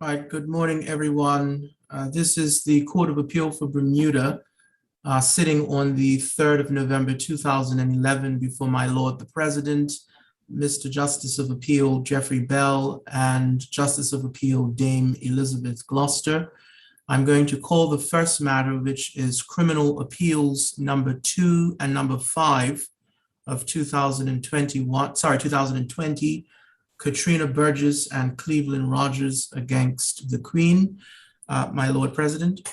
Right, good morning, everyone. This is the Court of Appeal for Bermuda, sitting on the 3rd of November, 2011, before my Lord the President, Mr. Justice of Appeal Jeffrey Bell, and Justice of Appeal Dame Elizabeth Gloucester. I'm going to call the first matter, which is Criminal Appeals number 2 and number 5 of 2020, Katrina Burgess and Cleveland Rogers against the Queen. My Lord President.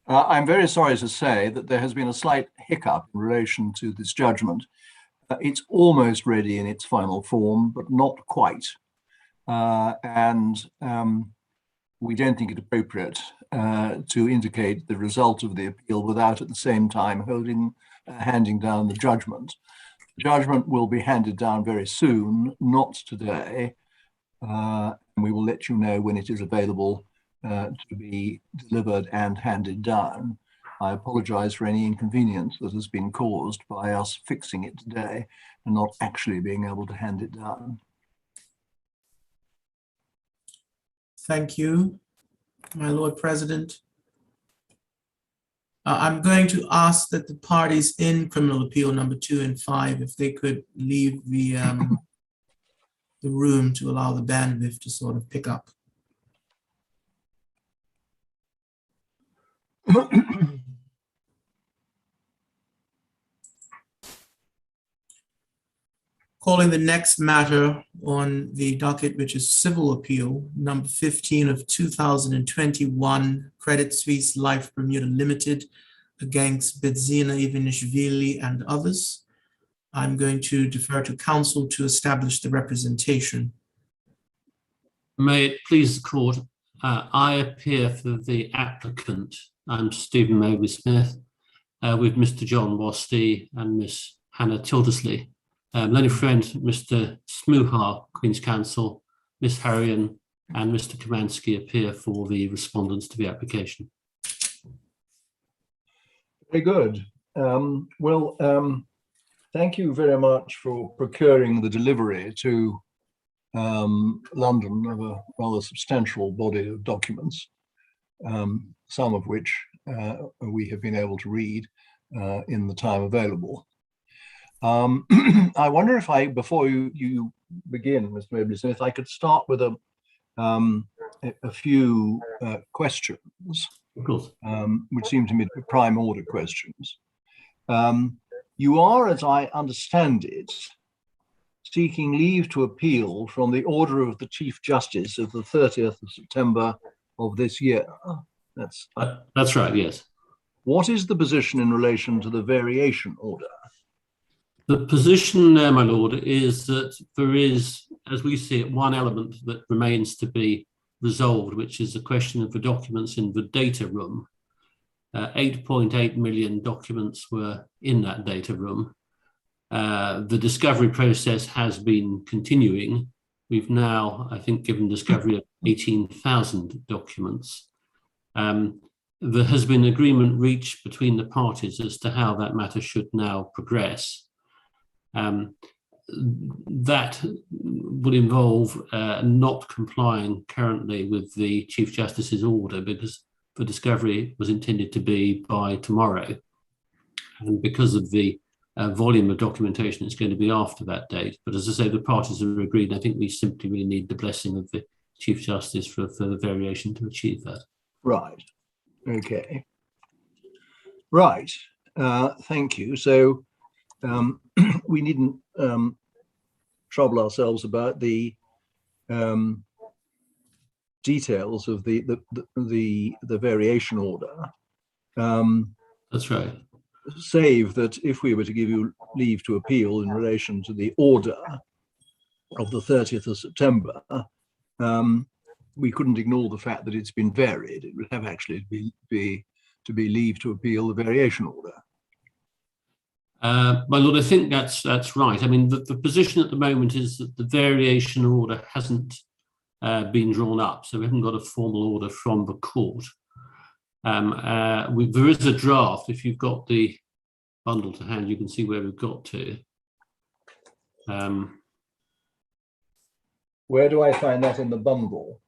I'm very sorry to say that there has been a slight hiccup in relation to this judgment. It's almost ready in its final form, but not quite. We don't think it appropriate to indicate the result of the appeal without at the same time handing down the judgment. The judgment will be handed down very soon, not today. And we will let you know when it is available to be delivered and handed down. I apologize for any inconvenience that has been caused by us fixing it today and not actually being able to hand it down. Thank you, my Lord President. I'm going to ask that the parties in criminal appeal number 2 and 5, if they could leave the room to allow the bandwidth to sort of pick up. Calling the next matter on the docket, which is civil appeal number 15 of 2021, Credit Suisse Life Bermuda Limited against Bidzina, Ivanishvili, and others. I'm going to defer to counsel to establish the representation. May it please the court, I appear for the applicant. I'm Stephen Mobley-Smith, with Mr. John Wastey and Miss Hannah Tildesley. Learned friend, Mr. Smuhar, Queen's Counsel, Miss Harrian, and Mr. Kamansky appear for the respondents to the application. Very good. Thank you very much for procuring the delivery to London of a rather substantial body of documents, some of which we have been able to read in the time available. I wonder if before you begin, Mr. Mobley-Smith, I could start with a few questions, which seem to me to be prime order questions. You are, as I understand it, seeking leave to appeal from the order of the Chief Justice of the 30th of September of this year. That's right, yes. What is the position in relation to the variation order? The position there, my lord, is that there is, as we see it, one element that remains to be resolved, which is the question of the documents in the data room. 8.8 million documents were in that data room. The discovery process has been continuing. We've now, I think, given discovery of 18,000 documents. There has been agreement reached between the parties as to how that matter should now progress. That would involve not complying currently with the Chief Justice's order, because the discovery was intended to be by tomorrow. And because of the volume of documentation, it's going to be after that date. But as I say, the parties are agreed. I think we simply really need the blessing of the Chief Justice for further variation to achieve that. Right. Okay. Right. Thank you. So we needn't trouble ourselves about the details of the variation order. That's right. Save that if we were to give you leave to appeal in relation to the order of the 30th of September, we couldn't ignore the fact that it's been varied. It would have actually to be leave to appeal the variation order. My lord, I think that's right. I mean, the position at the moment is that the variation order hasn't been drawn up, so we haven't got a formal order from the court. There is a draft. If you've got the bundle to hand, you can see where we've got to. Where do I find that in the bundle?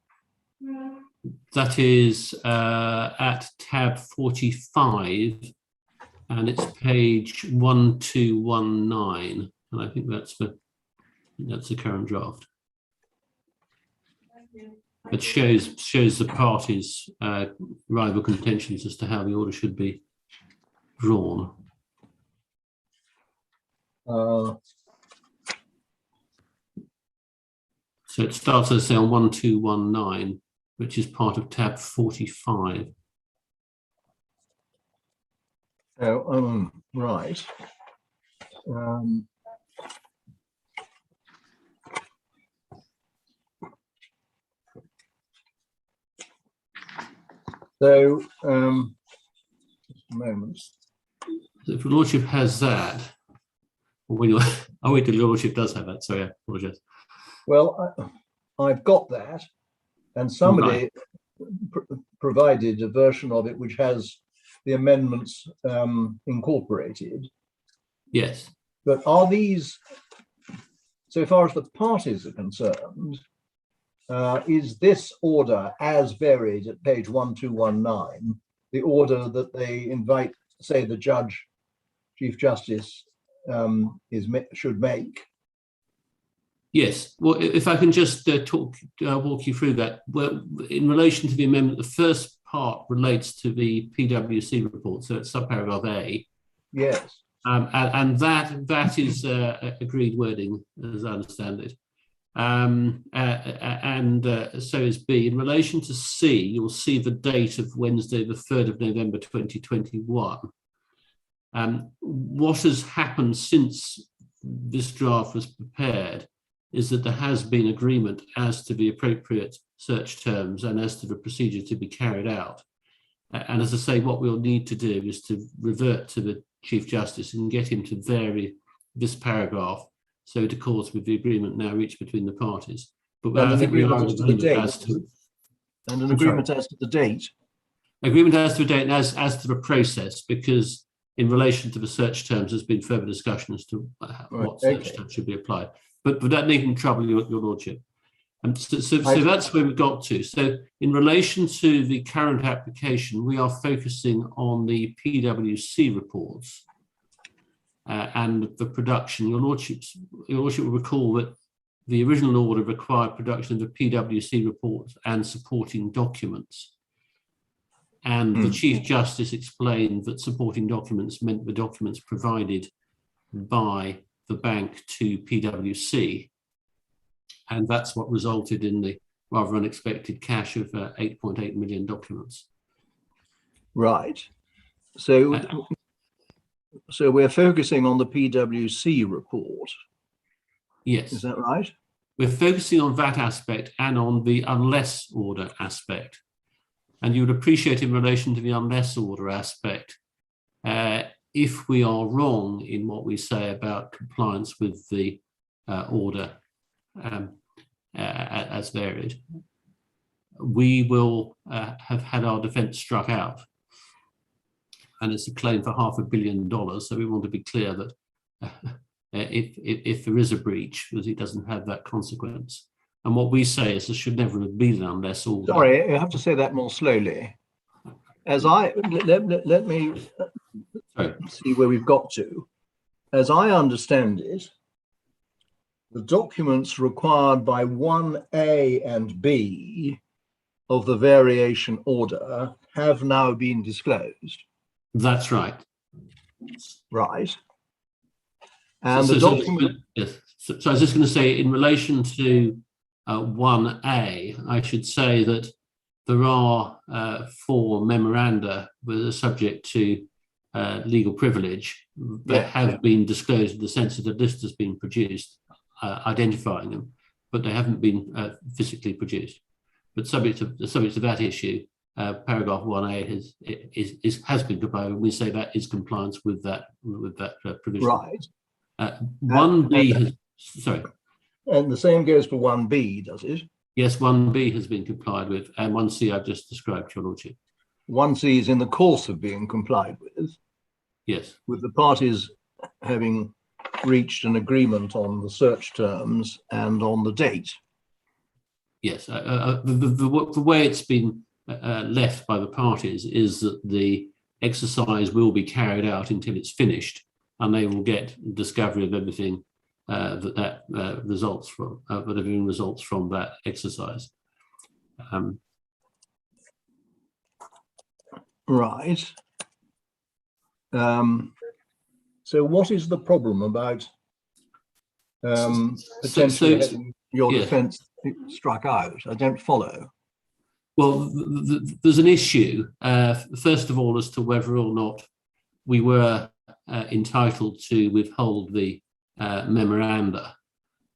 That is at tab 45, and it's page 1219, and I think that's the current draft. It shows the parties' rival contentions as to how the order should be drawn. So it starts, as I say, on 1219, which is part of tab 45. Oh, right. So, just a moment. So if your lordship has that, or when you're, I'll wait till your lordship does have that. Sorry, I apologise. Well, I've got that, and somebody provided a version of it which has the amendments incorporated. Yes. But are these, so far as the parties are concerned, is this order as varied at page 1219 the order that they invite, say, the judge, Chief Justice, should make? Yes. Well, if I can just walk you through that. Well, in relation to the amendment, the first part relates to the PwC report, so it's subparagraph A. Yes. And that is agreed wording, as I understand it. So is B. In relation to C, you'll see the date of Wednesday, the 3rd of November, 2021. What has happened since this draft was prepared is that there has been agreement as to the appropriate search terms and as to the procedure to be carried out. And as I say, what we'll need to do is to revert to the Chief Justice and get him to vary this paragraph so it accords with the agreement now reached between the parties. But I think we are in agreement as to... And an agreement as to the date. Agreement as to the date and as to the process, because in relation to the search terms, there's been further discussion as to what search terms should be applied. But that needn't trouble your lordship. And so that's where we got to. So in relation to the current application, we are focusing on the PwC reports and the production. Your lordship will recall that the original order required production of the PwC reports and supporting documents. And the Chief Justice explained that supporting documents meant the documents provided by the bank to PwC. And that's what resulted in the rather unexpected cache of 8.8 million documents. Right. So we're focusing on the PwC report. Yes. Is that right? We're focusing on that aspect and on the unless order aspect. And you would appreciate in relation to the unless order aspect, if we are wrong in what we say about compliance with the order as varied, we will have had our defence struck out. And it's a claim for $500 million. So we want to be clear that if there is a breach, that it doesn't have that consequence. And what we say is there should never have been an unless order. Sorry, you have to say that more slowly. As I let me see where we've got to. As I understand it, the documents required by 1A and B of the variation order have now been disclosed. That's right. Right. And the document. So I was just going to say, in relation to 1A, I should say that there are 4 memoranda that are subject to legal privilege that have been disclosed in the sense that a list has been produced, identifying them, but they haven't been physically produced. but subject to that issue, paragraph 1A has been complied with. We say that is compliance with that provision. Right. 1B has, sorry. And the same goes for 1B, does it? Yes, 1B has been complied with, and 1C I've just described, Your Lordship. 1C is in the course of being complied with. Yes. With the parties having reached an agreement on the search terms and on the date. Yes. The way it's been left by the parties is that the exercise will be carried out until it's finished, and they will get discovery of everything that results from that exercise. Right. So what is the problem about potentially having your defence struck out? I don't follow. Well, there's an issue, first of all, as to whether or not we were entitled to withhold the memoranda.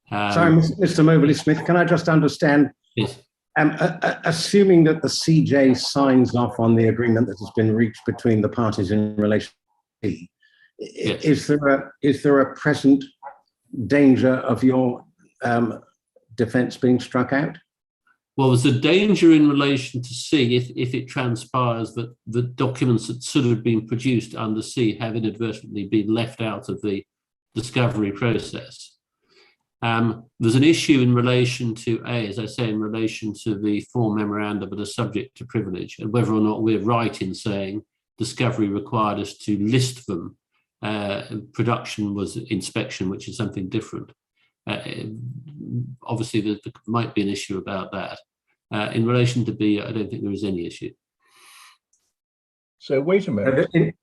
Sorry, Mr. Moberly-Smith, can I just understand? Yes. Assuming that the CJ signs off on the agreement that has been reached between the parties in relation to B, yes. is there a present danger of your defence being struck out? Well, there's a danger in relation to C if it transpires that the documents that should have been produced under C have inadvertently been left out of the discovery process. There's an issue in relation to A, as I say, in relation to the four memoranda that are subject to privilege, and whether or not we're right in saying discovery required us to list them. Production was inspection, which is something different. Obviously, there might be an issue about that. In relation to B, I don't think there is any issue. So wait a minute.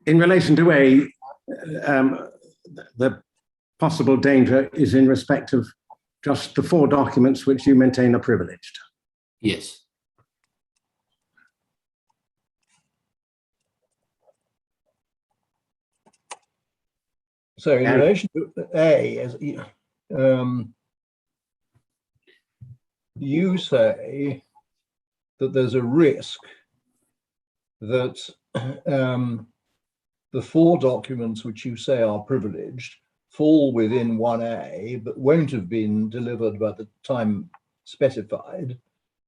In relation to A, the possible danger is in respect of just the four documents which you maintain are privileged. Yes. So in relation to A, as you say that there's a risk that the four documents which you say are privileged fall within 1A, but won't have been delivered by the time specified,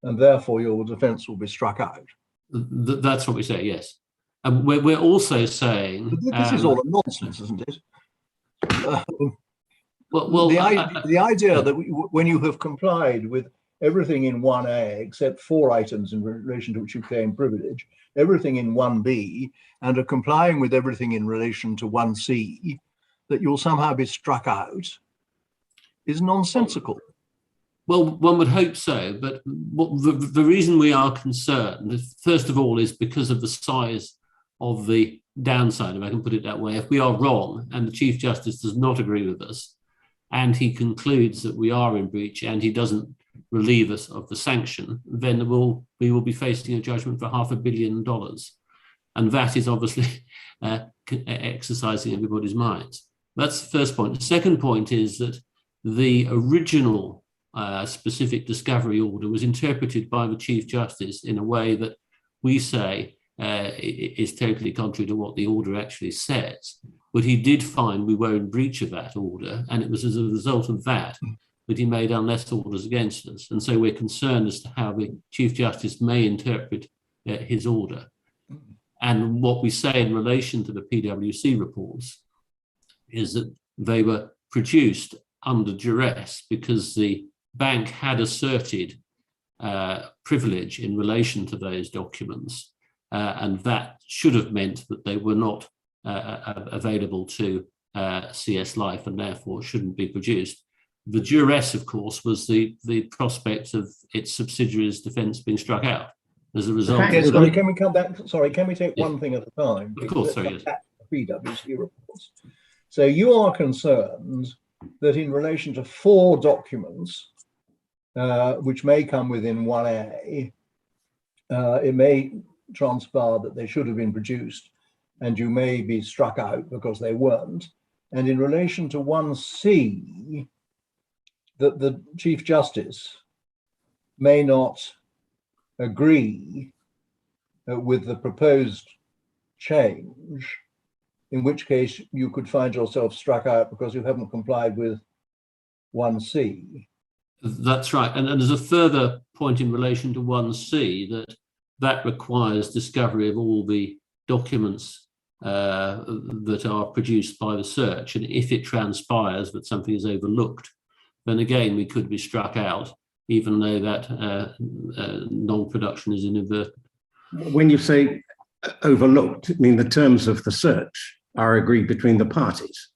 and therefore your defence will be struck out. That's what we say, yes. And we're also saying... But this is all a nonsense, isn't it? Well, the idea that when you have complied with everything in 1A, except four items in relation to which you claim privilege, everything in 1B, and are complying with everything in relation to 1C, that you'll somehow be struck out, is nonsensical. Well, one would hope so, but the reason we are concerned, first of all, is because of the size of the downside, if I can put it that way. If we are wrong and the Chief Justice does not agree with us, and he concludes that we are in breach and he doesn't relieve us of the sanction, then we will be facing a judgment for $500 million. And that is obviously exercising everybody's minds. That's the first point. The second point is that the original specific discovery order was interpreted by the Chief Justice in a way that we say is totally contrary to what the order actually says. But he did find we were in breach of that order, and it was as a result of that that he made unless orders against us. And so we're concerned as to how the Chief Justice may interpret his order. And what we say in relation to the PwC reports is that they were produced under duress because the bank had asserted privilege in relation to those documents, and that should have meant that they were not available to CS Life and therefore shouldn't be produced. The duress, of course, was the prospect of its subsidiaries' defence being struck out as a result. Okay, sorry, can we come back? Sorry, can we take one thing at a time? Of course, sorry, yes. PwC reports. So you are concerned that in relation to four documents, which may come within 1A, it may transpire that they should have been produced and you may be struck out because they weren't. And in relation to 1C, that the Chief Justice may not agree with the proposed change, in which case you could find yourself struck out because you haven't complied with 1C. That's right. And there's a further point in relation to 1C that requires discovery of all the documents that are produced by the search. And if it transpires that something is overlooked, then again, we could be struck out, even though that non-production is inadvertent. When you say overlooked, I mean the terms of the search are agreed between the parties.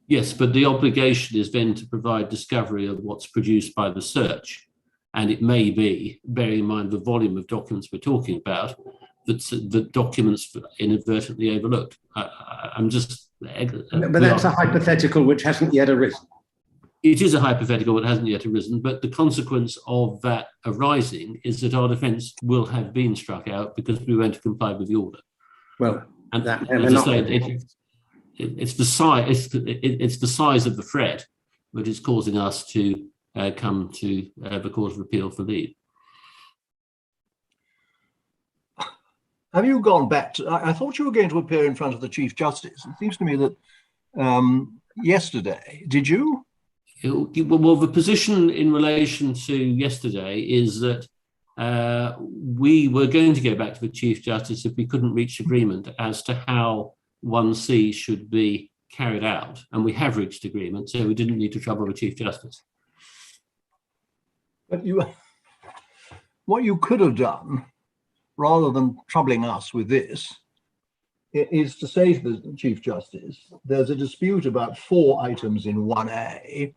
Yes, but the obligation is then to provide discovery of what's produced by the search. And it may be, bearing in mind the volume of documents we're talking about, that the documents inadvertently overlooked. I'm just... But that's a hypothetical which hasn't yet arisen. It is a hypothetical that hasn't yet arisen, but the consequence of that arising is that our defence will have been struck out because we went to comply with the order. Well, and that, as I say, it's the size. It's the size of the threat that is causing us to come to the Court of Appeal for leave. Have you gone back to? I thought you were going to appear in front of the Chief Justice. It seems to me that yesterday, did you? Well, the position in relation to yesterday is that we were going to go back to the Chief Justice if we couldn't reach agreement as to how 1C should be carried out. And we have reached agreement, so we didn't need to trouble the Chief Justice. But what you could have done, rather than troubling us with this, is to say to the Chief Justice, there's a dispute about 4 items in 1A,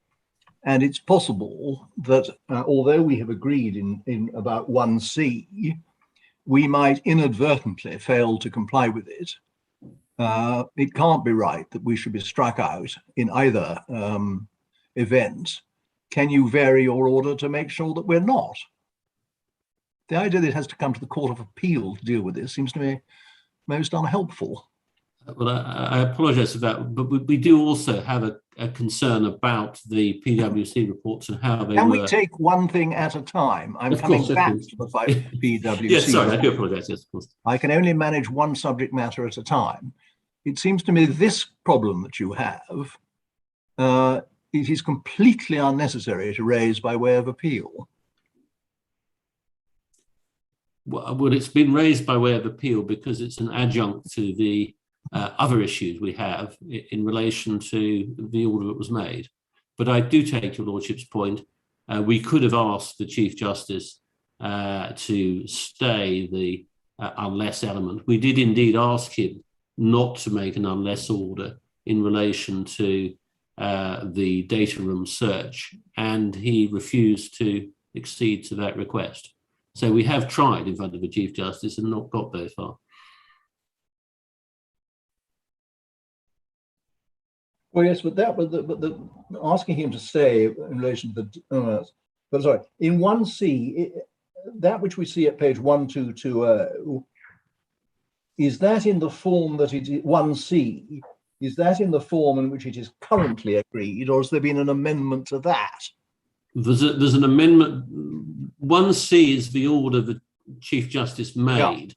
and it's possible that although we have agreed in about 1C, we might inadvertently fail to comply with it. It can't be right that we should be struck out in either event. Can you vary your order to make sure that we're not? The idea that it has to come to the Court of Appeal to deal with this seems to me most unhelpful. Well, I apologise for that, but we do also have a concern about the PwC reports and how they Can were... we take one thing at a time? I'm Of coming course, back of course. to the PwC. Yes, sorry, I do apologise, yes, of course. I can only manage one subject matter at a time. It seems to me this problem that you have, it is completely unnecessary to raise by way of appeal. Well, it's been raised by way of appeal because it's an adjunct to the other issues we have in relation to the order that was made. But I do take your Lordship's point. We could have asked the Chief Justice to stay the unless element. We did indeed ask him not to make an unless order in relation to the data room search, and he refused to accede to that request. So we have tried in front of the Chief Justice and not got very far. Well, yes, but the asking him to stay in relation to the, but sorry, in 1C, that which we see at page 1220, is that in the form that it is 1C? Is that in the form in which it is currently agreed, or has there been an amendment to that? There's an amendment. 1C is the order the Chief Justice made.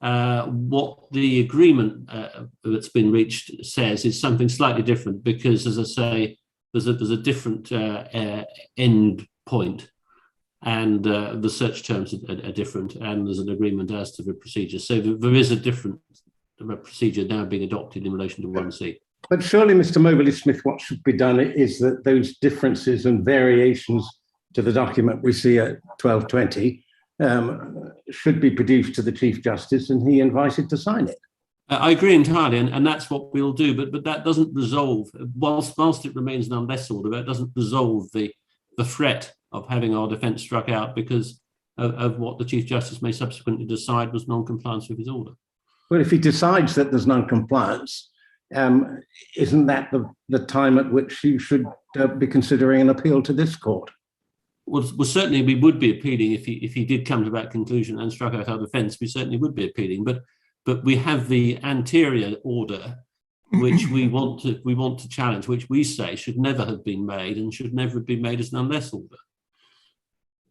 Yeah. What the agreement that's been reached says is something slightly different because, as I say, there's a different end point, and the search terms are different, and there's an agreement as to the procedure. So there is a different procedure now being adopted in relation to 1C. But surely, Mr. Moberly-Smith, what should be done is that those differences and variations to the document we see at 1220 should be produced to the Chief Justice and he invited to sign it. I agree entirely, and that's what we'll do, but that doesn't resolve, whilst it remains an unless order, that doesn't resolve the threat of having our defence struck out because of what the Chief Justice may subsequently decide was non-compliance with his order. Well, if he decides that there's non-compliance, isn't that the time at which you should be considering an appeal to this court? Well, certainly we would be appealing if he did come to that conclusion and struck out our defence. We certainly would be appealing, but we have the anterior order, which we want to challenge, which we say should never have been made and should never have been made as an unless order.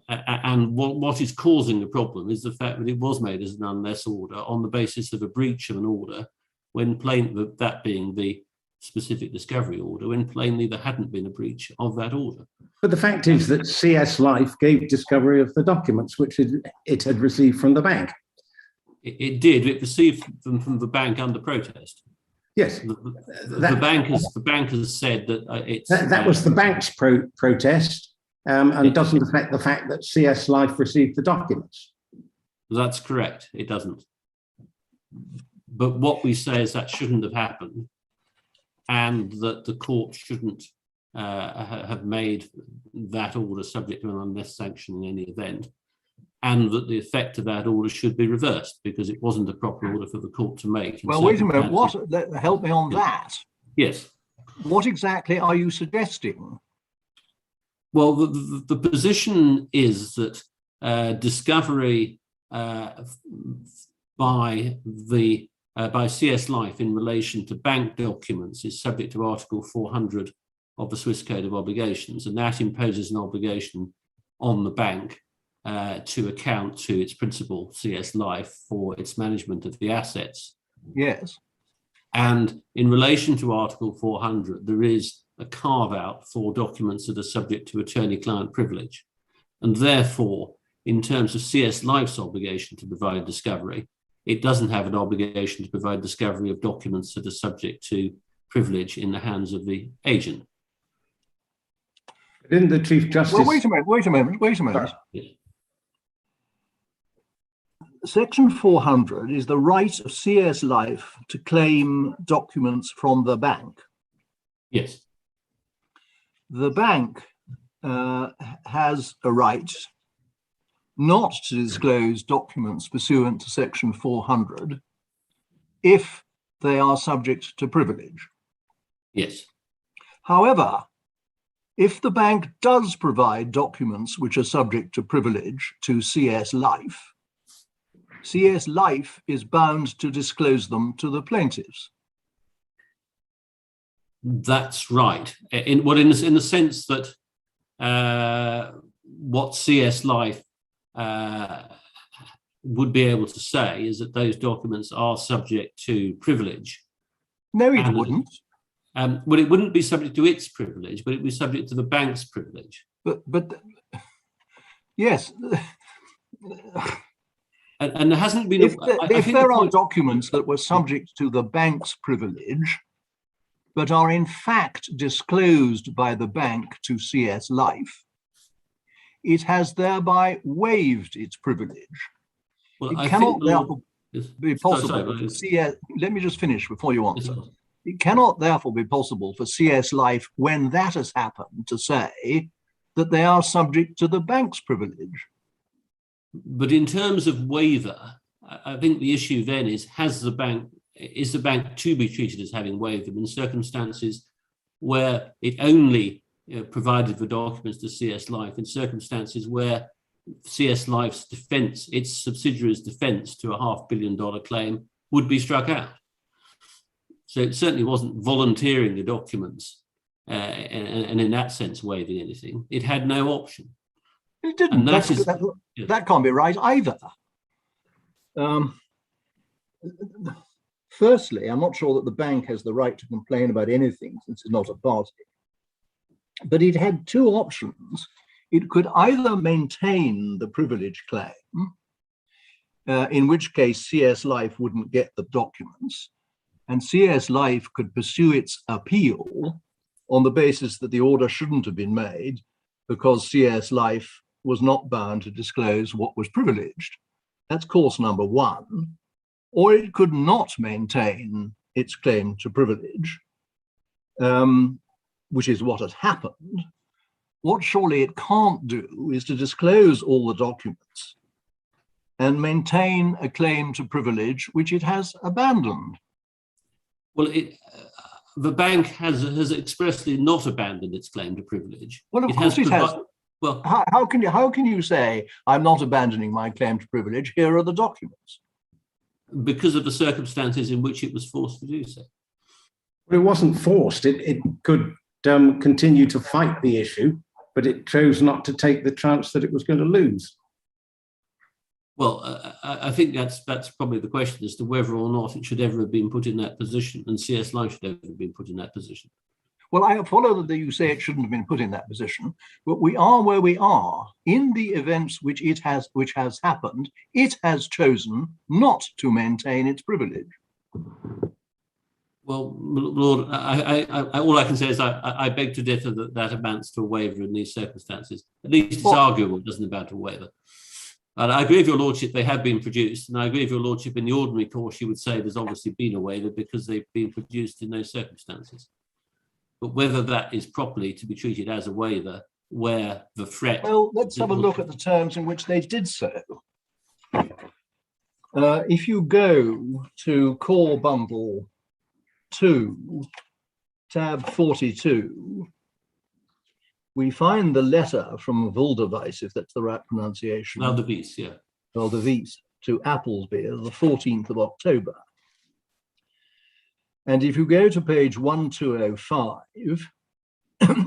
And what is causing the problem is the fact that it was made as an unless order on the basis of a breach of an order, when plain that being the specific discovery order, when plainly there hadn't been a breach of that order. But the fact is that CS Life gave discovery of the documents which it had received from the bank. It did. It received them from the bank under protest. Yes, The bank has said that it's that was the bank's protest, and doesn't affect the fact that CS Life received the documents. That's correct. It doesn't. But what we say is that shouldn't have happened, and that the court shouldn't have made that order subject to an unless sanction in any event, and that the effect of that order should be reversed because it wasn't a proper order for the court to make. Well, wait a minute. Help me on that. Yes. What exactly are you suggesting? Well, the position is that discovery by CS Life in relation to bank documents is subject to Article 400 of the Swiss Code of Obligations, and that imposes an obligation on the bank to account to its principal, CS Life, for its management of the assets. Yes. And in relation to Article 400, there is a carve-out for documents that are subject to attorney-client privilege. And therefore, in terms of CS Life's obligation to provide discovery, it doesn't have an obligation to provide discovery of documents that are subject to privilege in the hands of the agent. Didn't the Chief Justice... Well, wait a minute. Yes. Section 400 is the right of CS Life to claim documents from the bank. Yes. The bank has a right not to disclose documents pursuant to Section 400 if they are subject to privilege. Yes. However, if the bank does provide documents which are subject to privilege to CS Life, CS Life is bound to disclose them to the plaintiffs. That's right. In the sense that what CS Life would be able to say is that those documents are subject to privilege. No, it wouldn't. Well, it wouldn't be subject to its privilege, but it would be subject to the bank's privilege. But yes. And there hasn't been... If there are documents that were subject to the bank's privilege, but are in fact disclosed by the bank to CS Life, it has thereby waived its privilege. Well, it cannot therefore be possible for CS... Let me just finish before you answer. It cannot therefore be possible for CS Life, when that has happened, to say that they are subject to the bank's privilege. But in terms of waiver, I think the issue then is the bank to be treated as having waived them in circumstances where it only provided the documents to CS Life, in circumstances where CS Life's defence, its subsidiary's defence to a $500 million claim, would be struck out. So it certainly wasn't volunteering the documents and in that sense waiving anything. It had no option. It didn't. That can't be right either. Firstly, I'm not sure that the bank has the right to complain about anything since it's not a party. But it had two options. It could either maintain the privilege claim, in which case CS Life wouldn't get the documents, and CS Life could pursue its appeal on the basis that the order shouldn't have been made because CS Life was not bound to disclose what was privileged. That's course number one. Or it could not maintain its claim to privilege, which is what has happened. What surely it can't do is to disclose all the documents and maintain a claim to privilege which it has abandoned. Well, the bank has expressly not abandoned its claim to privilege. Well, of course it has. Well, how can you say I'm not abandoning my claim to privilege? Here are the documents. Because of the circumstances in which it was forced to do so. Well, it wasn't forced. It could continue to fight the issue, but it chose not to take the chance that it was going to lose. Well, I think that's probably the question as to whether or not it should ever have been put in that position, and CS Life should ever have been put in that position. Well, I follow that you say it shouldn't have been put in that position, but we are where we are. In the events which has happened, it has chosen not to maintain its privilege. Well, Lord, all I can say is I beg to differ that that amounts to a waiver in these circumstances. At least it's arguable, it doesn't amount to a waiver. And I agree with your lordship, they have been produced, and I agree with your lordship in the ordinary course, you would say there's obviously been a waiver because they've been produced in those circumstances. But whether that is properly to be treated as a waiver where the threat... Well, let's have a look at the terms in which they did so. If you go to Core Bundle 2, tab 42, we find the letter from Wilderwijs, if that's the right pronunciation. Wilderwijs, yeah. Wilderwijs to Applesby on the 14th of October. And if you go to page 1205,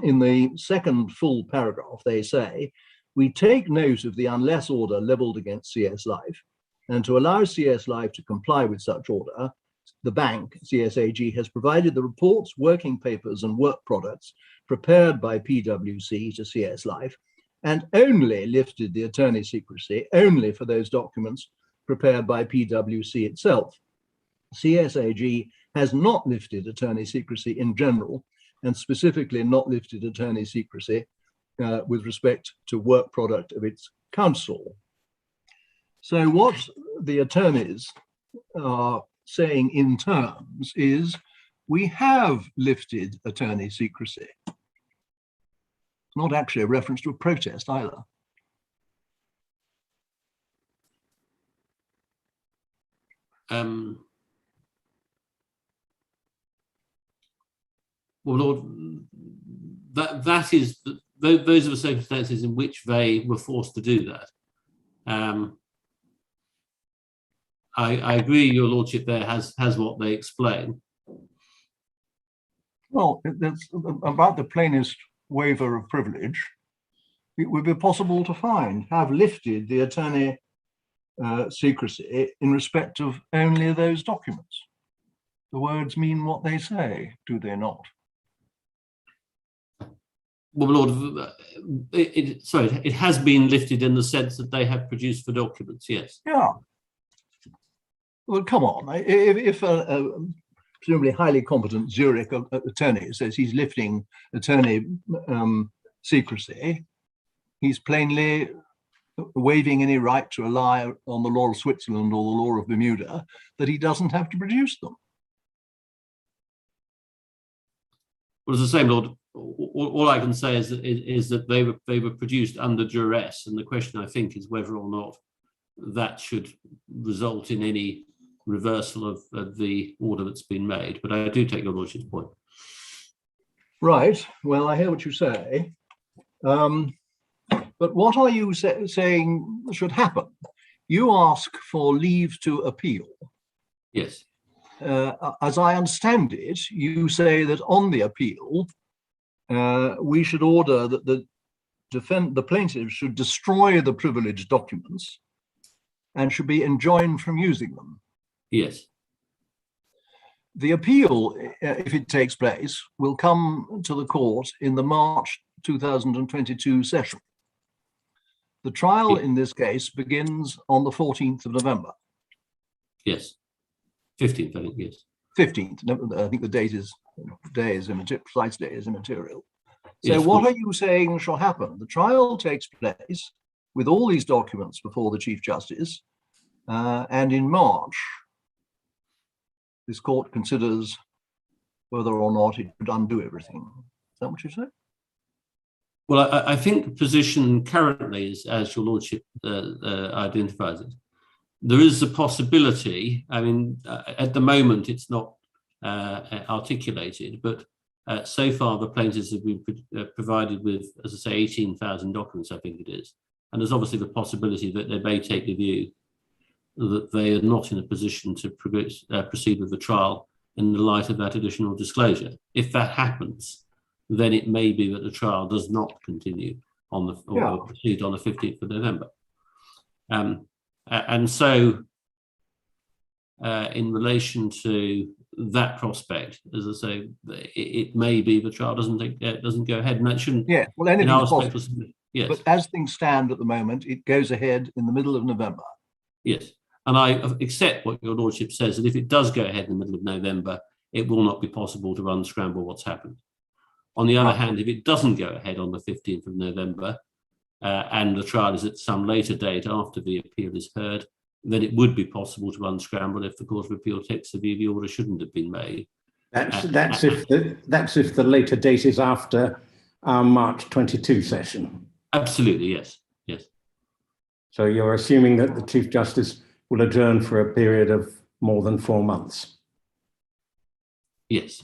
in the second full paragraph, they say, we take note of the unless order levelled against CS Life, and to allow CS Life to comply with such order, the bank, CSAG, has provided the reports, working papers, and work products prepared by PwC to CS Life, and only lifted the attorney secrecy only for those documents prepared by PwC itself. CSAG has not lifted attorney secrecy in general, and specifically not lifted attorney secrecy with respect to work product of its counsel. So what the attorneys are saying in terms is, we have lifted attorney secrecy. It's not actually a reference to a protest either. Well, Lord, that is those are the circumstances in which they were forced to do that. I agree, your lordship there has what they explain. Well, that's about the plainest waiver of privilege. It would be possible to find, have lifted the attorney secrecy in respect of only those documents. The words mean what they say, do they not? Well, Lord, it has been lifted in the sense that they have produced the documents, yes. Yeah. Well, come on. If a presumably highly competent Zurich attorney says he's lifting attorney secrecy, he's plainly waiving any right to rely on the law of Switzerland or the law of Bermuda that he doesn't have to produce them. Well, it's the same, Lord. All I can say is that they were produced under duress, and the question, I think, is whether or not that should result in any reversal of the order that's been made. But I do take your lordship's point. Right. Well, I hear what you say. But what are you saying should happen? You ask for leave to appeal. Yes. As I understand it, you say that on the appeal, we should order that the plaintiff should destroy the privileged documents and should be enjoined from using them. Yes. The appeal, if it takes place, will come to the court in the March 2022 session. The trial in this case begins on the 14th of November. Yes. 15th, I think, yes. 15th. I think the date is immaterial, precise date is immaterial. So Yes, what are you saying shall happen? The trial takes place with all these documents before the Chief Justice, and in March, this court considers whether or not it should undo everything. Is that what you say? Well, I think the position currently is, as your lordship identifies it, there is a possibility, I mean, at the moment it's not articulated, but so far the plaintiffs have been provided with, as I say, 18,000 documents, I think it is. And there's obviously the possibility that they may take the view that they are not in a position to proceed with the trial in the light of that additional disclosure. If that happens, then it may be that the trial does not continue on the or proceed on the 15th of November. And so, in relation to that prospect, as I say, it may be the trial doesn't go ahead, and that shouldn't. Yeah, well, anything is possible. Yes. But as things stand at the moment, it goes ahead in the middle of November. Yes, and I accept what your lordship says, that if it does go ahead in the middle of November, it will not be possible to unscramble what's happened. On the other hand, if it doesn't go ahead on the 15th of November, and the trial is at some later date after the appeal is heard, then it would be possible to unscramble if the Court of Appeal takes the view the order shouldn't have been made. That's if the later date is after our March 22 session. Absolutely, yes, yes. So you're assuming that the Chief Justice will adjourn for a period of more than 4 months? Yes,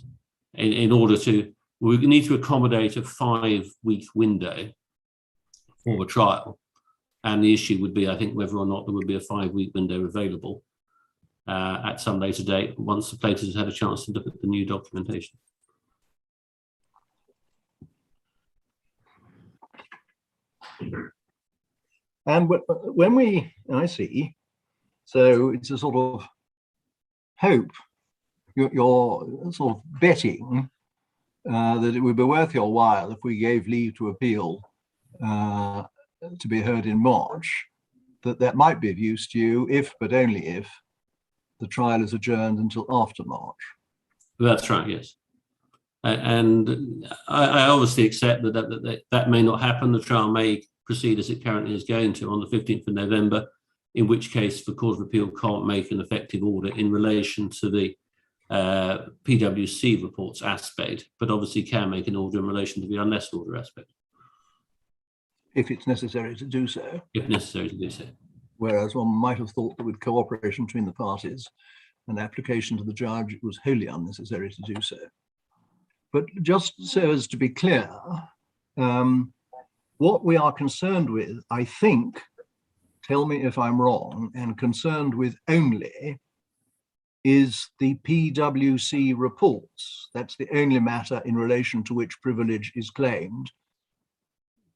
in order to, we need to accommodate a 5-week window for a trial. And the issue would be, I think, whether or not there would be a 5-week window available at some later date once the plaintiff has had a chance to look at the new documentation. And when I see, so it's a sort of hope, you're sort of betting that it would be worth your while if we gave leave to appeal to be heard in March, that might be of use to you if, but only if, the trial is adjourned until after March. That's right, yes. And I obviously accept that may not happen. The trial may proceed as it currently is going to on the 15th of November, in which case the Court of Appeal can't make an effective order in relation to the PwC reports aspect, but obviously can make an order in relation to the unless order aspect. If it's necessary to do so. If necessary to do so. Whereas one might have thought that with cooperation between the parties and application to the judge, it was wholly unnecessary to do so. But just so as to be clear, what we are concerned with, I think, tell me if I'm wrong, and concerned with only is the PwC reports. That's the only matter in relation to which privilege is claimed.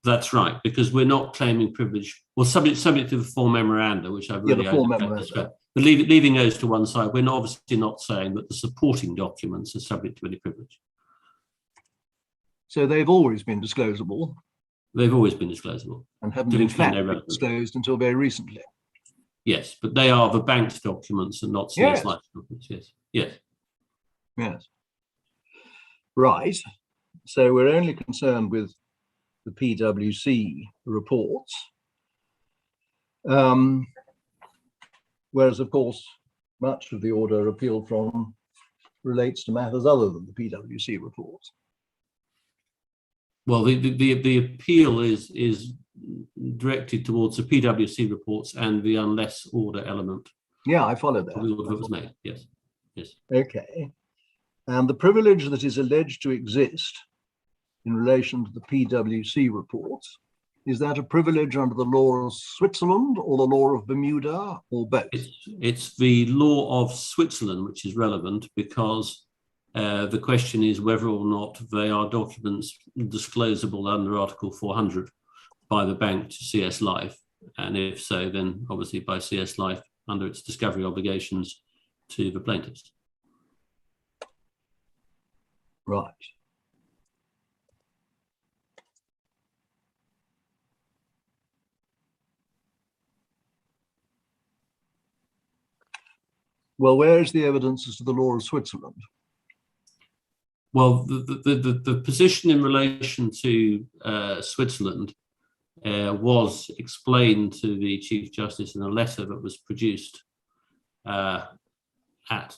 That's right, because we're not claiming privilege, well, subject to the four memoranda, which I've really described. But leaving those to one side, we're obviously not saying that the supporting documents are subject to any privilege. So they've always been disclosable. They've always been disclosable. And haven't in fact been disclosed until very recently. Yes, but they are the bank's documents and not CS Life documents, yes. Yes. Yes. Right. So we're only concerned with the PwC reports. Whereas, of course, much of the order appealed from relates to matters other than the PwC reports. Well, the appeal is directed towards the PwC reports and the unless order element. Yeah, I followed that. The order that was made, yes. Yes. Okay. And the privilege that is alleged to exist in relation to the PwC reports, is that a privilege under the law of Switzerland or the law of Bermuda or both? It's the law of Switzerland which is relevant, because the question is whether or not they are documents disclosable under Article 400 by the bank to CS Life. And if so, then obviously by CS Life under its discovery obligations to the plaintiffs. Right. Well, where is the evidence as to the law of Switzerland? Well, the position in relation to Switzerland was explained to the Chief Justice in a letter that was produced at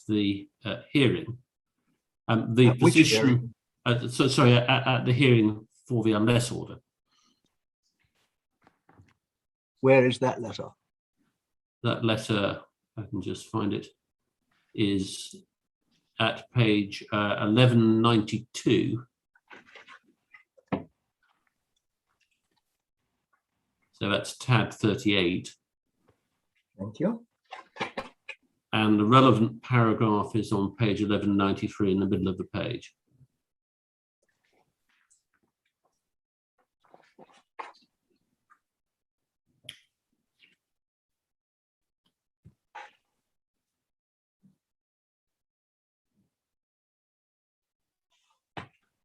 the hearing. The position, at the hearing for the unless order. Where is that letter? That letter, I can just find it, is at page 1192. So that's tab 38. Thank you. And the relevant paragraph is on page 1193 in the middle of the page.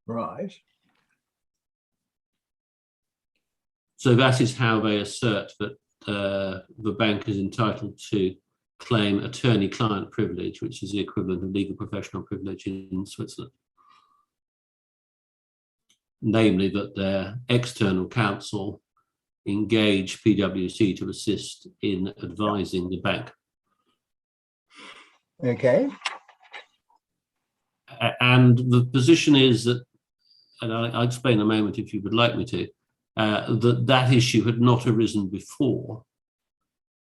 Right. So that is how they assert that the bank is entitled to claim attorney-client privilege, which is the equivalent of legal professional privilege in Switzerland. Namely, that their external counsel engage PwC to assist in advising the bank. Okay. And the position is that, and I'll explain in a moment if you would like me to, that issue had not arisen before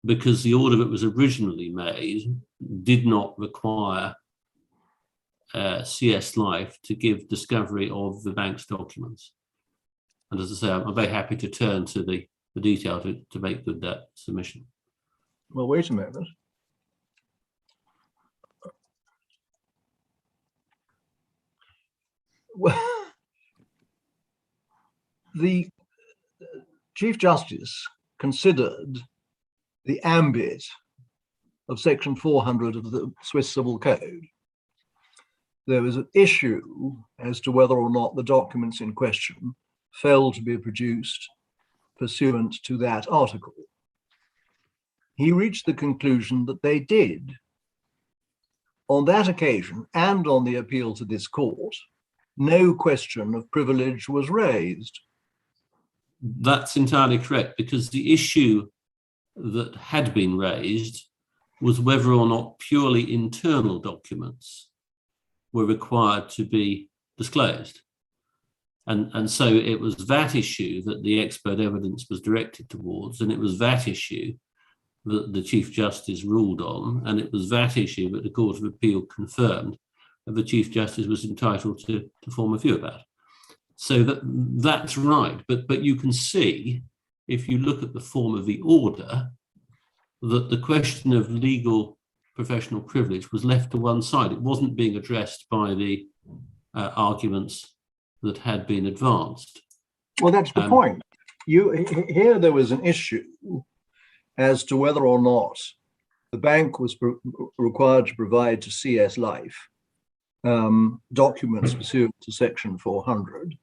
because the order that was originally made did not require CS Life to give discovery of the bank's documents. And as I say, I'm very happy to turn to the detail to make good that submission. Well, wait a moment. Well, the Chief Justice considered the ambit of Section 400 of the Swiss Civil Code. There was an issue as to whether or not the documents in question failed to be produced pursuant to that article. He reached the conclusion that they did. On that occasion, and on the appeal to this court, no question of privilege was raised. That's entirely correct, because the issue that had been raised was whether or not purely internal documents were required to be disclosed. And so it was that issue that the expert evidence was directed towards, and it was that issue that the Chief Justice ruled on, and it was that issue that the Court of Appeal confirmed that the Chief Justice was entitled to form a view about. So that's right, but you can see, if you look at the form of the order, that the question of legal professional privilege was left to one side. It wasn't being addressed by the arguments that had been advanced. Well, that's the point. Here there was an issue as to whether or not the bank was required to provide to CS Life documents pursuant to Section 400,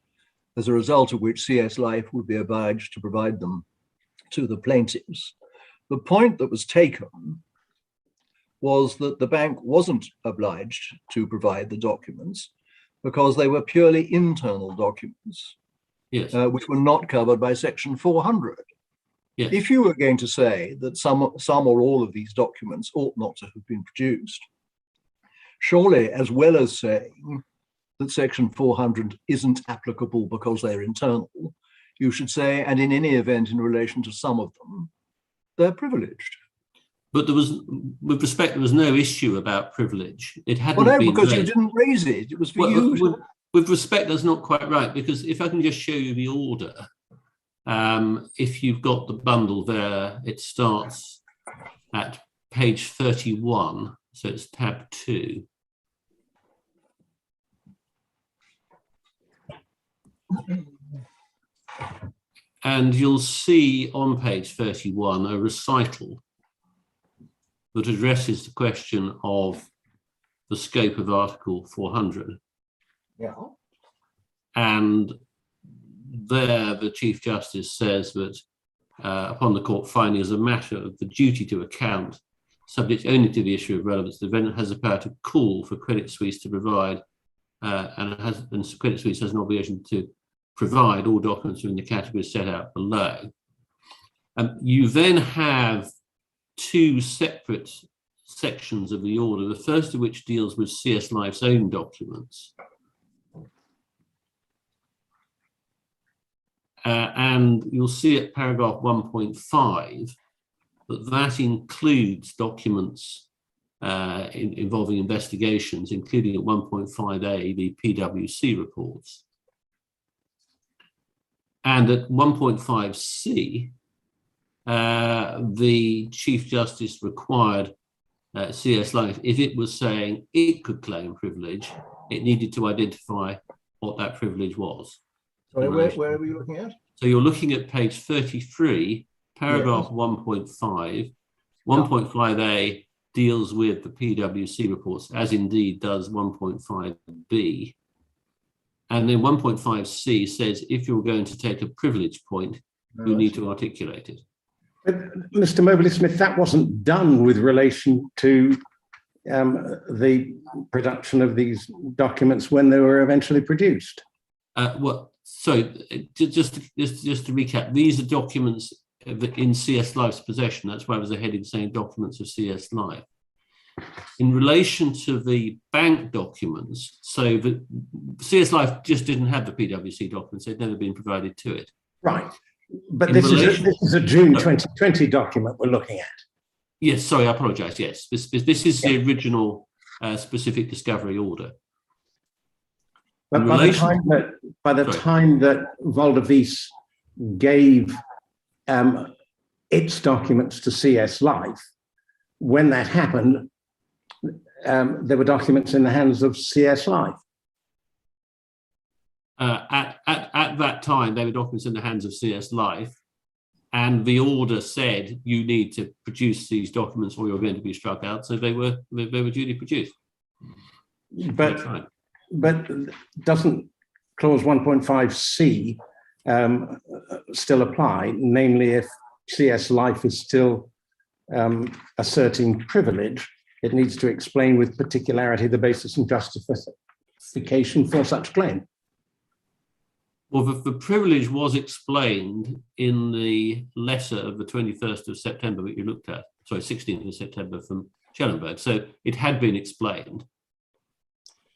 as a result of which CS Life would be obliged to provide them to the plaintiffs. The point that was taken was that the bank wasn't obliged to provide the documents because they were purely internal documents, yes, which were not covered by Section 400. yes. If you were going to say that some or all of these documents ought not to have been produced, surely, as well as saying that Section 400 isn't applicable because they're internal, you should say, and in any event, in relation to some of them, they're privileged. But there was, with respect, there was no issue about privilege. It hadn't Well, no, been because raised. you didn't raise it. It was for you. With respect, that's not quite right, because if I can just show you the order, if you've got the bundle there, it starts at page 31, so it's tab 2. And you'll see on page 31 a recital that addresses the question of the scope of Article 400. Yeah. And there the Chief Justice says that upon the court finding as a matter of the duty to account, subject only to the issue of relevance, the defendant has the power to call for Credit Suisse to provide, and Credit Suisse has an obligation to provide all documents in the categories set out below. You then have two separate sections of the order, the first of which deals with CS Life's own documents. And you'll see at paragraph 1.5 that includes documents involving investigations, including at 1.5a, the PwC reports. And at 1.5c, the Chief Justice required CS Life, if it was saying it could claim privilege, it needed to identify what that privilege was. Sorry, where are we looking at? So you're looking at page 33, paragraph 1.5. 1.5a deals with the PwC reports, as indeed does 1.5b. And then 1.5c says if you're going to take a privilege point, you need to articulate it. But Mr. Mobley-Smith, that wasn't done with relation to the production of these documents when they were eventually produced. Just to recap, these are documents in CS Life's possession. That's why there's a heading saying documents of CS Life. In relation to the bank documents, so the CS Life just didn't have the PwC documents, they'd never been provided to it. Right. But this is a June 2020 document we're looking at. Yes, sorry, I apologise. Yes, this is the original specific discovery order. But by the time that Valdevies gave its documents to CS Life, when that happened, there were documents in the hands of CS Life. At that time, there were documents in the hands of CS Life, and the order said you need to produce these documents or you're going to be struck out. So they were duly produced. But doesn't clause 1.5c still apply? Namely, if CS Life is still asserting privilege, it needs to explain with particularity the basis and justification for such claim. Well, the privilege was explained in the letter of the 21st of September that you looked at, sorry, 16th of September from Schellenberg. So it had been explained.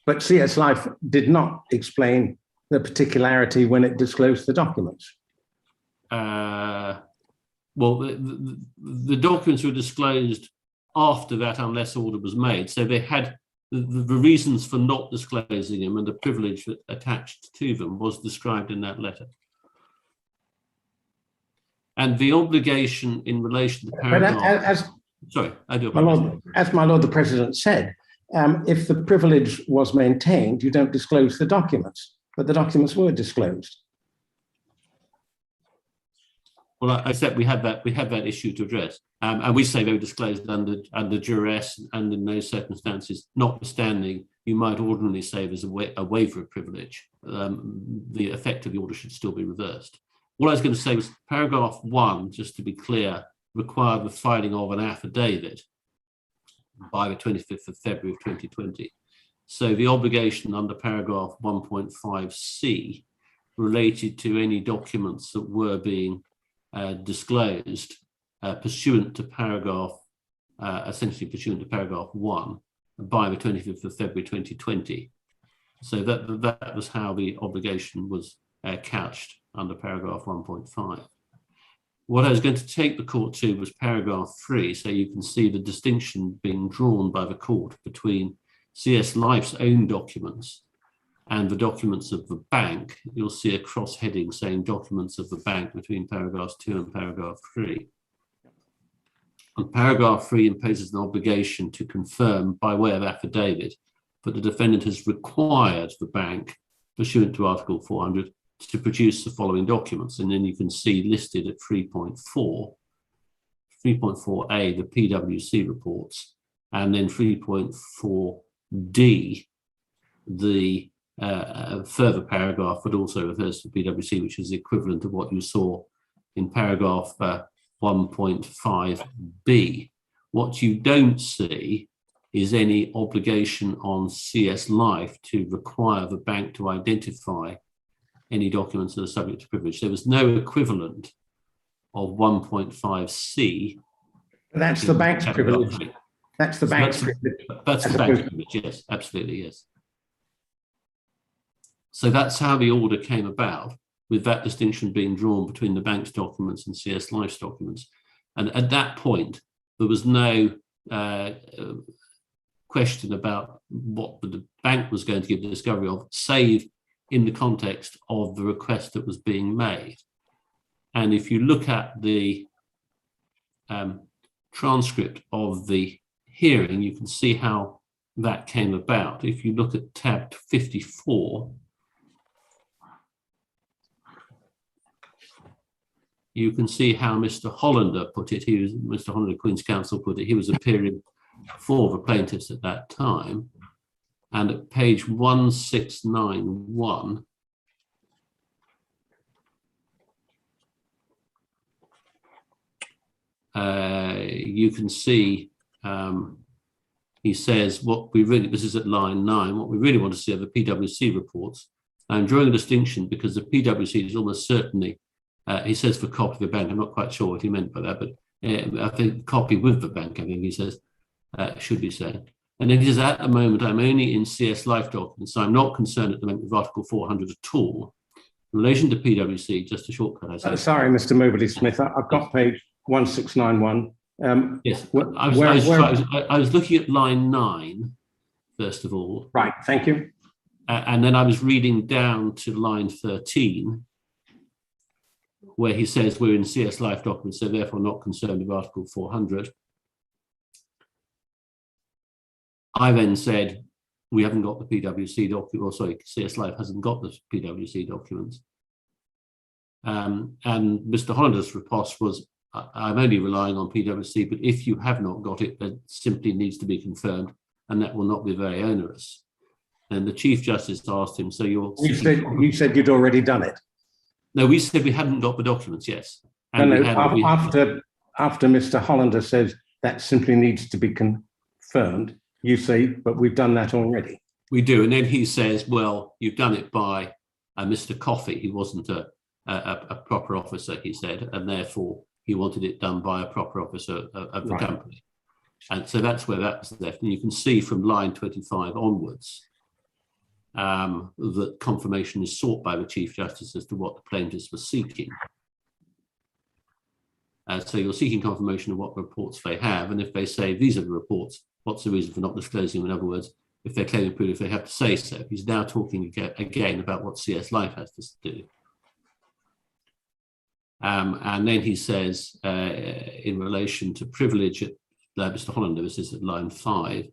But CS Life did not explain the particularity when it disclosed the documents. Well, the documents were disclosed after that unless order was made. So they had the reasons for not disclosing them and the privilege that attached to them was described in that letter. And the obligation in relation to paragraph... Sorry, I do apologize. As my Lord the President said, if the privilege was maintained, you don't disclose the documents, but the documents were disclosed. Well, I said we have that issue to address, and we say they were disclosed under duress and in those circumstances. Notwithstanding, you might ordinarily say there's a waiver of privilege. The effect of the order should still be reversed. What I was going to say was paragraph 1, just to be clear, required the filing of an affidavit by the 25th of February of 2020. So the obligation under paragraph 1.5c related to any documents that were being disclosed pursuant to paragraph, essentially pursuant to paragraph 1 by the 25th of February 2020. So that was how the obligation was couched under paragraph 1.5. What I was going to take the court to was paragraph 3, so you can see the distinction being drawn by the court between CS Life's own documents and the documents of the bank. You'll see a cross heading saying documents of the bank between paragraphs 2 and paragraph 3. And paragraph 3 imposes an obligation to confirm by way of affidavit that the defendant has required the bank, pursuant to Article 400, to produce the following documents. And then you can see listed at 3.4, 3.4a, the PwC reports, and then 3.4d, the further paragraph, but also refers to PwC, which is the equivalent of what you saw in paragraph 1.5b. What you don't see is any obligation on CS Life to require the bank to identify any documents that are subject to privilege. There was no equivalent of 1.5c. That's the bank's privilege. That's the bank's privilege. That's the bank's privilege, yes, absolutely, yes. So that's how the order came about, with that distinction being drawn between the bank's documents and CS Life's documents. And at that point, there was no question about what the bank was going to give the discovery of, save in the context of the request that was being made. And if you look at the transcript of the hearing, you can see how that came about. If you look at tab 54, you can see how Mr. Hollander put it. Mr. Hollander, Queen's Counsel, put it. He was appearing for the plaintiffs at that time. And at page 1691, you can see he says what we really, this is at line 9, what we really want to see are the PwC reports. I'm drawing a distinction because the PwC is almost certainly, he says for copy of the bank, I'm not quite sure what he meant by that, but I think copy with the bank, I think he says, should be said. And then he says, at the moment, I'm only in CS Life documents, so I'm not concerned at the moment with Article 400 at all. In relation to PwC, just a shortcut, I say. Sorry, Mr. Mobley-Smith, I've got page 1691. Yes, I was looking at line 9, first of all. Right, thank you. And then I was reading down to line 13, where he says we're in CS Life documents, so therefore not concerned with Article 400. I then said, we haven't got the PwC document, or sorry, CS Life hasn't got the PwC documents. And Mr. Hollander's riposte was, I'm only relying on PwC, but if you have not got it, that simply needs to be confirmed, and that will not be very onerous. And the Chief Justice asked him, so you said you'd already done it? No, we said we hadn't got the documents, yes. And after Mr. Hollander says that simply needs to be confirmed, you say, but we've done that already. We do, and then he says, well, you've done it by Mr. Coffey. He wasn't a proper officer, he said, and therefore he wanted it done by a proper officer of the company. And so that's where that was left. And you can see from line 25 onwards that confirmation is sought by the Chief Justice as to what the plaintiffs were seeking. So you're seeking confirmation of what reports they have, and if they say these are the reports, what's the reason for not disclosing them? In other words, if they're claiming proof, they have to say so. He's now talking again about what CS Life has to do. And then he says, in relation to privilege, Mr. Hollander, this is at line 5,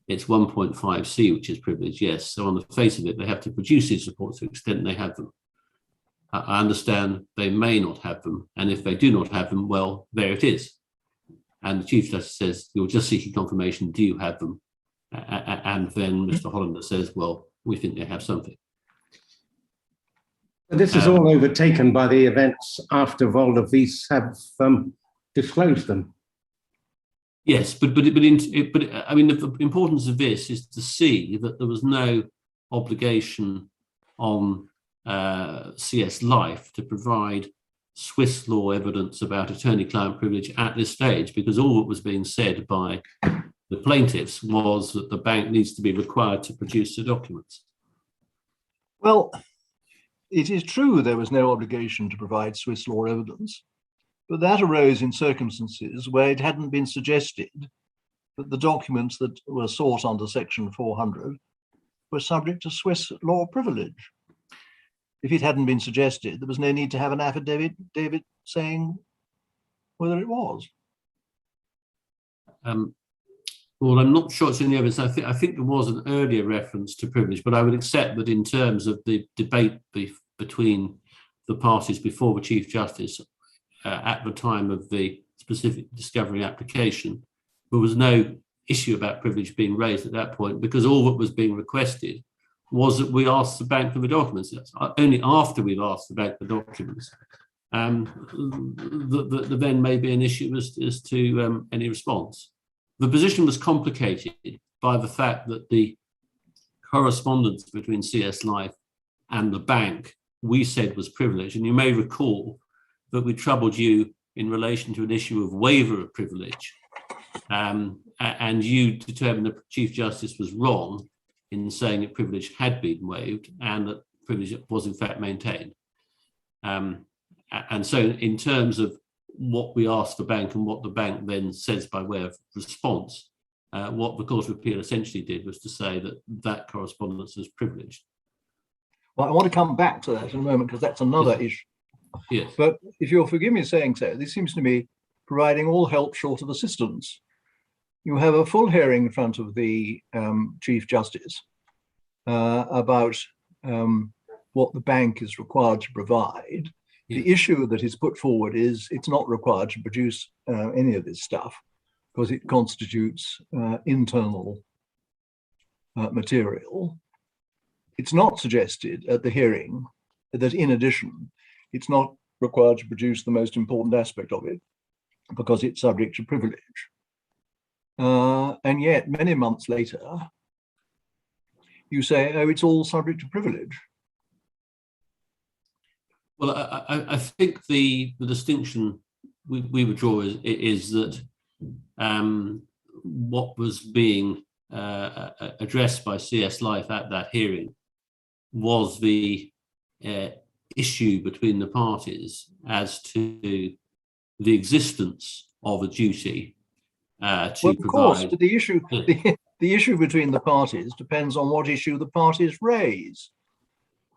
it's 1.5c, which is privilege, yes. So on the face of it, they have to produce these reports to the extent they have them. I understand they may not have them, and if they do not have them, well, there it is. And the Chief Justice says, you're just seeking confirmation, do you have them? And then Mr. Hollander says, well, we think they have something. This is all overtaken by the events after Volder Wies have disclosed them. Yes, but I mean, the importance of this is to see that there was no obligation on CS Life to provide Swiss law evidence about attorney-client privilege at this stage, because all that was being said by the plaintiffs was that the bank needs to be required to produce the documents. Well, it is true there was no obligation to provide Swiss law evidence, but that arose in circumstances where it hadn't been suggested that the documents that were sought under Section 400 were subject to Swiss law privilege. If it hadn't been suggested, there was no need to have an affidavit saying whether it was. Well, I'm not sure it's in the evidence. I think there was an earlier reference to privilege, but I would accept that in terms of the debate between the parties before the Chief Justice at the time of the specific discovery application, there was no issue about privilege being raised at that point, because all that was being requested was that we asked the bank for the documents. Only after we've asked the bank for documents, the then may be an issue as to any response. The position was complicated by the fact that the correspondence between CS Life and the bank we said was privileged. And you may recall that we troubled you in relation to an issue of waiver of privilege. And you determined that Chief Justice was wrong in saying that privilege had been waived and that privilege was in fact maintained. And so in terms of what we asked the bank and what the bank then says by way of response, what the Court of Appeal essentially did was to say that that correspondence was privileged. Well, I want to come back to that in a moment, because that's another issue. Yes. But if you'll forgive me saying so, this seems to me providing all help short of assistance. You have a full hearing in front of the Chief Justice about what the bank is required to provide. The issue that is put forward is it's not required to produce any of this stuff because it constitutes internal material, it's not suggested at the hearing that in addition, it's not required to produce the most important aspect of it because it's subject to privilege. And yet many months later, you say, oh, it's all subject to privilege. Well, I think the distinction we would draw is that what was being addressed by CS Life at that hearing was the issue between the parties as to the existence of a duty to well, of provide. Course, but the issue between the parties depends on what issue the parties raise.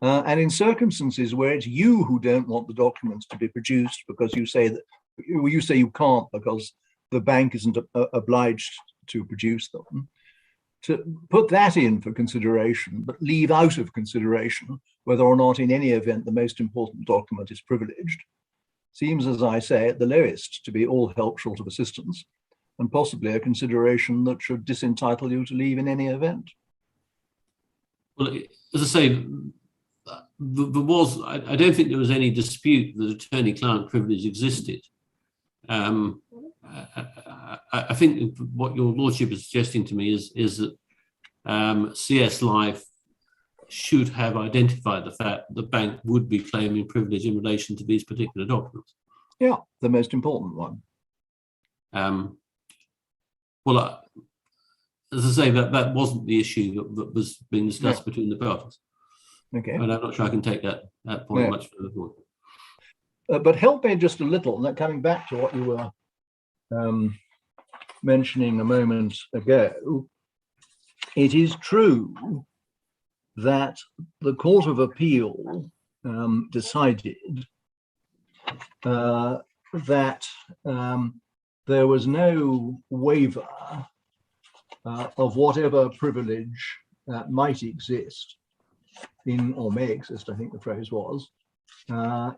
And in circumstances where it's you who don't want the documents to be produced because you say you can't because the bank isn't obliged to produce them, to put that in for consideration, but leave out of consideration whether or not in any event the most important document is privileged, seems, as I say, at the lowest to be all help short of assistance, and possibly a consideration that should disentitle you to leave in any event. Well, as I say, there was, I don't think there was any dispute that attorney-client privilege existed. I think what your lordship is suggesting to me is that CS Life should have identified the fact that the bank would be claiming privilege in relation to these particular documents. Yeah, the most important one. Well, as I say, that wasn't the issue that was being discussed between the parties. Okay. And I'm not sure I can take that point much further forward. But help me just a little, and that coming back to what you were mentioning a moment ago, it is true that the Court of Appeal decided that there was no waiver of whatever privilege might exist in, or may exist, I think the phrase was,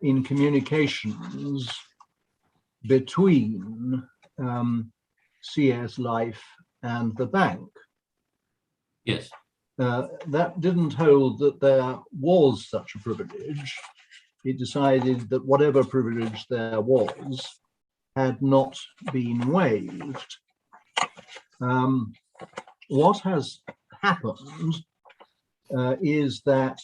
in communications between CS Life and the bank. Yes. That didn't hold that there was such a privilege. It decided that whatever privilege there was had not been waived. What has happened is that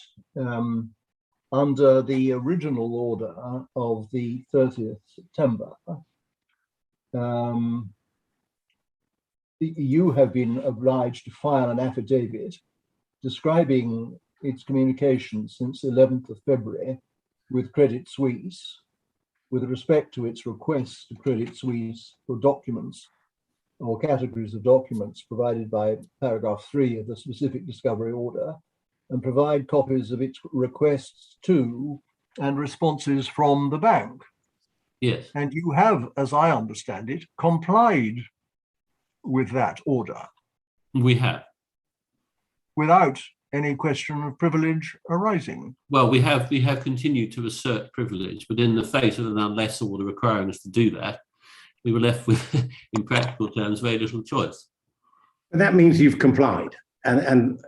under the original order of the 30th September, you have been obliged to file an affidavit describing its communications since 11th of February with Credit Suisse with respect to its requests to Credit Suisse for documents or categories of documents provided by paragraph 3 of the specific discovery order, and provide copies of its requests to and responses from the bank. Yes. And you have, as I understand it, complied with that order. We have. Without any question of privilege arising. Well, we have continued to assert privilege, but in the face of an unless order requiring us to do that, we were left with, in practical terms, very little choice. And that means you've complied, and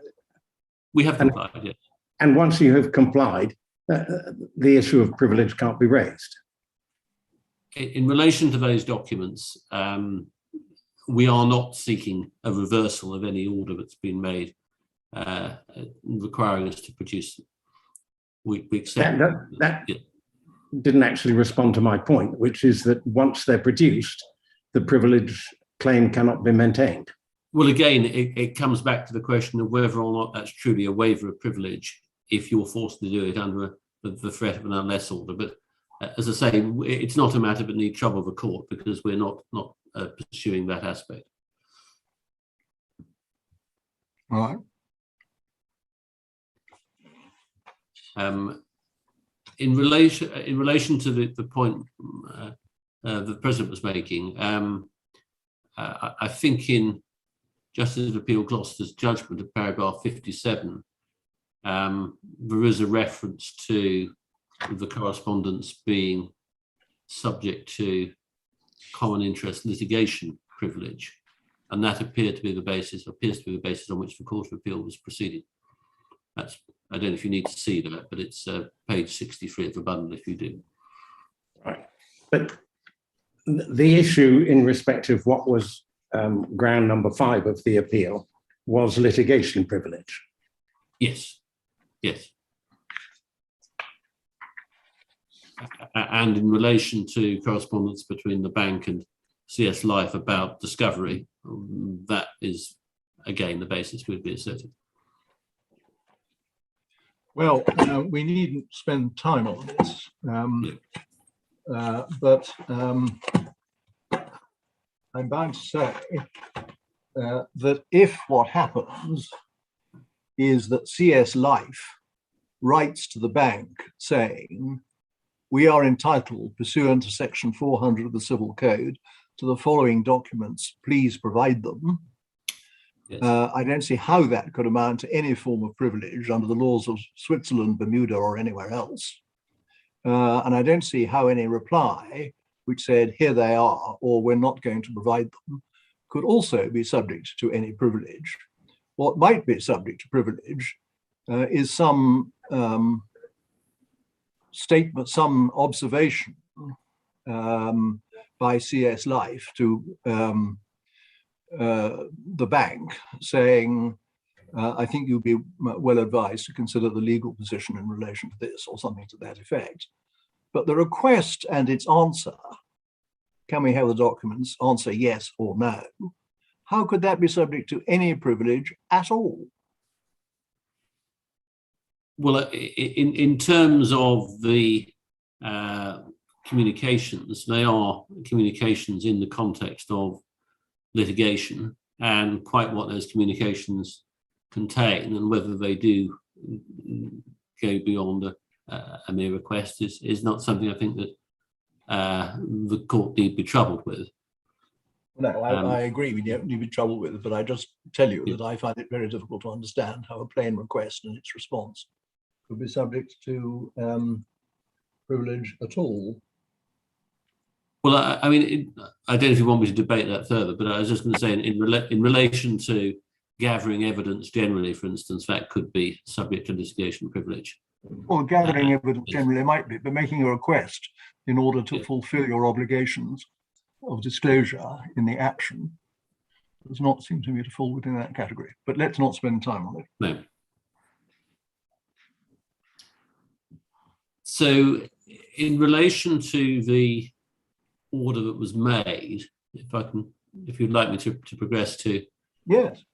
we have complied, yes. And once you have complied, the issue of privilege can't be raised. In relation to those documents, we are not seeking a reversal of any order that's been made requiring us to produce them. We accept that didn't actually respond to my point, which is that once they're produced, the privilege claim cannot be maintained. Well, again, it comes back to the question of whether or not that's truly a waiver of privilege if you're forced to do it under the threat of an unless order. But as I say, it's not a matter that need trouble the court because we're not pursuing that aspect. All right. In relation to the point the President was making, I think in Justice Appeal Gloucester's judgment of paragraph 57, there is a reference to the correspondence being subject to common interest litigation privilege. and that appears to be the basis on which the Court of Appeal was proceeding. That's, I don't know if you need to see that, but it's page 63 of the bundle if you do. Right. But the issue in respect of what was ground number 5 of the appeal was litigation privilege. Yes, yes. And in relation to correspondence between the bank and CS Life about discovery, that is, again, the basis would be asserted. Well, we needn't spend time on this, but I'm bound to say that if what happens is that CS Life writes to the bank saying, we are entitled, pursuant to section 400 of the Civil Code, to the following documents, please provide them. Yes. I don't see how that could amount to any form of privilege under the laws of Switzerland, Bermuda, or anywhere else. And I don't see how any reply, which said, here they are, or we're not going to provide them, could also be subject to any privilege. What might be subject to privilege is some statement, some observation by CS Life to the bank saying, I think you'd be well advised to consider the legal position in relation to this, or something to that effect. But the request and its answer, can we have the documents, answer yes or no, how could that be subject to any privilege at all? Well, in terms of the communications, they are communications in the context of litigation, and quite what those communications contain and whether they do go beyond a mere request is not something I think that the court need be troubled with. No, I agree, we don't need to be troubled with it, but I just tell you that I find it very difficult to understand how a plain request and its response could be subject to privilege at all. Well, I mean, I don't know if you want me to debate that further, but I was just going to say in relation to gathering evidence generally, for instance, that could be subject to litigation privilege. Well, gathering evidence generally might be, but making a request in order to fulfill your obligations of disclosure in the action does not seem to me to fall within that category. But let's not spend time on it. No. So in relation to the order that was made, if you'd like me to progress to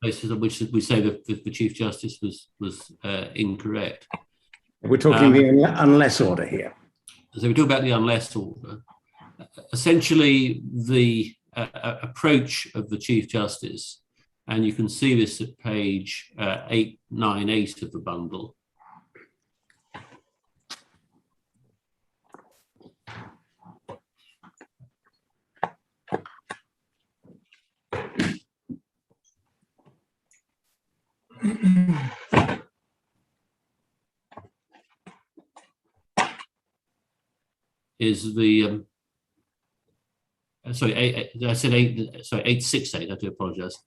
places on which we say that the Chief Justice was incorrect. We're talking the unless order here. So we talk about the unless order. Essentially, the approach of the Chief Justice, and you can see this at page 898 of the bundle, is the sorry, I said 868. I do apologise.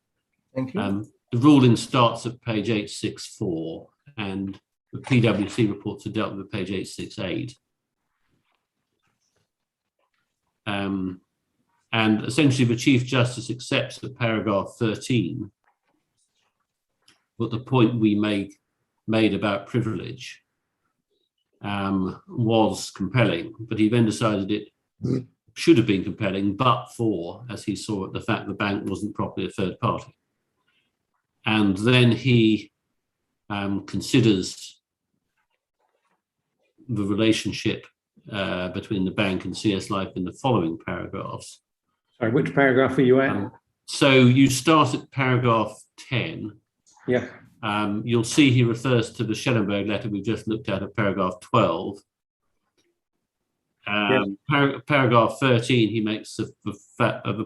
Thank you. The ruling starts at page 864, and the PwC reports are dealt with at page 868. And essentially, the Chief Justice accepts that paragraph 13, but the point we made about privilege was compelling, but he then decided it should have been compelling, but for, as he saw it, the fact the bank wasn't properly a third party. And then he considers the relationship between the bank and CS Life in the following paragraphs. Sorry, which paragraph are you at? So you start at paragraph 10. Yeah. You'll see he refers to the Schellenberg letter we just looked at paragraph 12. Paragraph 13, he makes the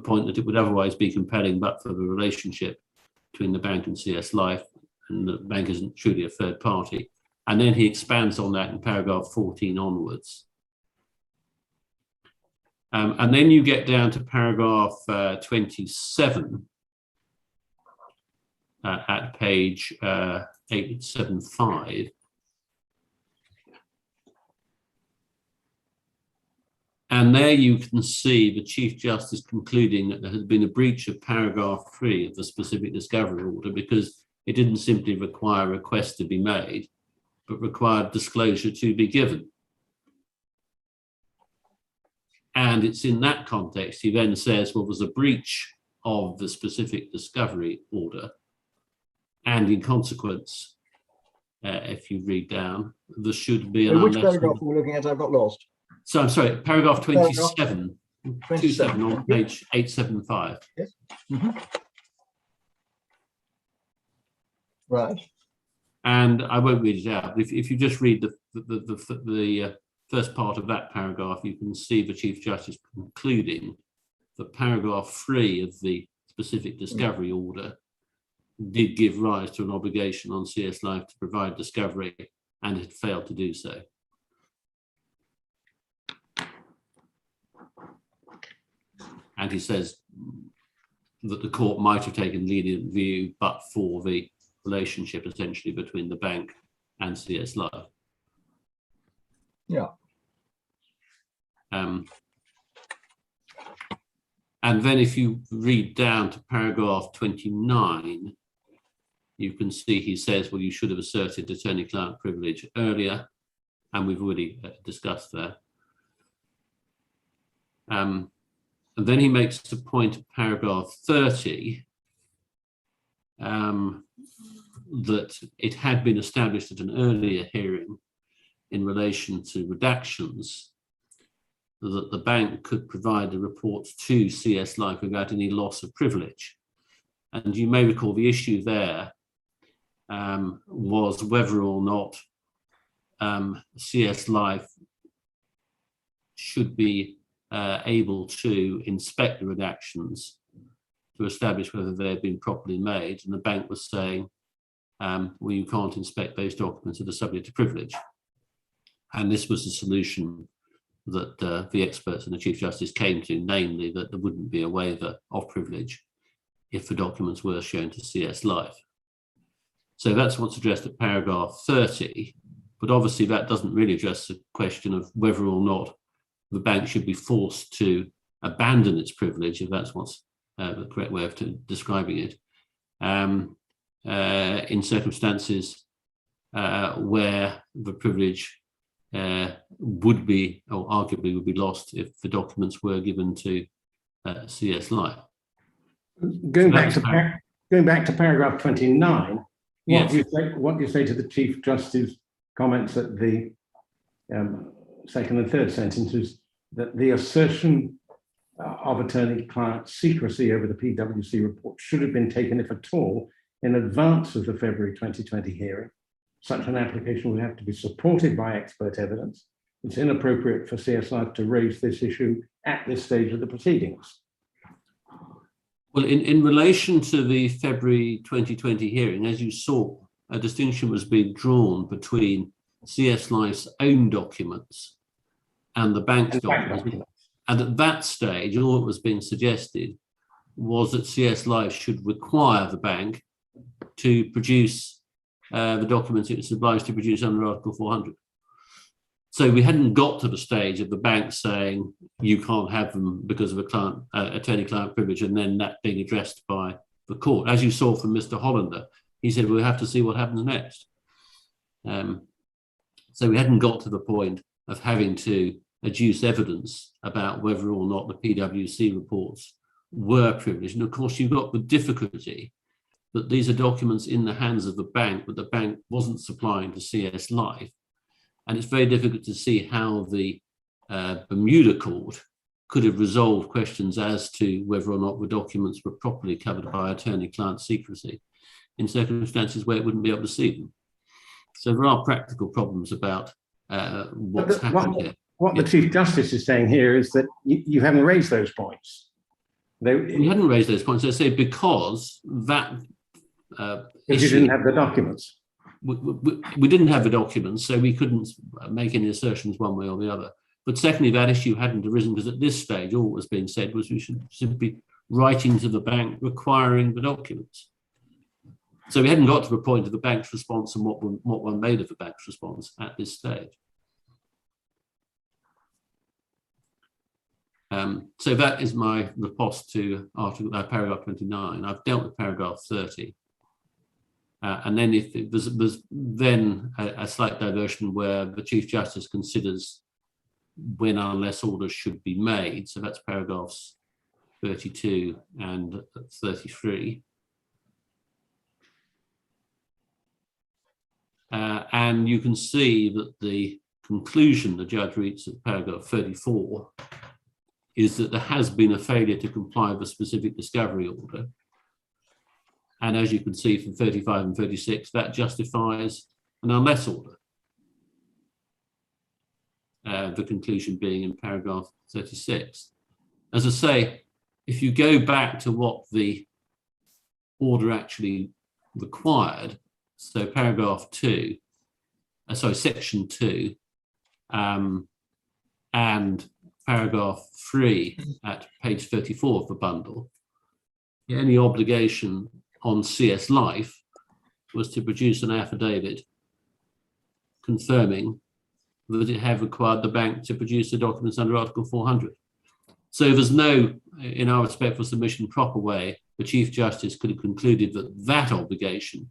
point that it would otherwise be compelling but for the relationship between the bank and CS Life, and the bank isn't truly a third party. And then he expands on that in paragraph 14 onwards. And then you get down to paragraph 27, at page 875. And there you can see the Chief Justice concluding that there has been a breach of paragraph 3 of the specific discovery order, because it didn't simply require a request to be made, but required disclosure to be given. And it's in that context, he then says, well, there's a breach of the specific discovery order. And in consequence, if you read down, there should be an... Which paragraph are we looking at? I've got lost. So I'm sorry, paragraph 27, 27 on page 875. Yes. Right. And I won't read it out. If you just read the first part of that paragraph, you can see the Chief Justice concluding that paragraph 3 of the specific discovery order did give rise to an obligation on CS Life to provide discovery, and had failed to do so. And he says that the court might have taken lenient view, but for the relationship essentially between the bank and CS Life. Yeah. And then if you read down to paragraph 29, you can see he says, well, you should have asserted attorney-client privilege earlier, and we've already discussed that. And then he makes the point of paragraph 30 that it had been established at an earlier hearing in relation to redactions that the bank could provide the reports to CS Life without any loss of privilege. And you may recall the issue there was whether or not CS Life should be able to inspect the redactions to establish whether they had been properly made. And the bank was saying, well, you can't inspect those documents that are subject to privilege. And this was the solution that the experts and the Chief Justice came to, namely that there wouldn't be a waiver of privilege if the documents were shown to CS Life. So that's what's addressed at paragraph 30, but obviously that doesn't really address the question of whether or not the bank should be forced to abandon its privilege, if that's what's the correct way of describing it, in circumstances where the privilege would be, or arguably would be, lost if the documents were given to CS Life. Going back to paragraph 29, yes. What do you say to the Chief Justice's comments at the second and third sentences that the assertion of attorney-client secrecy over the PwC report should have been taken, if at all, in advance of the February 2020 hearing? Such an application would have to be supported by expert evidence. It's inappropriate for CS Life to raise this issue at this stage of the proceedings. Well, in relation to the February 2020 hearing, as you saw, a distinction was being drawn between CS Life's own documents and the bank's documents. And at that stage, all that was being suggested was that CS Life should require the bank to produce the documents it was obliged to produce under Article 400. So we hadn't got to the stage of the bank saying you can't have them because of a attorney-client privilege, and then that being addressed by the court. As you saw from Mr. Hollander, he said we'll have to see what happens next. So we hadn't got to the point of having to adduce evidence about whether or not the PwC reports were privileged. And of course, you've got the difficulty that these are documents in the hands of the bank, but the bank wasn't supplying to CS Life. And it's very difficult to see how the Bermuda court could have resolved questions as to whether or not the documents were properly covered by attorney-client secrecy in circumstances where it wouldn't be able to see them. So there are practical problems about what's happened here. What the Chief Justice is saying here is that you haven't raised those points. We hadn't raised those points, I say, because that you didn't have the documents. We didn't have the documents, so we couldn't make any assertions one way or the other. But secondly, that issue hadn't arisen because at this stage, all that was being said was we should simply writing to the bank requiring the documents. So we hadn't got to the point of the bank's response and what one made of the bank's response at this stage. So that is my riposte to paragraph 29. I've dealt with paragraph 30. And then if it was then a slight diversion where the Chief Justice considers when unless orders should be made. So that's paragraphs 32 and 33. And you can see that the conclusion the judge reaches at paragraph 34 is that there has been a failure to comply with a specific discovery order. And as you can see from 35 and 36, that justifies an unless order. The conclusion being in paragraph 36. As I say, if you go back to what the order actually required, so paragraph 2, section 2, and paragraph 3 at page 34 of the bundle, any obligation on CS Life was to produce an affidavit confirming that it had required the bank to produce the documents under Article 400. So there's no, in our respectful submission, proper way the Chief Justice could have concluded that that obligation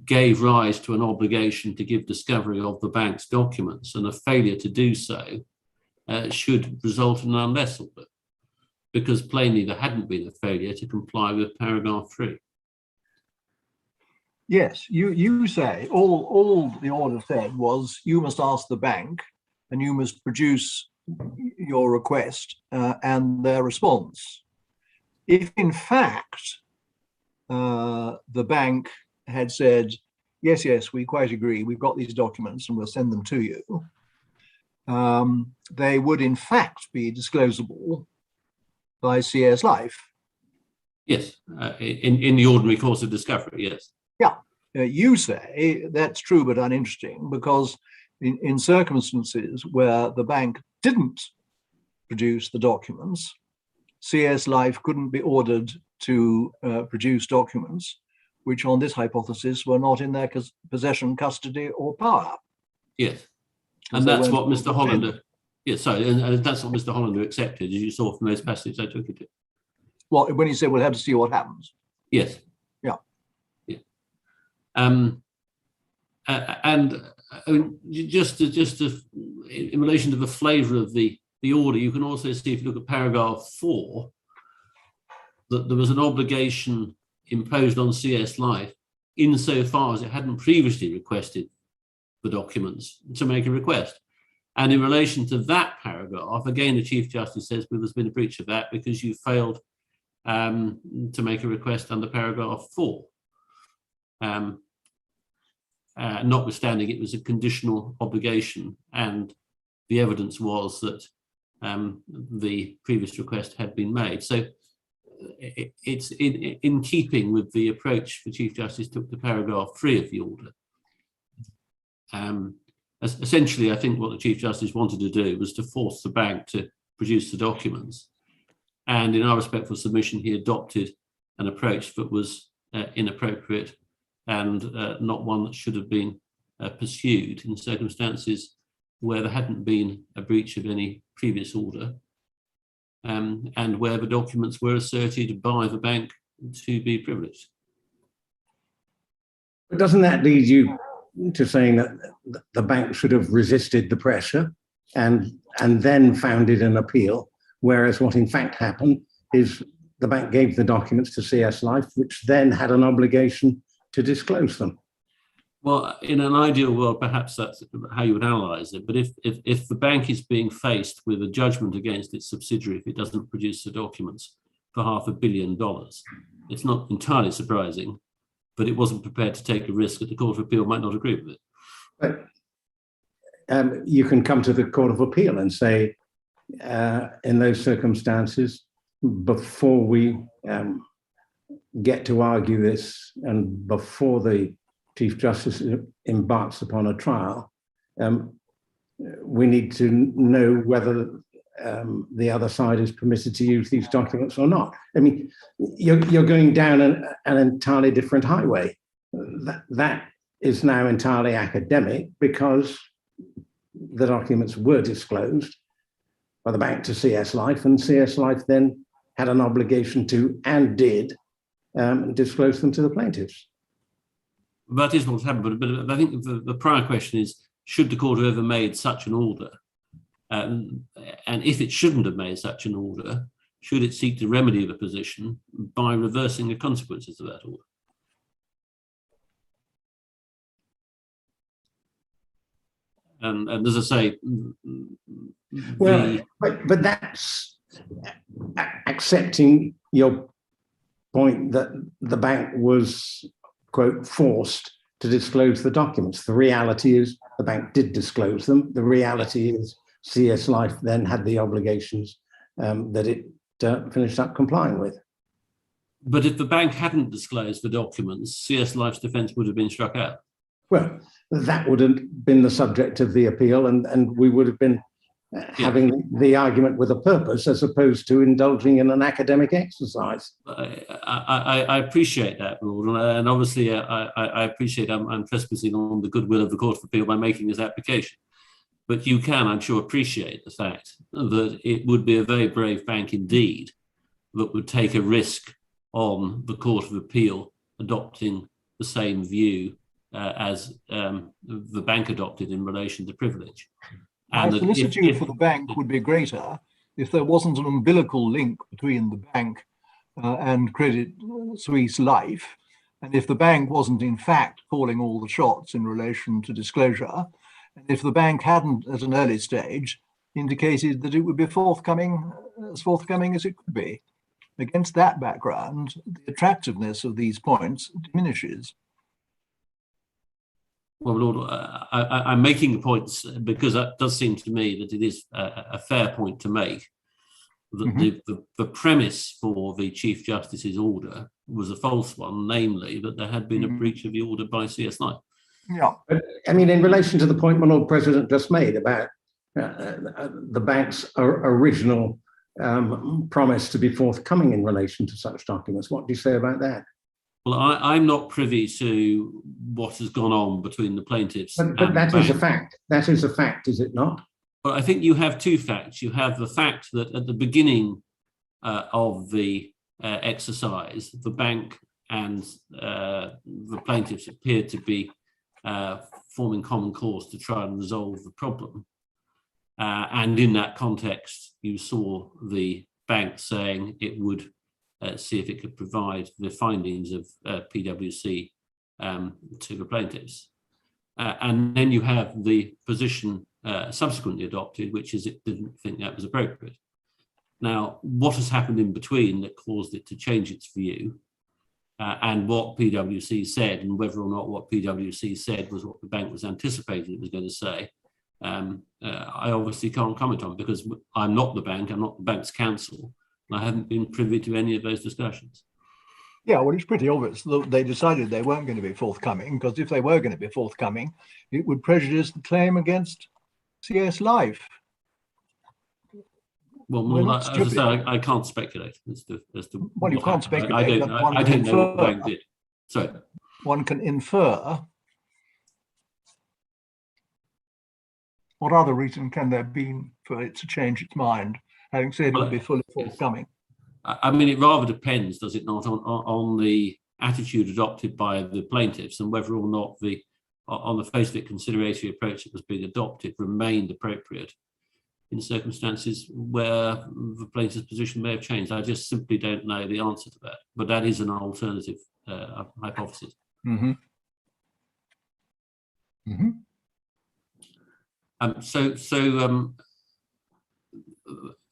gave rise to an obligation to give discovery of the bank's documents, and a failure to do so should result in an unless order, because plainly there hadn't been a failure to comply with paragraph 3. Yes, you say all the order said was you must ask the bank and you must produce your request and their response. If in fact the bank had said, yes, we quite agree, we've got these documents and we'll send them to you, they would in fact be disclosable by CS Life. Yes, in the ordinary course of discovery, yes. Yeah, you say that's true but uninteresting, because in circumstances where the bank didn't produce the documents, CS Life couldn't be ordered to produce documents which on this hypothesis were not in their possession, custody or power. Yes, and that's what Mr. Hollander, yes, sorry, and that's what Mr. Hollander accepted, as you saw from those passages I took it to. Well, when he said we'll have to see what happens. Yes. Yeah. Yeah. And just in relation to the flavour of the order, you can also see, if you look at paragraph 4, that there was an obligation imposed on CS Life insofar as it hadn't previously requested the documents to make a request. And in relation to that paragraph, again, the Chief Justice says, well, there's been a breach of that because you failed to make a request under paragraph 4. Notwithstanding it was a conditional obligation, and the evidence was that the previous request had been made. So it's in keeping with the approach the Chief Justice took to paragraph 3 of the order. Essentially, I think what the Chief Justice wanted to do was to force the bank to produce the documents. And in our respectful submission, he adopted an approach that was inappropriate and not one that should have been pursued in circumstances where there hadn't been a breach of any previous order, and where the documents were asserted by the bank to be privileged. But doesn't that lead you to saying that the bank should have resisted the pressure and then founded an appeal, whereas what in fact happened is the bank gave the documents to CS Life, which then had an obligation to disclose them? Well, in an ideal world, perhaps that's how you would analyse it. But if the bank is being faced with a judgment against its subsidiary if it doesn't produce the documents for $500 million, it's not entirely surprising, but it wasn't prepared to take a risk that the Court of Appeal might not agree with it. But you can come to the Court of Appeal and say, in those circumstances, before we get to argue this and before the Chief Justice embarks upon a trial, we need to know whether the other side is permitted to use these documents or not. I mean, you're going down an entirely different highway. That is now entirely academic because the documents were disclosed by the bank to CS Life, and CS Life then had an obligation to, and did, disclose them to the plaintiffs. That is what's happened, but I think the prior question is, should the court have ever made such an order? And if it shouldn't have made such an order, should it seek to remedy the position by reversing the consequences of that order? And as I say, well, but that's accepting your point that the bank was, quote, forced to disclose the documents. The reality is the bank did disclose them. The reality is CS Life then had the obligations that it finished up complying with. But if the bank hadn't disclosed the documents, CS Life's defence would have been struck out. Well, that would have been the subject of the appeal, and we would have been having the argument with a purpose as opposed to indulging in an academic exercise. I appreciate that, Lord, and obviously I appreciate I'm trespassing on the goodwill of the Court of Appeal by making this application. But you can, I'm sure, appreciate the fact that it would be a very brave bank indeed that would take a risk on the Court of Appeal adopting the same view as the bank adopted in relation to privilege. And my solicitude for the bank would be greater if there wasn't an umbilical link between the bank and Credit Suisse Life, and if the bank wasn't in fact calling all the shots in relation to disclosure, and if the bank hadn't at an early stage indicated that it would be as forthcoming as it could be. Against that background, the attractiveness of these points diminishes. Well, Lord, I'm making the points because that does seem to me that it is a fair point to make. That the premise for the Chief Justice's order was a false one, namely that there had been a breach of the order by CS Life. Yeah. But, I mean, in relation to the point my Lord President just made about the bank's original promise to be forthcoming in relation to such documents, what do you say about that? Well, I'm not privy to what has gone on between the plaintiffs. But that is a fact. That is a fact, is it not? Well, I think you have two facts. You have the fact that at the beginning of the exercise, the bank and the plaintiffs appeared to be forming common cause to try and resolve the problem. And in that context, you saw the bank saying it would see if it could provide the findings of PwC to the plaintiffs. And then you have the position subsequently adopted, which is it didn't think that was appropriate. Now, what has happened in between that caused it to change its view and what PwC said, and whether or not what PwC said was what the bank was anticipating it was going to say, I obviously can't comment on because I'm not the bank, I'm not the bank's counsel. I haven't been privy to any of those discussions. Yeah, well, it's pretty obvious that they decided they weren't going to be forthcoming, because if they were going to be forthcoming, it would prejudice the claim against CS Life. Well, as I say, I can't speculate as to well, you can't speculate. I don't know what the bank did. Sorry. One can infer. What other reason can there be for it to change its mind, having said it would be fully forthcoming? I mean, it rather depends, does it not, on the attitude adopted by the plaintiffs and whether or not on the face of it, conciliatory approach that was being adopted remained appropriate in circumstances where the plaintiff's position may have changed. I just simply don't know the answer to that, but that is an alternative hypothesis. Mm-hmm. Mm-hmm.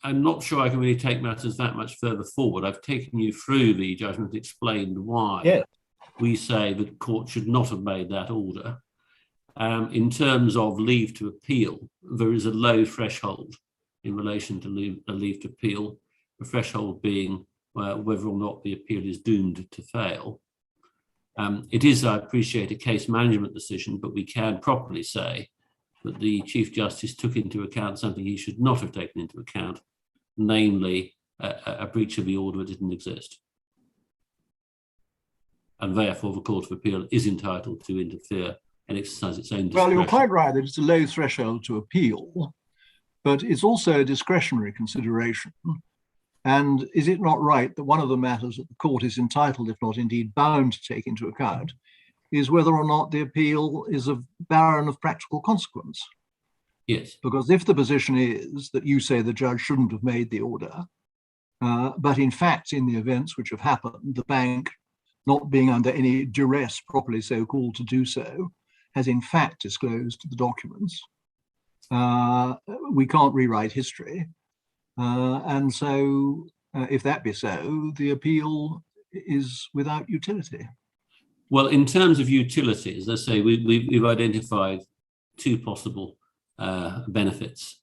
I'm not sure I can really take matters that much further forward. I've taken you through the judgment, explained why we say the court should not have made that order. In terms of leave to appeal, there is a low threshold in relation to leave to appeal, the threshold being whether or not the appeal is doomed to fail. It is, I appreciate, a case management decision, but we can properly say but the Chief Justice took into account something he should not have taken into account, namely a breach of the order that didn't exist. And therefore the Court of Appeal is entitled to interfere and exercise its own discretion. Well, you're quite right that it's a low threshold to appeal, but it's also a discretionary consideration. And is it not right that one of the matters that the court is entitled, if not indeed bound, to take into account is whether or not the appeal is barren of practical consequence? Yes. Because if the position is that you say the judge shouldn't have made the order, but in fact, in the events which have happened, the bank, not being under any duress, properly so called, to do so, has in fact disclosed the documents, we can't rewrite history. And so, if that be so, the appeal is without utility. Well, in terms of utility, as I say, we've identified two possible benefits.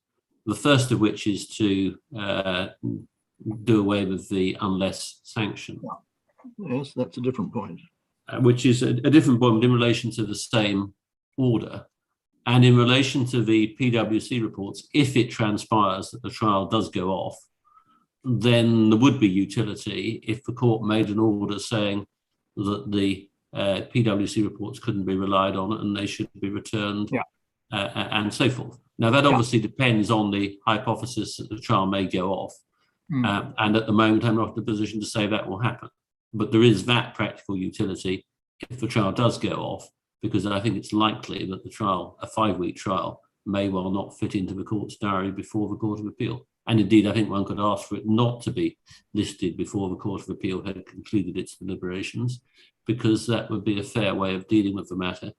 The first of which is to do away with the unless sanction. Yes, that's a different point. Which is a different point in relation to the same order. And in relation to the PwC reports, if it transpires that the trial does go off, then there would be utility if the court made an order saying that the PwC reports couldn't be relied on and they should be returned, and so forth. Now, that obviously depends on the hypothesis that the trial may go off. And at the moment, I'm not in a position to say that will happen. But there is that practical utility if the trial does go off, because I think it's likely that the trial, a 5-week trial, may well not fit into the court's diary before the Court of Appeal. And indeed, I think one could ask for it not to be listed before the Court of Appeal had concluded its deliberations, because that would be a fair way of dealing with the matter,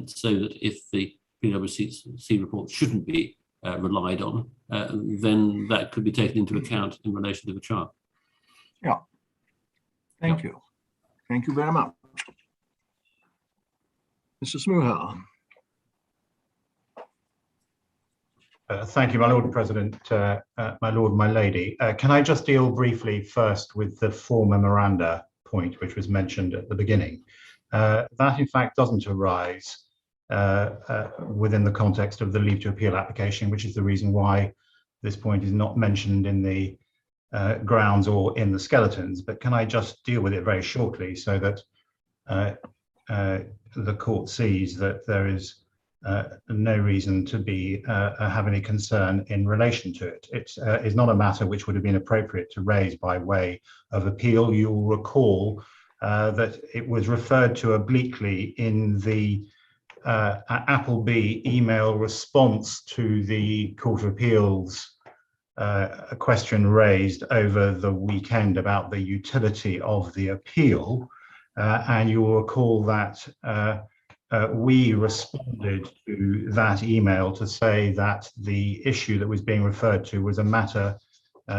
so that if the PwC report shouldn't be relied on, then that could be taken into account in relation to the trial. Yeah. Thank you. Thank you very much. Mr. Smooher. Thank you, my Lord President, my Lord, my Lady. Can I just deal briefly first with the 4 memoranda point, which was mentioned at the beginning? That, in fact, doesn't arise within the context of the leave to appeal application, which is the reason why this point is not mentioned in the grounds or in the skeletons. But can I just deal with it very shortly so that the court sees that there is no reason to be have any concern in relation to it. It is not a matter which would have been appropriate to raise by way of appeal. You'll recall that it was referred to obliquely in the Appleby email response to the Court of Appeal's a question raised over the weekend about the utility of the appeal. And you'll recall that we responded to that email to say that the issue that was being referred to was a matter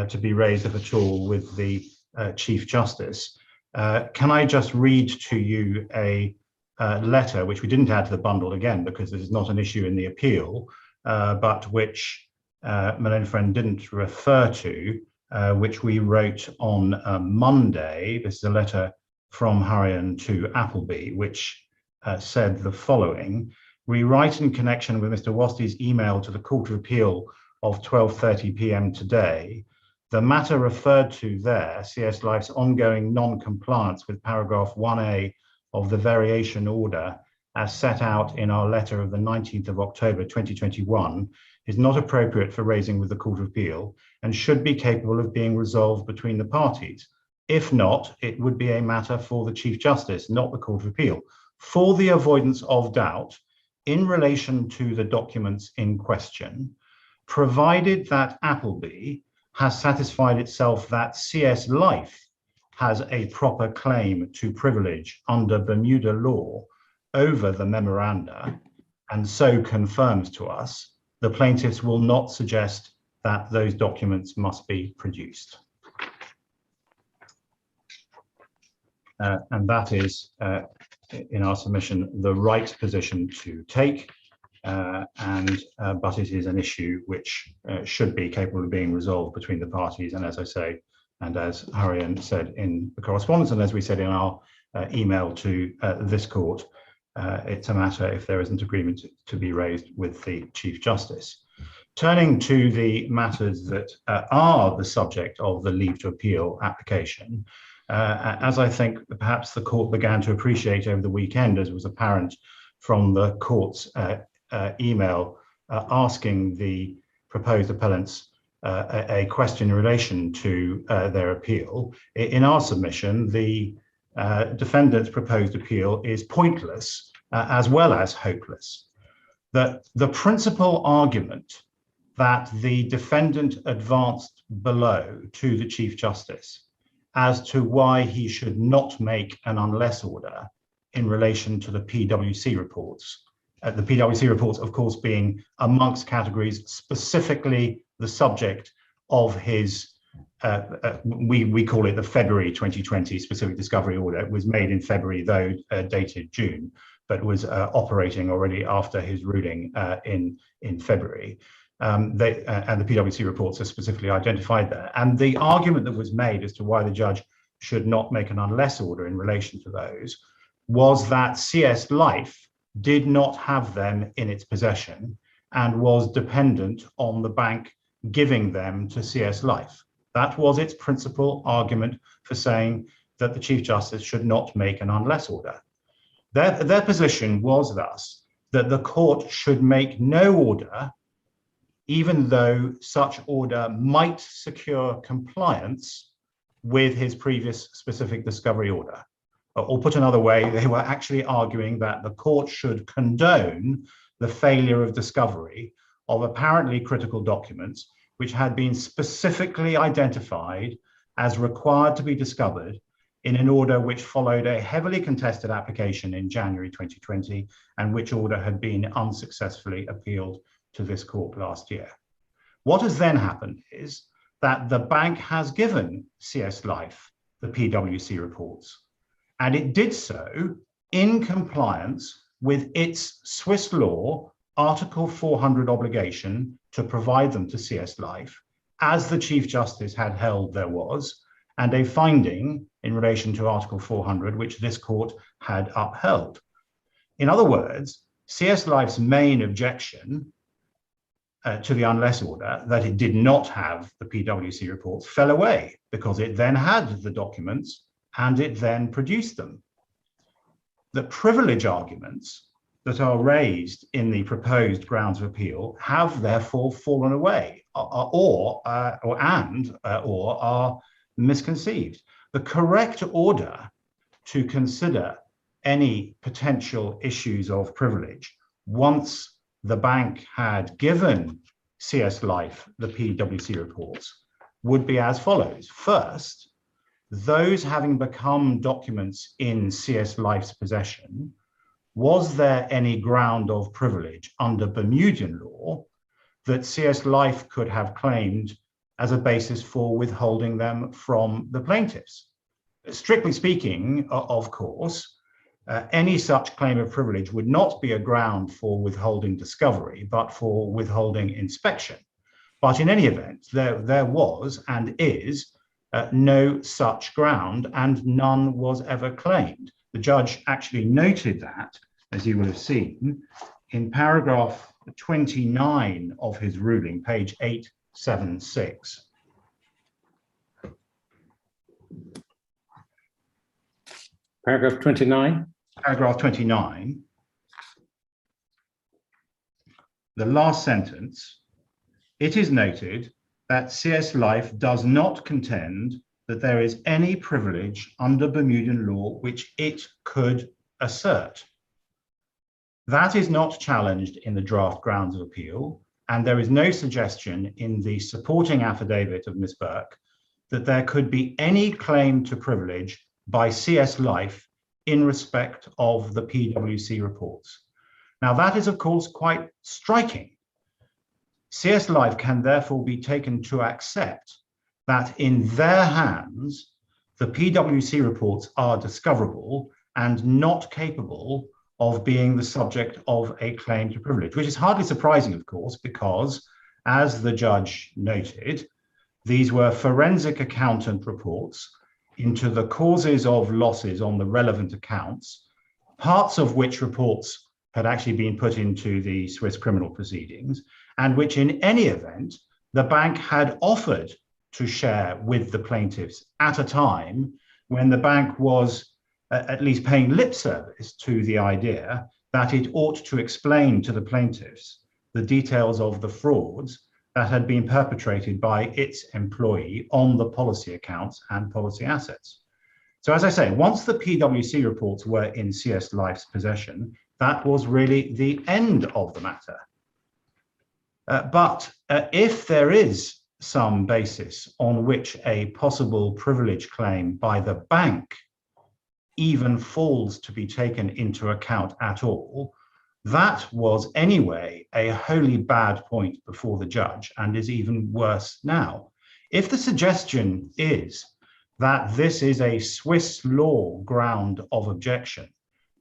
to be raised, if at all, with the Chief Justice. Can I just read to you a letter, which we didn't add to the bundle again, because this is not an issue in the appeal, but which my own friend didn't refer to, which we wrote on Monday. This is a letter from Hurrian to Appleby, which said the following: we write in connection with Mr. Wasty's email to the Court of Appeal of 12:30 p.m. today. The matter referred to there, CS Life's ongoing non-compliance with paragraph 1A of the variation order as set out in our letter of the 19th of October 2021, is not appropriate for raising with the Court of Appeal and should be capable of being resolved between the parties. If not, it would be a matter for the Chief Justice, not the Court of Appeal. For the avoidance of doubt, in relation to the documents in question, provided that Appleby has satisfied itself that CS Life has a proper claim to privilege under Bermuda law over the memoranda, and so confirms to us, the plaintiffs will not suggest that those documents must be produced. And that is, in our submission, the right position to take, but it is an issue which should be capable of being resolved between the parties. And as I say, and as Hurrian said in the correspondence, and as we said in our email to this court, it's a matter, if there isn't agreement, to be raised with the Chief Justice. Turning to the matters that are the subject of the leave to appeal application, as I think perhaps the court began to appreciate over the weekend, as was apparent from the court's email asking the proposed appellants a question in relation to their appeal. In our submission, the defendant's proposed appeal is pointless as well as hopeless. The principal argument that the defendant advanced below to the Chief Justice as to why he should not make an unless order in relation to the PwC reports. The PwC reports, of course, being amongst categories specifically the subject of his, we call it the February 2020 specific discovery order. It was made in February, though dated June, but was operating already after his ruling in February. And the PwC reports are specifically identified there. And the argument that was made as to why the judge should not make an unless order in relation to those was that CS Life did not have them in its possession and was dependent on the bank giving them to CS Life. That was its principal argument for saying that the Chief Justice should not make an unless order. Their position was thus that the court should make no order, even though such order might secure compliance with his previous specific discovery order. Or put another way, they were actually arguing that the court should condone the failure of discovery of apparently critical documents which had been specifically identified as required to be discovered in an order which followed a heavily contested application in January 2020, and which order had been unsuccessfully appealed to this court last year. What has then happened is that the bank has given CS Life the PwC reports, and it did so in compliance with its Swiss law Article 400 obligation to provide them to CS Life, as the Chief Justice had held there was, and a finding in relation to Article 400, which this court had upheld. In other words, CS Life's main objection to the unless order, that it did not have the PwC reports, fell away because it then had the documents and it then produced them. The privilege arguments that are raised in the proposed grounds of appeal have therefore fallen away or are misconceived. The correct order to consider any potential issues of privilege once the bank had given CS Life the PwC reports would be as follows. First, those having become documents in CS Life's possession, was there any ground of privilege under Bermudian law that CS Life could have claimed as a basis for withholding them from the plaintiffs? Strictly speaking, of course, any such claim of privilege would not be a ground for withholding discovery, but for withholding inspection. But in any event, there was and is no such ground, and none was ever claimed. The judge actually noted that, as you will have seen, in paragraph 29 of his ruling, page 876. Paragraph 29. Paragraph 29. The last sentence, it is noted that CS Life does not contend that there is any privilege under Bermudian law which it could assert. That is not challenged in the draft grounds of appeal, and there is no suggestion in the supporting affidavit of Ms. Burke that there could be any claim to privilege by CS Life in respect of the PwC reports. Now, that is, of course, quite striking. CS Life can therefore be taken to accept that in their hands, the PwC reports are discoverable and not capable of being the subject of a claim to privilege, which is hardly surprising, of course, because, as the judge noted, these were forensic accountant reports into the causes of losses on the relevant accounts parts of which reports had actually been put into the Swiss criminal proceedings, and which in any event, the bank had offered to share with the plaintiffs at a time when the bank was at least paying lip service to the idea that it ought to explain to the plaintiffs the details of the frauds that had been perpetrated by its employee on the policy accounts and policy assets. So as I say, once the PwC reports were in CS Life's possession, that was really the end of the matter. But if there is some basis on which a possible privilege claim by the bank even falls to be taken into account at all, that was anyway a wholly bad point before the judge and is even worse now. If the suggestion is that this is a Swiss law ground of objection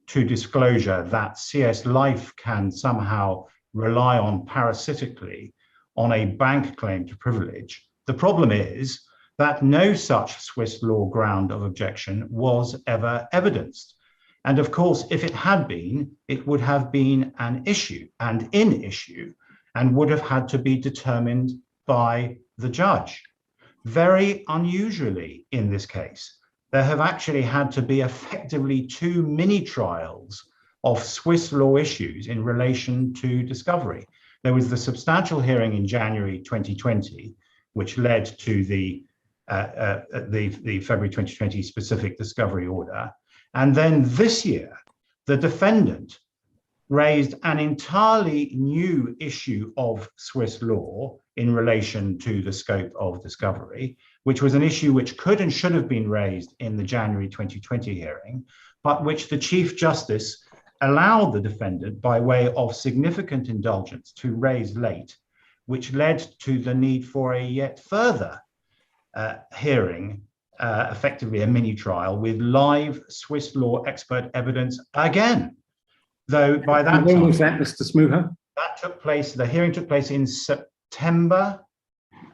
to disclosure that CS Life can somehow rely on parasitically on a bank claim to privilege, the problem is that no such Swiss law ground of objection was ever evidenced. And of course, if it had been, it would have been an issue and in issue and would have had to be determined by the judge. Very unusually in this case, there have actually had to be effectively 2 mini trials of Swiss law issues in relation to discovery. There was the substantial hearing in January 2020, which led to the February 2020 specific discovery order. And then this year, the defendant raised an entirely new issue of Swiss law in relation to the scope of discovery, which was an issue which could and should have been raised in the January 2020 hearing, but which the Chief Justice allowed the defendant by way of significant indulgence to raise late, which led to the need for a yet further hearing, effectively a mini trial with live Swiss law expert evidence again. Though by that when time, was that, Mr. Smuha? that took place, the hearing took place in September.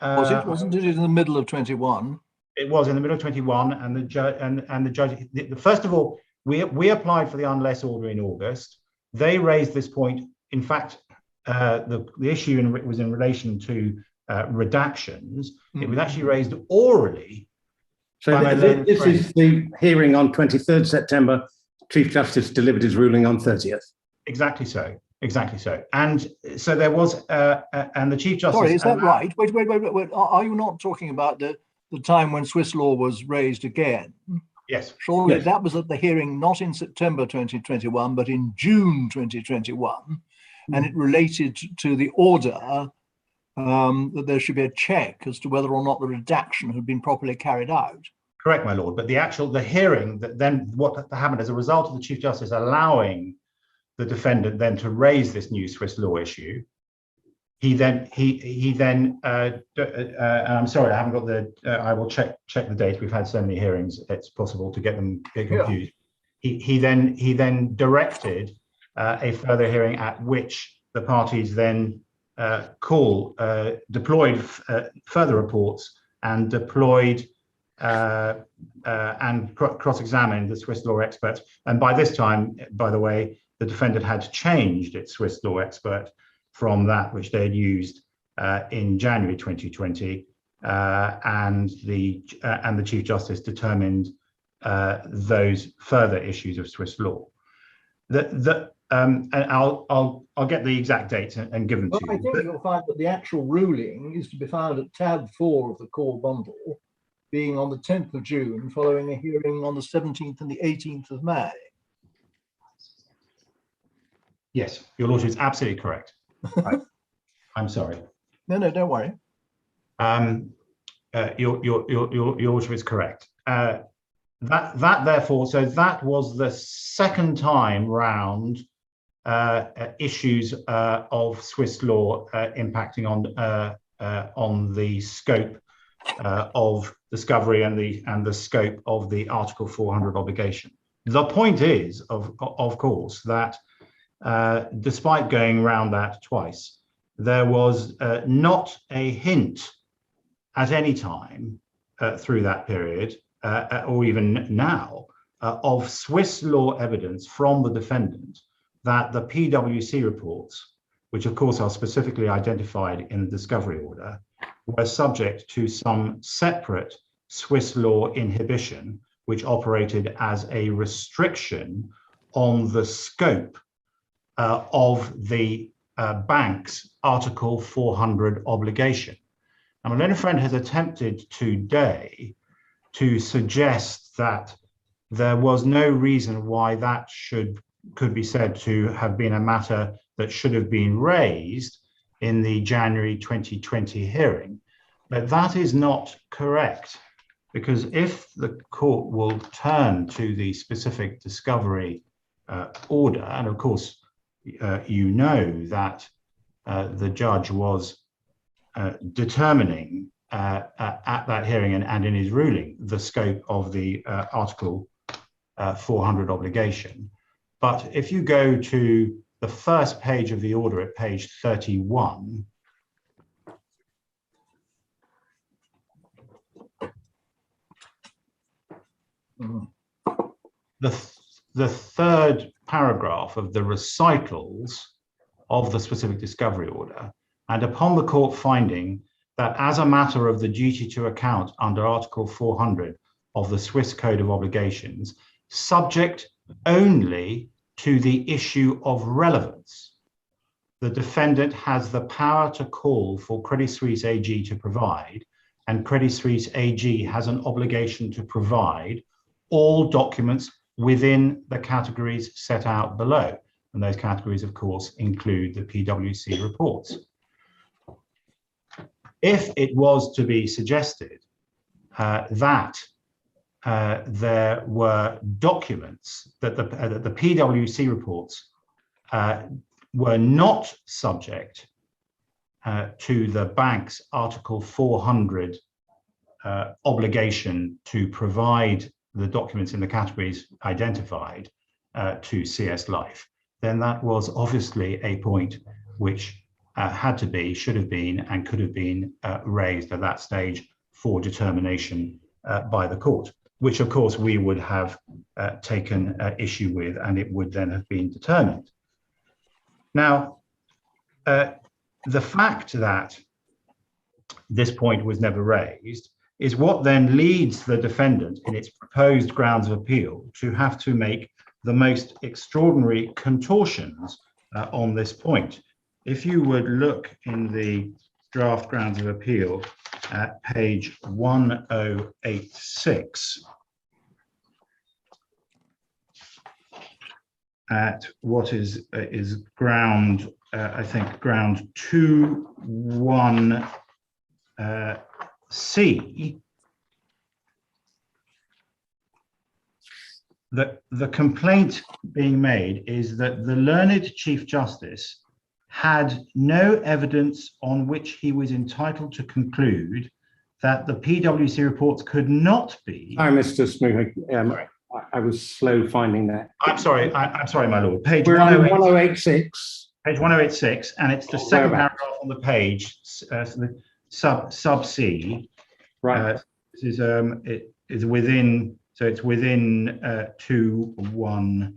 Wasn't it in the middle of 21? It was in the middle of 21, and the judge and the judge. First of all, we applied for the unless order in August. They raised this point. In fact, the issue was in relation to redactions. It was actually raised orally. So this is the hearing on 23rd September. Chief Justice delivered his ruling on 30th. Exactly so. Exactly so. And so there was, and the Chief Justice. Sorry, is that right? Wait. Are you not talking about the time when Swiss law was raised again? Yes. Surely yes. That was at the hearing not in September 2021, but in June 2021. And it related to the order that there should be a check as to whether or not the redaction had been properly carried out. Correct, my lord. But the hearing, that then what happened as a result of the Chief Justice allowing the defendant then to raise this new Swiss law issue, he then I'm sorry, I haven't got the, I will check the date. We've had so many hearings, it's possible to get confused. Yeah. He then directed a further hearing at which the parties then deployed further reports and deployed and cross-examined the Swiss law experts. And by this time, by the way, the defendant had changed its Swiss law expert from that which they had used in January 2020, and the Chief Justice determined those further issues of Swiss law. And I'll get the exact dates and give them to you. I think you'll find that the actual ruling is to be found at tab 4 of the core bundle, being on the 10th of June, following a hearing on the 17th and the 18th of May. Yes, your lordship is absolutely correct. I'm sorry. No, don't worry. Your lordship is correct. That therefore, so that was the second time round issues of Swiss law impacting on the scope of discovery and the scope of the Article 400 obligation. The point is, of course, that despite going round that twice, there was not a hint at any time through that period, or even now, of Swiss law evidence from the defendant that the PwC reports, which of course are specifically identified in the discovery order, were subject to some separate Swiss law inhibition, which operated as a restriction on the scope of the bank's Article 400 obligation. And my learned friend has attempted today to suggest that there was no reason why that could be said to have been a matter that should have been raised in the January 2020 hearing. But that is not correct, because if the court will turn to the specific discovery order, and of course, you know that the judge was determining at that hearing and in his ruling the scope of the Article 400 obligation. But if you go to the first page of the order at page 31, the third paragraph of the recitals of the specific discovery order, and upon the court finding that as a matter of the duty to account under Article 400 of the Swiss Code of Obligations, subject only to the issue of relevance, the defendant has the power to call for Credit Suisse AG to provide, and Credit Suisse AG has an obligation to provide all documents within the categories set out below. And those categories, of course, include the PwC reports. If it was to be suggested that there were documents that the PwC reports were not subject to the bank's Article 400 obligation to provide the documents in the categories identified to CS Life, then that was obviously a point which had to be, should have been, and could have been raised at that stage for determination by the court, which of course we would have taken issue with, and it would then have been determined. Now, the fact that this point was never raised is what then leads the defendant in its proposed grounds of appeal to have to make the most extraordinary contortions on this point. If you would look in the draft grounds of appeal at page 1086, at what is ground, I think ground 21C, the complaint being made is that the learned Chief Justice had no evidence on which he was entitled to conclude that the PwC reports could not be. Hi, Mr. Smooth. I was slow finding that. I'm sorry, my lord. Page We're on 1086. 1086. Page 1086, and it's the second paragraph on the page, sub C. Right. This is it is within, so it's within 2.1.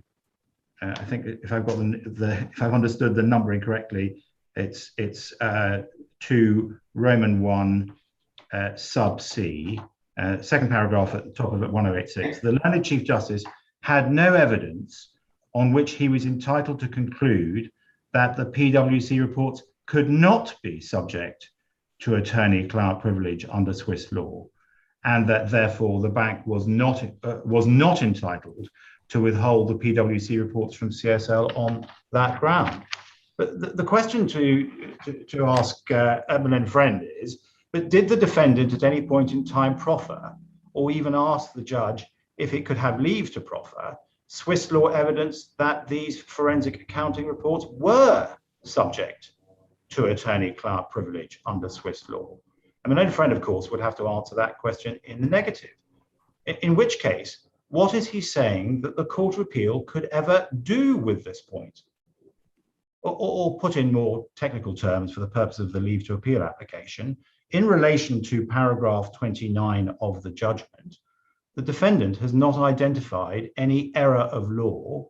I think if I've got if I've understood the numbering correctly, it's 2 Roman 1 sub C. Second paragraph at the top of it, 1086. The learned Chief Justice had no evidence on which he was entitled to conclude that the PwC reports could not be subject to attorney-client privilege under Swiss law, and that therefore the bank was not entitled to withhold the PwC reports from CSL on that ground. But the question to ask Evelyn Friend is, but did the defendant at any point in time proffer, or even ask the judge if it could have leave to proffer, Swiss law evidence that these forensic accounting reports were subject to attorney-client privilege under Swiss law? And my own friend, of course, would have to answer that question in the negative. In which case, what is he saying that the Court of Appeal could ever do with this point? Or put in more technical terms for the purpose of the leave to appeal application, in relation to paragraph 29 of the judgment, the defendant has not identified any error of law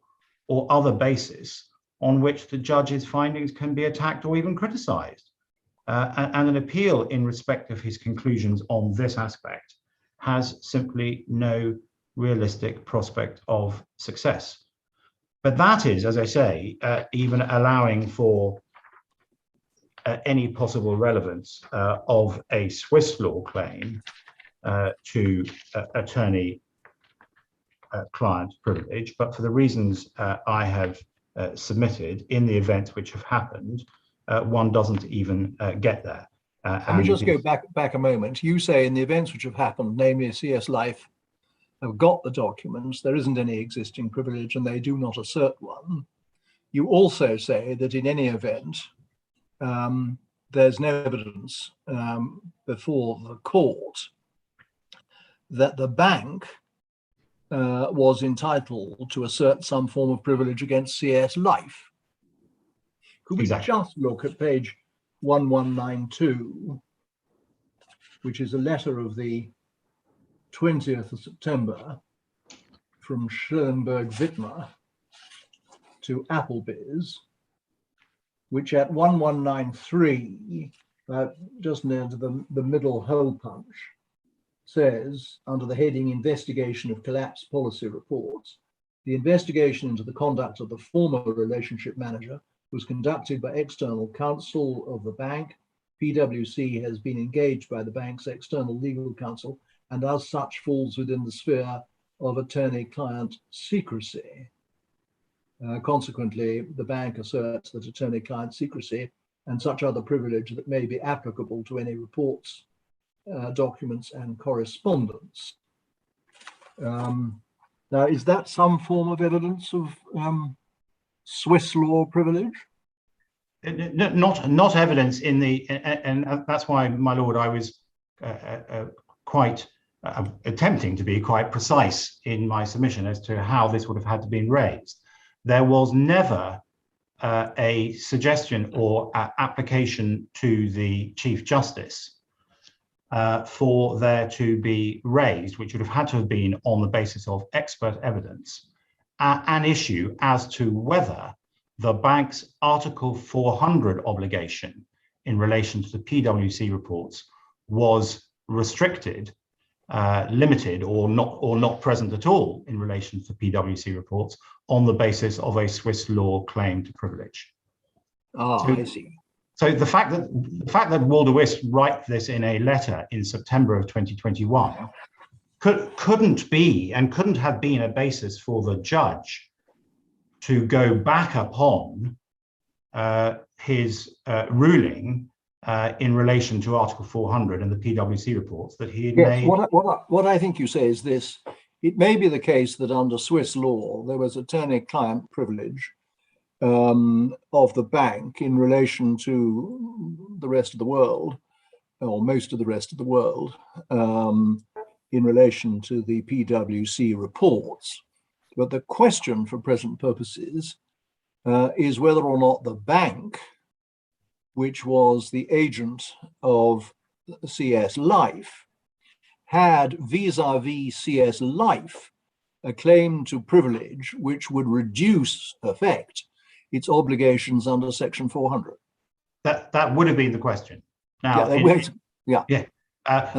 or other basis on which the judge's findings can be attacked or even criticised. And an appeal in respect of his conclusions on this aspect has simply no realistic prospect of success. But that is, as I say, even allowing for any possible relevance of a Swiss law claim to attorney-client privilege. But for the reasons I have submitted, in the events which have happened, one doesn't even get there. Let me just go back a moment. You say in the events which have happened, namely CS Life have got the documents, there isn't any existing privilege and they do not assert one. You also say that in any event, there's no evidence before the court that the bank was entitled to assert some form of privilege against CS Life. Could we just look at page 1192, which is a letter of the 20th of September from Schoenberg-Wittmer to Appleby's, which at 1193, just near to the middle hole punch, says, under the heading Investigation of Collapse Policy Reports, the investigation into the conduct of the former relationship manager was conducted by external counsel of the bank. PwC has been engaged by the bank's external legal counsel and as such falls within the sphere of attorney-client secrecy. Consequently, the bank asserts that attorney-client secrecy and such other privilege that may be applicable to any reports, documents and correspondence. Now, is that some form of evidence of Swiss law privilege? Not evidence in the, and that's why, my lord, I was quite attempting to be quite precise in my submission as to how this would have had to be raised. There was never a suggestion or application to the Chief Justice for there to be raised, which would have had to have been on the basis of expert evidence, an issue as to whether the bank's Article 400 obligation in relation to the PwC reports was restricted, limited, or not present at all in relation to the PwC reports on the basis of a Swiss law claim to privilege. I see. So the fact that Walter Wyss wrote this in a letter in September of 2021 couldn't be and couldn't have been a basis for the judge to go back upon his ruling in relation to Article 400 and the PwC reports that he had made. What I think you say is this: it may be the case that under Swiss law there was attorney-client privilege of the bank in relation to the rest of the world, or most of the rest of the world, in relation to the PwC reports. But the question for present purposes is whether or not the bank, which was the agent of CS Life, had vis-a-vis CS Life a claim to privilege which would reduce, affect, its obligations under Section 400. That would have been the question. Now, and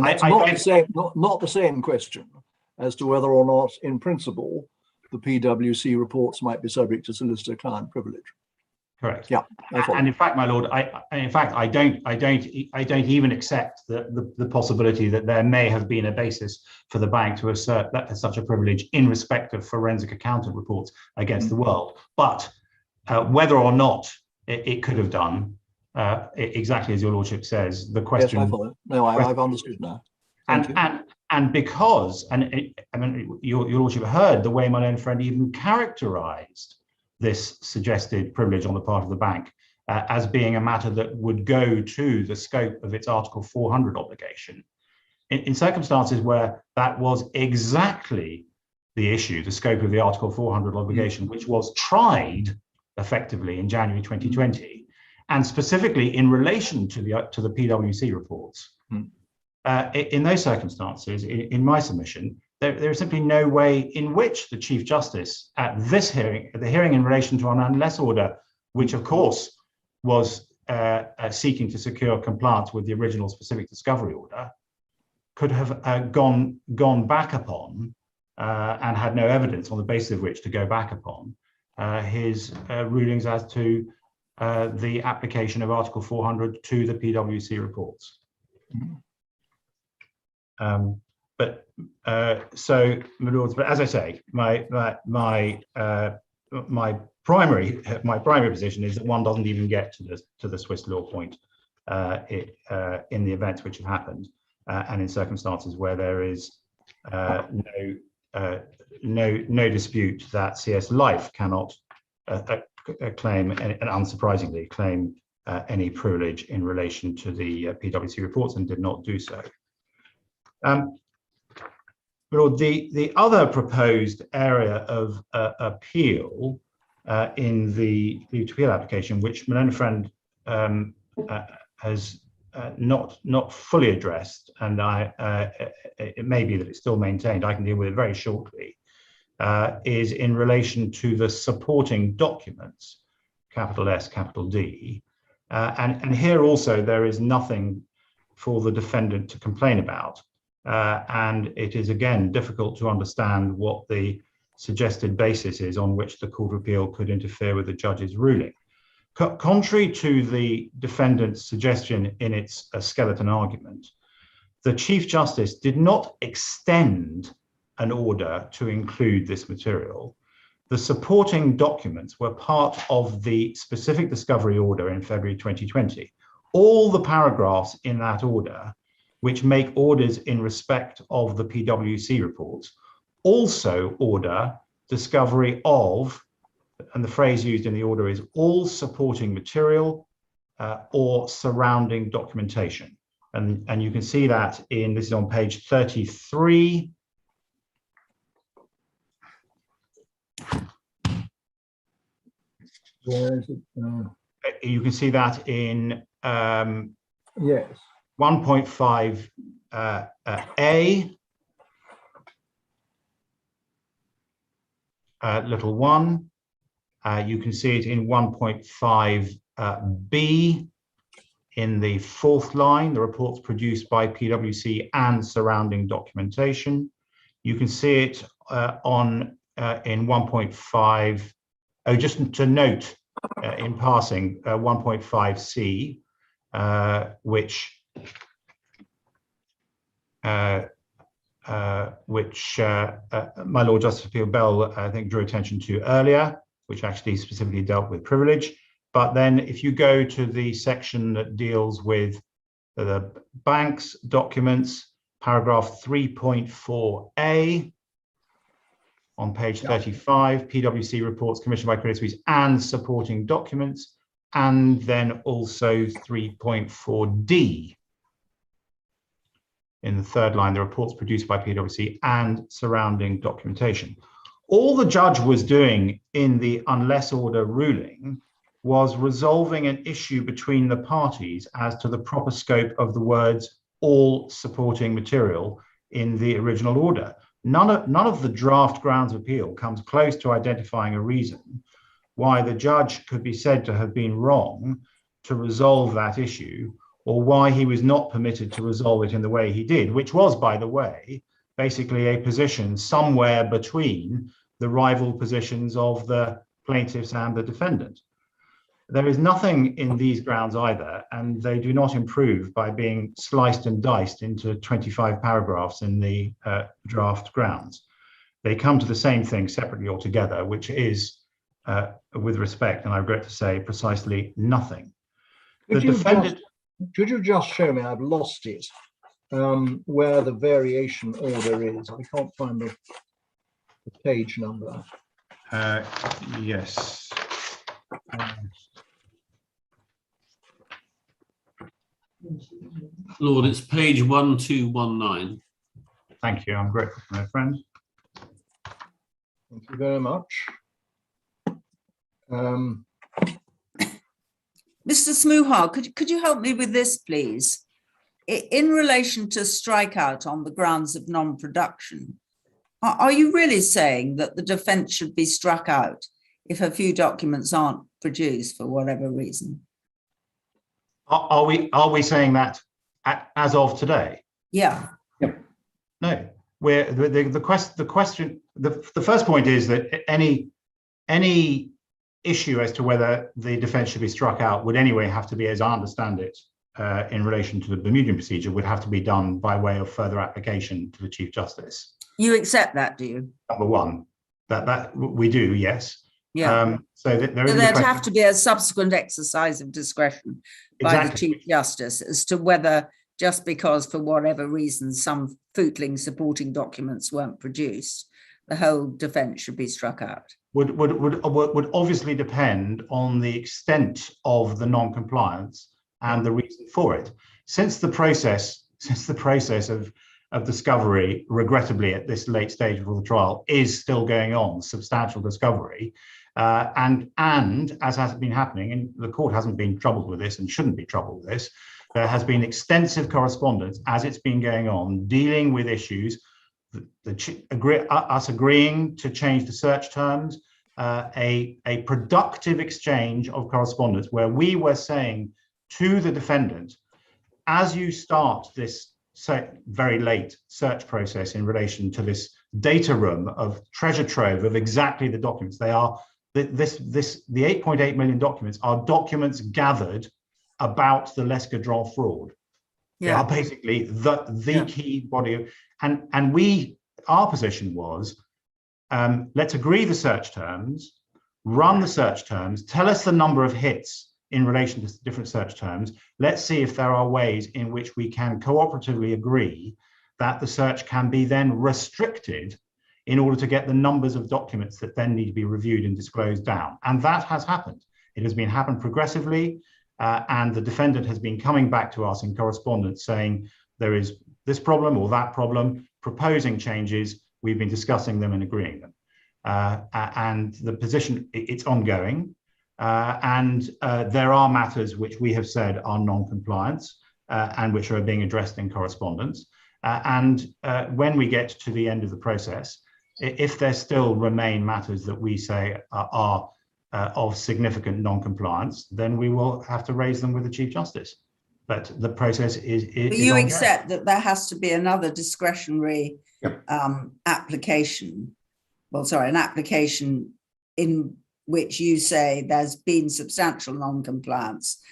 that's not the same question as to whether or not, in principle, the PwC reports might be subject to solicitor-client privilege. Correct. Yeah. And in fact, my lord, I don't even accept the possibility that there may have been a basis for the bank to assert that such a privilege in respect of forensic accountant reports against the world. But whether or not it could have done, exactly as your lordship says, the question. Yes, I follow. No, I've understood now. And because, I mean, your lordship heard the way my own friend even characterized this suggested privilege on the part of the bank as being a matter that would go to the scope of its Article 400 obligation. In circumstances where that was exactly the issue, the scope of the Article 400 obligation, which was tried effectively in January 2020, and specifically in relation to the PwC reports. In those circumstances, in my submission, there is simply no way in which the Chief Justice at this hearing, the hearing in relation to an unless order, which of course was seeking to secure compliance with the original specific discovery order, could have gone back upon and had no evidence on the basis of which to go back upon his rulings as to the application of Article 400 to the PwC reports. So, my lords, but as I say, my primary position is that one doesn't even get to the Swiss law point in the events which have happened, and in circumstances where there is no dispute that CS Life cannot claim, and unsurprisingly claim any privilege in relation to the PwC reports, and did not do so. But the other proposed area of appeal in the leave to appeal application, which my learned friend has not fully addressed, and it may be that it's still maintained, I can deal with it very shortly, is in relation to the supporting documents, capital S, capital D. And here also there is nothing for the defendant to complain about. And it is again difficult to understand what the suggested basis is on which the Court of Appeal could interfere with the judge's ruling. Contrary to the defendant's suggestion in its skeleton argument, the Chief Justice did not extend an order to include this material. The supporting documents were part of the specific discovery order in February 2020. All the paragraphs in that order, which make orders in respect of the PwC reports, also order discovery of, and the phrase used in the order is all supporting material or surrounding documentation. And you can see that in, this is on page 33. Where is it? You can see that in Yes. 1.5 A, little 1. You can see it in 1.5 B in the fourth line, the reports produced by PwC and surrounding documentation. You can see it in 1.5. Oh, just to note in passing, 1.5 C, which my Lord Justice Appeal Bell, I think, drew attention to earlier, which actually specifically dealt with privilege. But then if you go to the section that deals with the bank's documents, paragraph 3.4A on page 35, PwC reports commissioned by Credit Suisse and supporting documents, and then also 3.4D. In the third line, the reports produced by PwC and surrounding documentation. All the judge was doing in the unless order ruling was resolving an issue between the parties as to the proper scope of the words all supporting material in the original order. None of the draft grounds of appeal comes close to identifying a reason why the judge could be said to have been wrong to resolve that issue, or why he was not permitted to resolve it in the way he did, which was, by the way, basically a position somewhere between the rival positions of the plaintiffs and the defendant. There is nothing in these grounds either, and they do not improve by being sliced and diced into 25 paragraphs in the draft grounds. They come to the same thing separately or together, which is, with respect, and I regret to say, precisely nothing. Could you just show me, I've lost it, where the variation order is? I can't find the page number. Yes. Lord, it's page 1219. Thank you. I'm grateful, my friend. Thank you very much. Mr. Smoohar, could you help me with this, please? In relation to strikeout on the grounds of non-production, Are you really saying that the defence should be struck out if a few documents aren't produced for whatever reason? Are we saying that as of today? Yeah. No. The first point is that any issue as to whether the defence should be struck out would anyway have to be, as I understand it, in relation to the Bermudian procedure, would have to be done by way of further application to the Chief Justice. You accept that, do you? Number one, that we do, yes. Yeah. So there'd have to be a subsequent exercise of discretion by the Chief Justice as to whether, just because for whatever reason some footling supporting documents weren't produced, the whole defence should be struck out. Would obviously depend on the extent of the non-compliance and the reason for it. Since the process of discovery, regrettably at this late stage of the trial, is still going on, substantial discovery, and as has been happening, and the court hasn't been troubled with this and shouldn't be troubled with this, there has been extensive correspondence as it's been going on, dealing with issues, us agreeing to change the search terms, a productive exchange of correspondence where we were saying to the defendant, as you start this very late search process in relation to this data room of treasure trove of exactly the documents, they are the 8.8 million documents are documents gathered about the Lescadron fraud. They are basically the key body of, and our position was, let's agree the search terms, run the search terms, tell us the number of hits in relation to different search terms. Let's see if there are ways in which we can cooperatively agree that the search can be then restricted in order to get the numbers of documents that then need to be reviewed and disclosed down. And that has happened. It has been happened progressively, and the defendant has been coming back to us in correspondence saying there is this problem or that problem, proposing changes. We've been discussing them and agreeing them. And the position, it's ongoing. And there are matters which we have said are non-compliance and which are being addressed in correspondence. And when we get to the end of the process, if there still remain matters that we say are of significant non-compliance, then we will have to raise them with the Chief Justice. But the process is but you ongoing. Accept that there has to be another discretionary application. Well, sorry, an application in which you say there's been substantial non-compliance.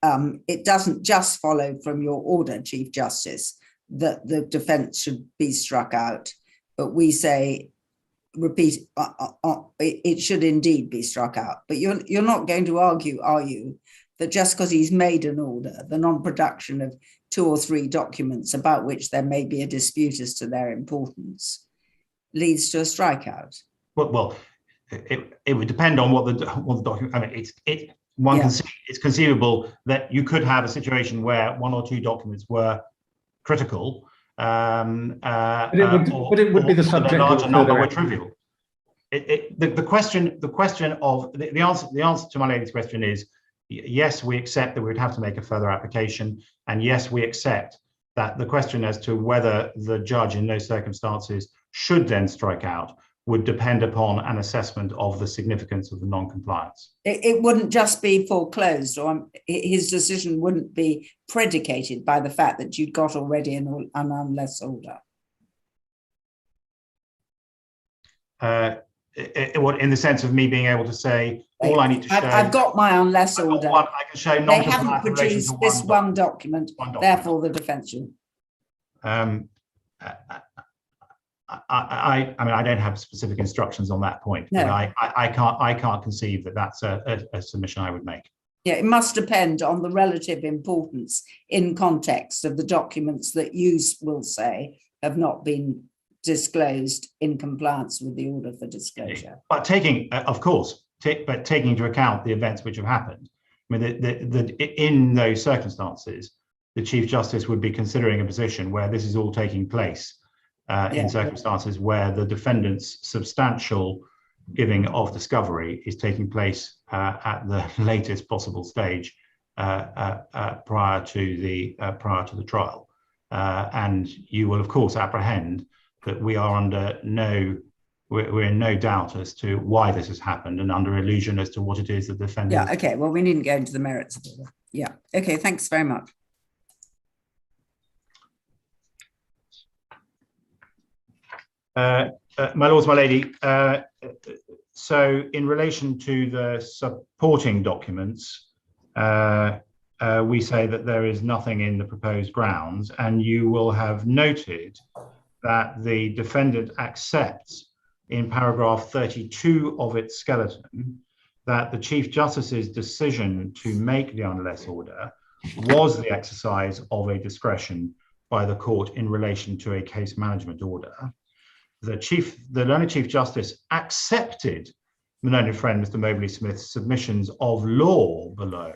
It doesn't just follow from your order, Chief Justice, that the defence should be struck out, but we say, repeat, it should indeed be struck out. But you're not going to argue, are you, that just because he's made an order, the non-production of 2 or 3 documents about which there may be a dispute as to their importance leads to a strikeout? Well, it would depend on what the document. I mean, it's conceivable that you could have a situation where 1 or 2 documents were critical, but it would be the subject. A larger number were trivial. The answer to my lady's question is yes, we accept that we would have to make a further application, and yes, we accept that the question as to whether the judge in those circumstances should then strike out would depend upon an assessment of the significance of the non-compliance. It wouldn't just be foreclosed, or his decision wouldn't be predicated by the fact that you'd got already an unless order. In the sense of me being able to say, all I need to show... I've got my unless order. I can show they haven't produced this one document, therefore the defence should. I mean, I don't have specific instructions on that point. No. But I can't conceive that that's a submission I would make. Yeah, it must depend on the relative importance in context of the documents that you will say have not been disclosed in compliance with the order for disclosure. But taking, of course, but taking into account the events which have happened, I mean, in those circumstances, the Chief Justice would be considering a position where this is all taking place in circumstances where the defendant's substantial giving of discovery is taking place at the latest possible stage prior to the trial, and you will of course apprehend that we are under we're in no doubt as to why this has happened and under illusion as to what it is that the defendant. Yeah, okay, well, we needn't go into the merits of it. Yeah, okay, thanks very much. My lords, my lady, so in relation to the supporting documents, we say that there is nothing in the proposed grounds, and you will have noted that the defendant accepts in paragraph 32 of its skeleton that the Chief Justice's decision to make the unless order was the exercise of a discretion by the court in relation to a case management order. The learned Chief Justice accepted my learned friend Mr. Mobley Smith's submissions of law below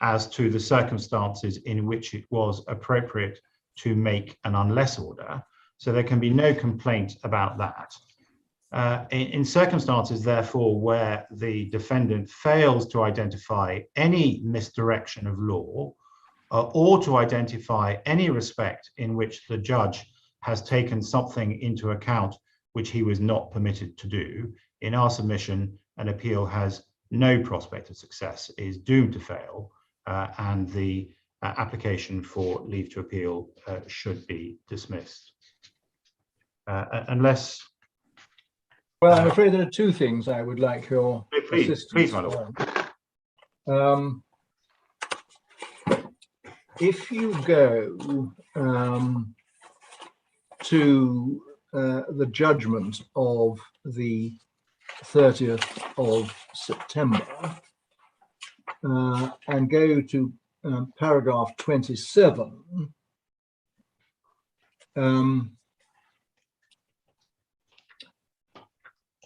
as to the circumstances in which it was appropriate to make an unless order. So there can be no complaint about that. In circumstances, therefore, where the defendant fails to identify any misdirection of law or to identify any respect in which the judge has taken something into account which he was not permitted to do, in our submission, an appeal has no prospect of success, is doomed to fail, and the application for leave to appeal should be dismissed. Unless... Well, I'm afraid there are two things I would like your assistance. Please, my lord. If you go to the judgment of the 30th of September and go to paragraph 27,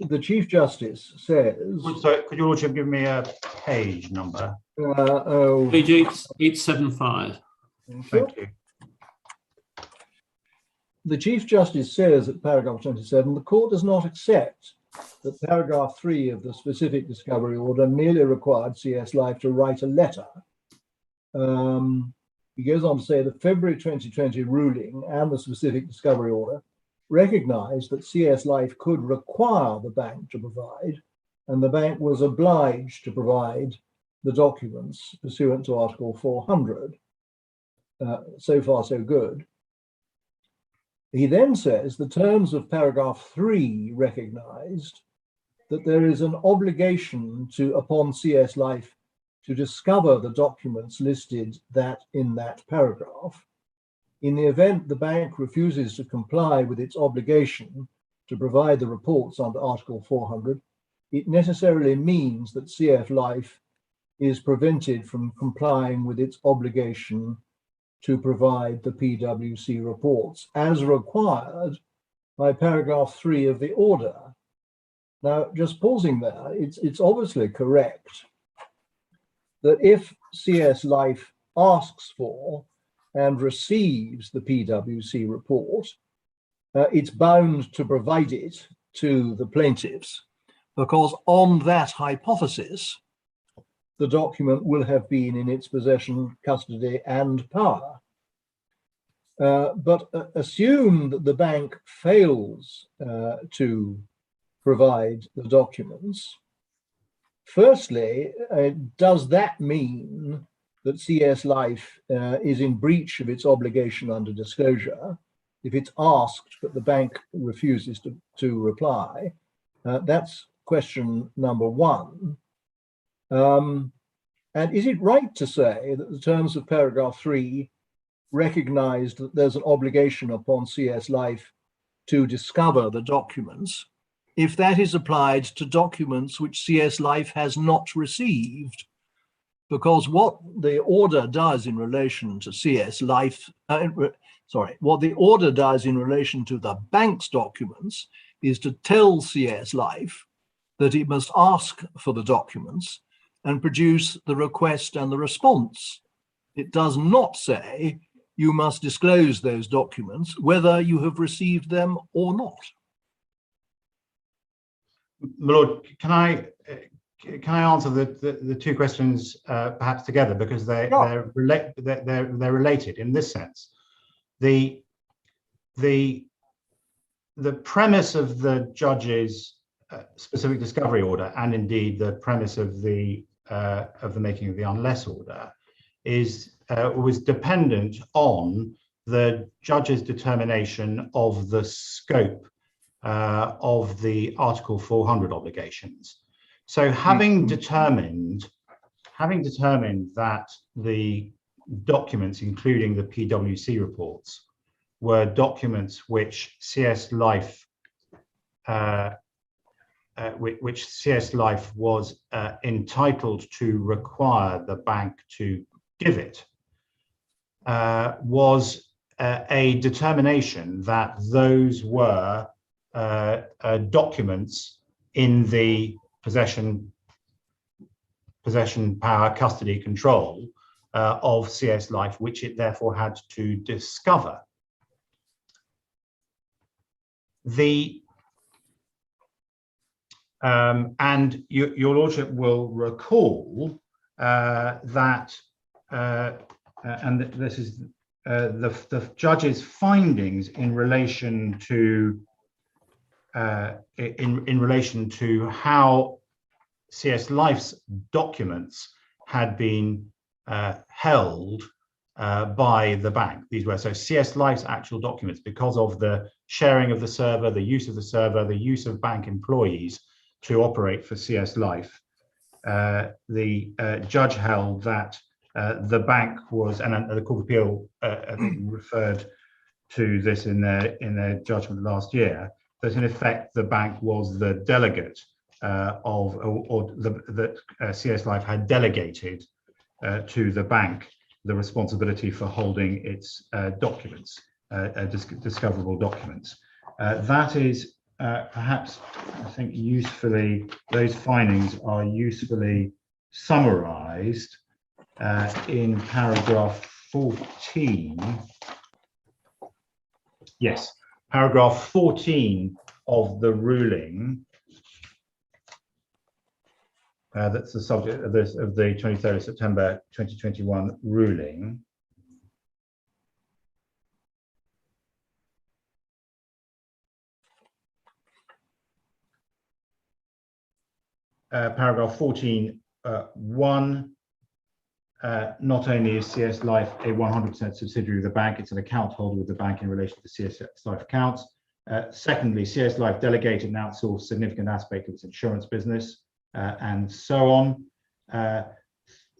the Chief Justice says... So could your lordship give me a page number? Page 875. Thank you. The Chief Justice says at paragraph 27, the court does not accept that paragraph 3 of the specific discovery order merely required CS Life to write a letter. He goes on to say the February 2020 ruling and the specific discovery order recognized that CS Life could require the bank to provide, and the bank was obliged to provide the documents pursuant to Article 400. So far, so good. He then says the terms of paragraph 3 recognized that there is an obligation upon CS Life to discover the documents listed in that paragraph. In the event the bank refuses to comply with its obligation to provide the reports under Article 400, it necessarily means that CF Life is prevented from complying with its obligation to provide the PwC reports as required by paragraph 3 of the order. Now, just pausing there, it's obviously correct that if CS Life asks for and receives the PwC report, it's bound to provide it to the plaintiffs, because on that hypothesis, the document will have been in its possession, custody, and power. But assume that the bank fails to provide the documents. Firstly, does that mean that CS Life is in breach of its obligation under disclosure if it's asked but the bank refuses to reply? That's question number one. And is it right to say that the terms of paragraph 3 recognized that there's an obligation upon CS Life to discover the documents if that is applied to documents which CS Life has not received? Because what the order does in relation to CS Life, what the order does in relation to the bank's documents is to tell CS Life that it must ask for the documents and produce the request and the response. It does not say you must disclose those documents whether you have received them or not. My Lord, can I answer the two questions perhaps together, because they're related in this sense. The the premise of the judge's specific discovery order, and indeed the premise of the making of the unless order, was dependent on the judge's determination of the scope of the Article 400 obligations. So having determined that the documents, including the PwC reports, were documents which CS Life was entitled to require the bank to give it, was a determination that those were documents in the possession, power, custody, control of CS Life, which it therefore had to discover. And your lordship will recall that, and this is the judge's findings in relation to in relation to how CS Life's documents had been held by the bank. These were so CS Life's actual documents, because of the sharing of the server, the use of the server, the use of bank employees to operate for CS Life. The judge held that the bank was, and the Court of Appeal I think referred to this in their judgment last year, that in effect the bank was the delegate that CS Life had delegated to the bank the responsibility for holding its documents, discoverable documents. That is perhaps, I think, usefully, those findings are usefully summarized in paragraph 14. Yes, paragraph 14 of the ruling. That's the subject of the 23rd of September 2021 ruling. Paragraph 14(1), not only is CS Life a 100% subsidiary of the bank, it's an account holder with the bank in relation to the CS Life accounts. Secondly, CS Life delegated and outsourced significant aspect of its insurance business, and so on.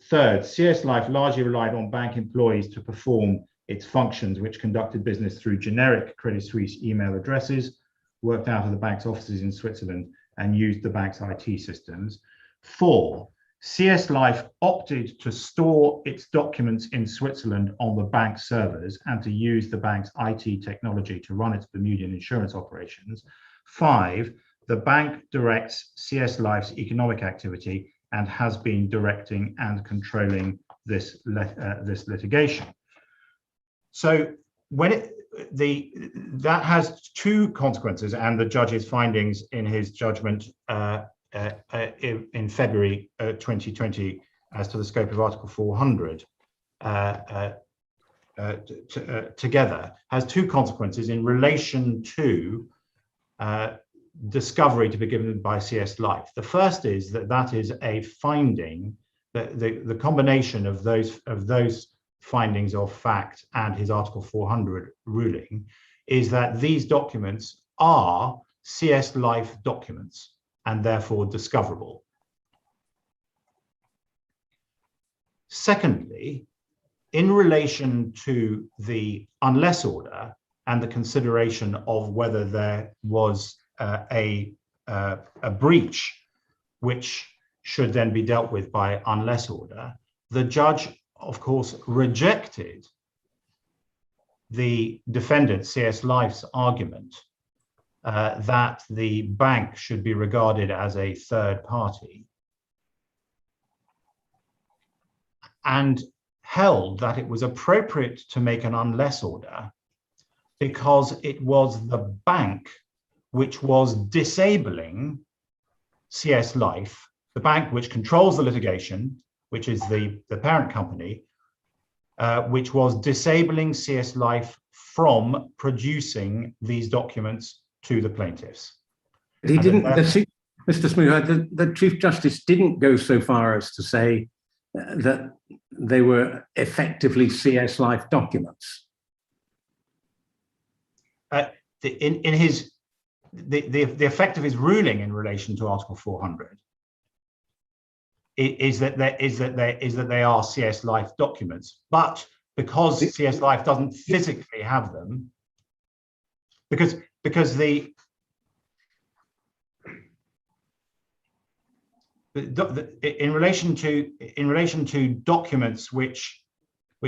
Third, CS Life largely relied on bank employees to perform its functions, which conducted business through generic Credit Suisse email addresses, worked out of the bank's offices in Switzerland, and used the bank's IT systems. 4, CS Life opted to store its documents in Switzerland on the bank servers and to use the bank's IT technology to run its Bermudian insurance operations. 5, the bank directs CS Life's economic activity and has been directing and controlling this litigation. So when that has two consequences, and the judge's findings in his judgment in February 2020 as to the scope of Article 400 together has two consequences in relation to discovery to be given by CS Life. The first is that is a finding, that the combination of those findings of fact and his Article 400 ruling is that these documents are CS Life documents and therefore discoverable. Secondly, in relation to the unless order and the consideration of whether there was a breach which should then be dealt with by unless order, the judge, of course, rejected the defendant CS Life's argument that the bank should be regarded as a third party, and held that it was appropriate to make an unless order because it was the bank which was disabling CS Life, the bank which controls the litigation, which is the parent company, which was disabling CS Life from producing these documents to the plaintiffs. But he And didn't, that- Mr. Smoot, the Chief Justice didn't go so far as to say that they were effectively CS Life documents. The effect of his ruling in relation to Article 400 is that they are CS Life documents, but because CS Life doesn't physically have them, because in relation to documents which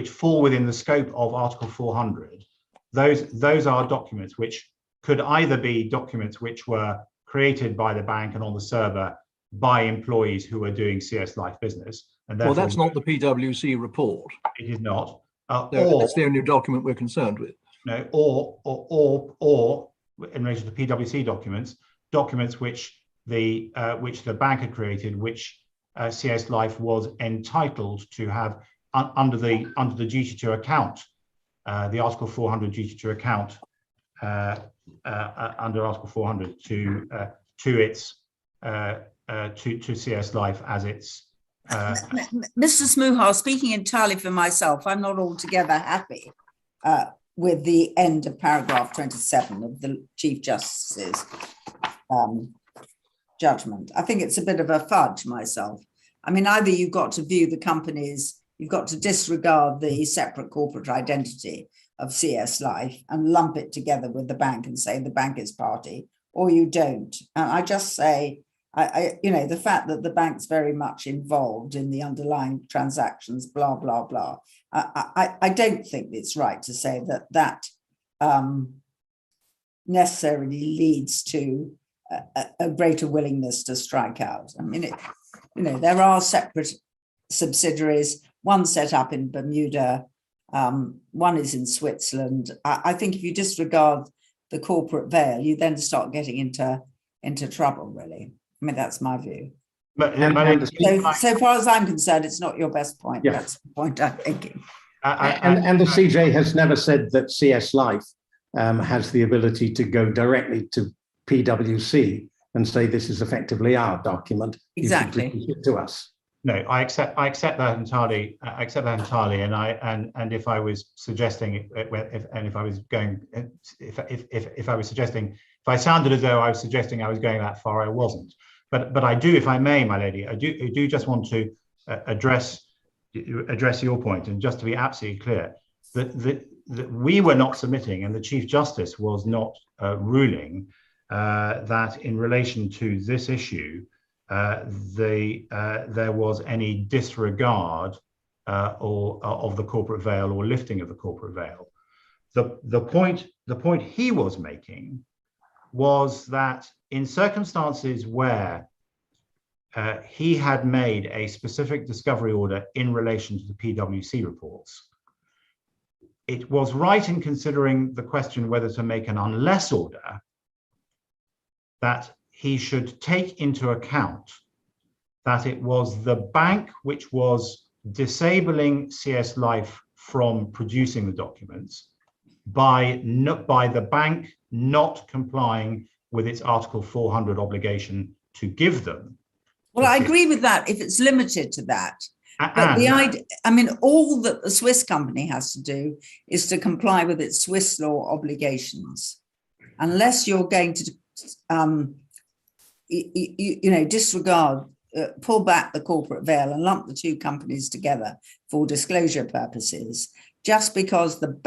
fall within the scope of Article 400, those are documents which could either be documents which were created by the bank and on the server by employees who are doing CS Life business, and Well, therefore that's not the PwC report. it is not. That's the only document we're concerned with. No, or in relation to PwC documents which the bank had created, which CS Life was entitled to have under the duty to account, the Article 400 duty to account under Article 400 to CS Life as its. Mr. Smuhar, speaking entirely for myself, I'm not altogether happy with the end of paragraph 27 of the Chief Justice's judgment. I think it's a bit of a fudge myself. I mean, either you've got to view the companies, you've got to disregard the separate corporate identity of CS Life and lump it together with the bank and say the bank is party, or you don't. And I just say, the fact that the bank's very much involved in the underlying transactions, blah, blah, blah. I don't think it's right to say that necessarily leads to a greater willingness to strike out. I mean, there are separate subsidiaries, one set up in Bermuda, one is in Switzerland. I think if you disregard the corporate veil, you then start getting into trouble, really. I mean, that's my view. So far as I'm concerned, it's not your best point. Yeah. That's the point I'm thinking. And the CJ has never said that CS Life has the ability to go directly to PwC and say this is effectively our document. Exactly. You should produce it to us. No, I accept that entirely. I accept that entirely. And if I was suggesting, if I sounded as though I was suggesting I was going that far, I wasn't. But I do, if I may, my lady, I do just want to address your point, and just to be absolutely clear, that we were not submitting, and the Chief Justice was not ruling that in relation to this issue, there was any disregard of the corporate veil or lifting of the corporate veil. The point he was making was that in circumstances where he had made a specific discovery order in relation to the PwC reports, it was right in considering the question whether to make an unless order that he should take into account that it was the bank which was disabling CS Life from producing the documents by the bank not complying with its Article 400 obligation to give them. Well, I agree with that if it's limited to that. But the idea, I mean, all that the Swiss company has to do is to comply with its Swiss law obligations. Unless you're going to, disregard, pull back the corporate veil and lump the two companies together for disclosure purposes, just because the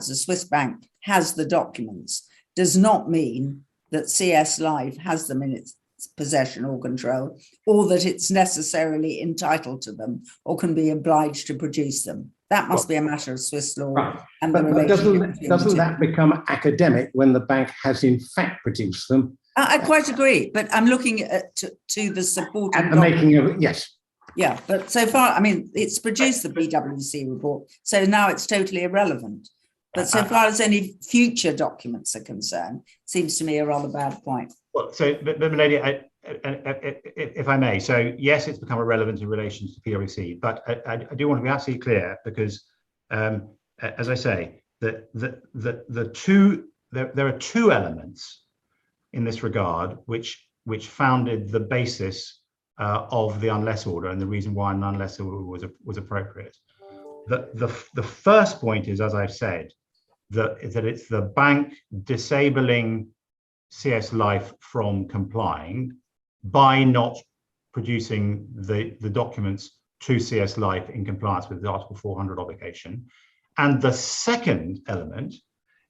Swiss bank has the documents, does not mean that CS Life has them in its possession or control, or that it's necessarily entitled to them or can be obliged to produce them. That must be a matter of Swiss law. Right. And But doesn't that become academic when the bank has in fact produced them? I quite agree, but I'm looking at to the supporting At the making of, yes. Yeah, but so far, I mean, it's produced the PwC report, so now it's totally irrelevant. But so far as any future documents are concerned, seems to me a rather bad point. Well, so, but lady, if I may, so yes, it's become irrelevant in relation to PwC, but I do want to be absolutely clear because, as I say, there are two elements in this regard, which founded the basis of the unless order and the reason why an unless order was appropriate. The first point is, as I've said, that it's the bank disabling CS Life from complying by not producing the documents to CS Life in compliance with the Article 400 obligation. And the second element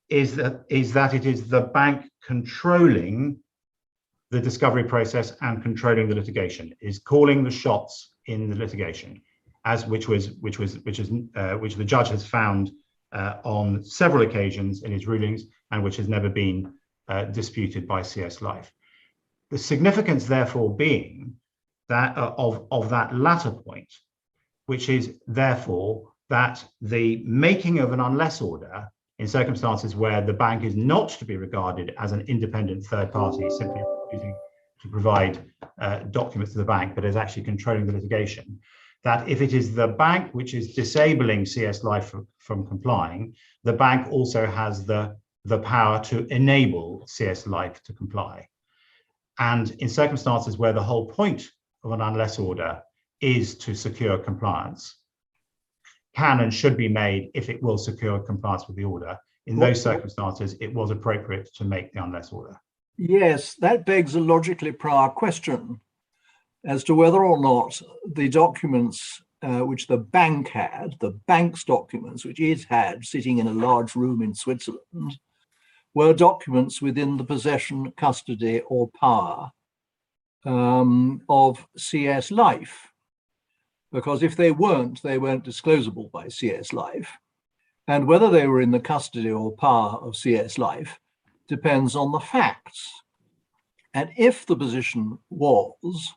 is that it is the bank controlling the discovery process and controlling the litigation, is calling the shots in the litigation, which the judge has found on several occasions in his rulings, and which has never been disputed by CS Life. The significance, therefore, being that of that latter point, which is therefore that the making of an unless order in circumstances where the bank is not to be regarded as an independent third party, simply refusing to provide documents to the bank, but is actually controlling the litigation, that if it is the bank which is disabling CS Life from complying, the bank also has the power to enable CS Life to comply. And in circumstances where the whole point of an unless order is to secure compliance, can and should be made if it will secure compliance with the order. In those circumstances, it was appropriate to make the unless order. Yes, that begs a logically prior question as to whether or not the documents which the bank had, the bank's documents, which it had sitting in a large room in Switzerland, were documents within the possession, custody, or power of CS Life. Because if they weren't disclosable by CS Life. And whether they were in the custody or power of CS Life depends on the facts. And if the position was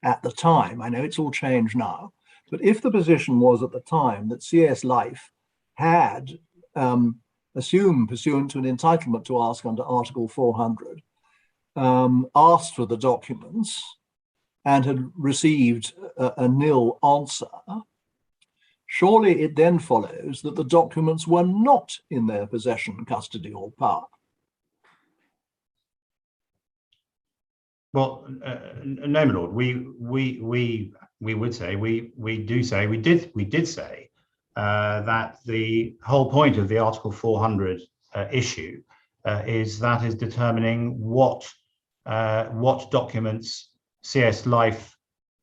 at the time, I know it's all changed now, but if the position was at the time that CS Life had assumed, pursuant to an entitlement to ask under Article 400, asked for the documents and had received a nil answer, surely it then follows that the documents were not in their possession, custody, or power. Well, no, my lord. We would say we did say that the whole point of the Article 400 issue is determining what documents CS Life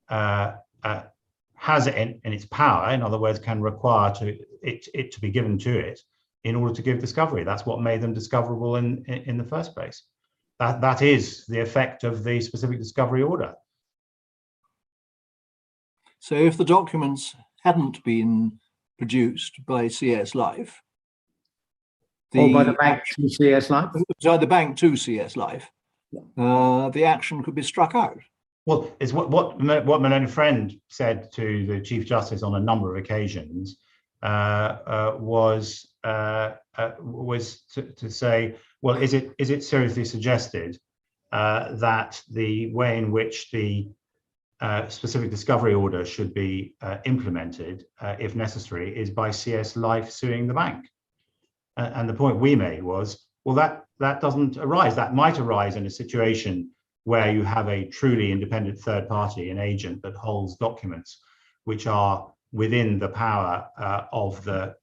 has in its power. In other words, can require it to be given to it in order to give discovery. That's what made them discoverable in the first place. That is the effect of the specific discovery order. So if the documents hadn't been produced by CS Life, or by the bank to CS Life? Sorry, the bank to CS Life, the action could be struck out. Well, it's what my learned friend said to the Chief Justice on a number of occasions was to say, well, is it seriously suggested that the way in which the specific discovery order should be implemented, if necessary, is by CS Life suing the bank? And the point we made was, well, that doesn't arise. That might arise in a situation where you have a truly independent third party, an agent that holds documents which are within the power of the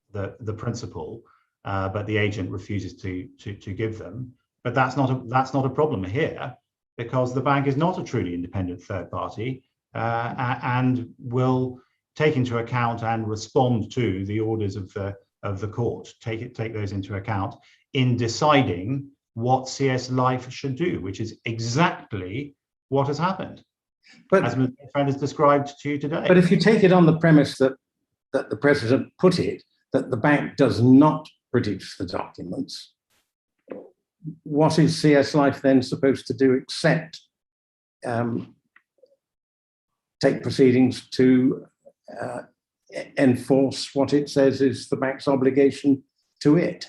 principal, but the agent refuses to give them. But that's not a problem here, because the bank is not a truly independent third party and will take into account and respond to the orders of the court. Take those into account in deciding what CS Life should do, which is exactly what has happened, but as my friend has described to you today. But if you take it on the premise that the President put it, that the bank does not produce the documents, what is CS Life then supposed to do except take proceedings to enforce what it says is the bank's obligation to it?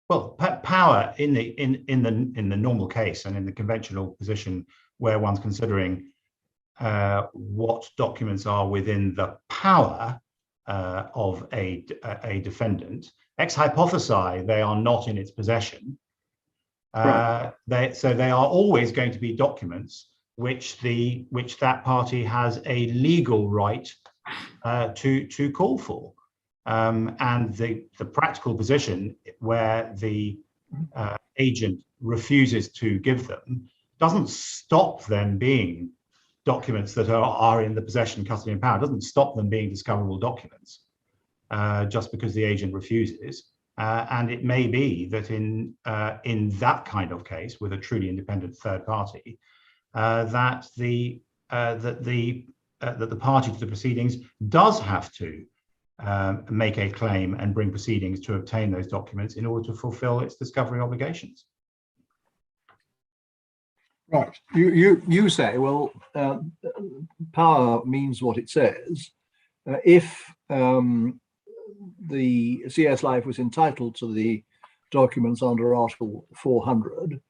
Well, power in the normal case and in the conventional position where one's considering what documents are within the power of a defendant, ex hypothesi they are not in its possession. So they are always going to be documents which that party has a legal right to call for. And the practical position where the agent refuses to give them doesn't stop them being documents that are in the possession, custody, and power. It doesn't stop them being discoverable documents just because the agent refuses. And it may be that in that kind of case, with a truly independent third party, that the party to the proceedings does have to make a claim and bring proceedings to obtain those documents in order to fulfill its discovery obligations. Right. You say, well, power means what it says. If the CS Life was entitled to the documents under Article 400,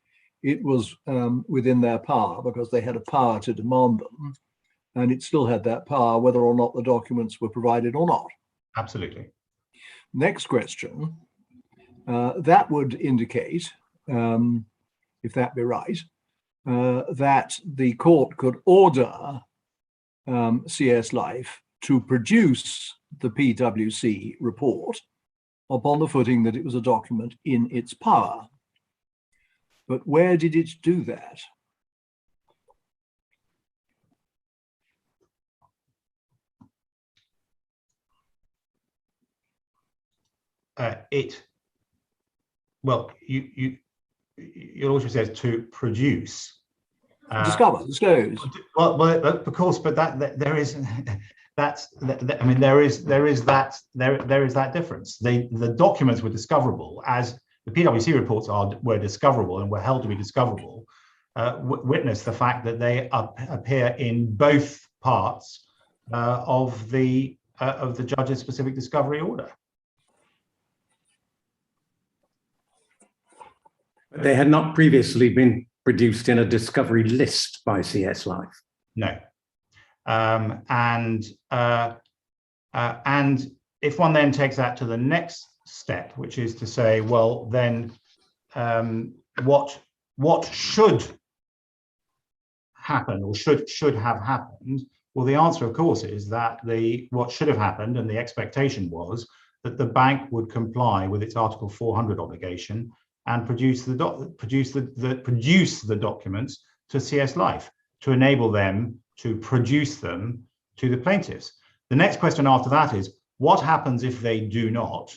it was within their power because they had a power to demand them, and it still had that power whether or not the documents were provided or not. Absolutely. Next question. That would indicate, if that be right, that the court could order CS Life to produce the PwC report upon the footing that it was a document in its power. But where did it do that? Your lordship says to produce. Discover, disclose. Well, of course, but there is that difference. The documents were discoverable, as the PwC reports were discoverable and were held to be discoverable. Witness the fact that they appear in both parts of the judge's specific discovery order. They had not previously been produced in a discovery list by CS Life. No. And if one then takes that to the next step, which is to say, well, then what should happen or should have happened? Well, the answer, of course, is that what should have happened, and the expectation was that the bank would comply with its Article 400 obligation and produce the documents to CS Life to enable them to produce them to the plaintiffs. The next question after that is, what happens if they do not?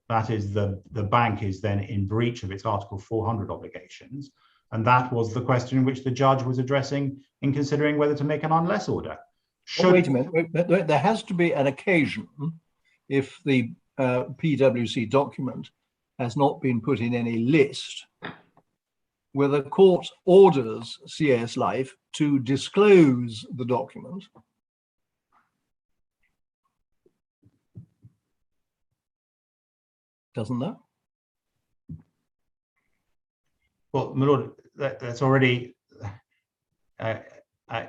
That is, the bank is then in breach of its Article 400 obligations. And that was the question which the judge was addressing in considering whether to make an unless order. Wait a minute, there has to be an occasion if the PwC document has not been put in any list, where the court orders CS Life to disclose the document. Doesn't that? Well, my lord, that's already,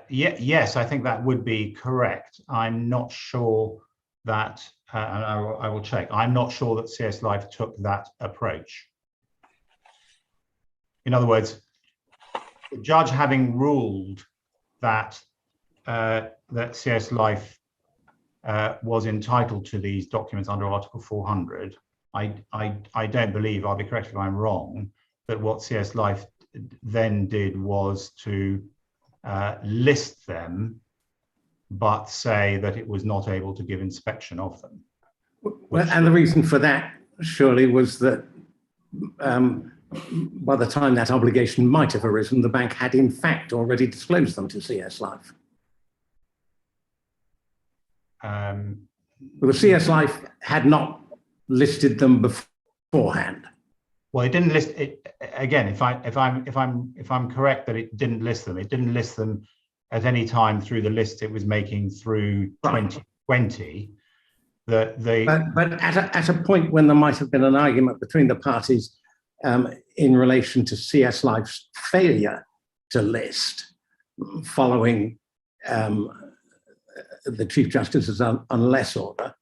yes, I think that would be correct. I'm not sure that, and I will check, I'm not sure that CS Life took that approach. In other words, the judge having ruled that that CS Life was entitled to these documents under Article 400, I don't believe, I'll be corrected if I'm wrong, that what CS Life then did was to list them, but say that it was not able to give inspection of them. Well, and the reason for that surely was that by the time that obligation might have arisen, the bank had in fact already disclosed them to CS Life. Well, the CS Life had not listed them beforehand. Well, it didn't list it again. If I'm correct that it didn't list them, it didn't list them at any time through the list it was making through 2020. But at a point when there might have been an argument between the parties in relation to CS Life's failure to list following the Chief Justice's unless order,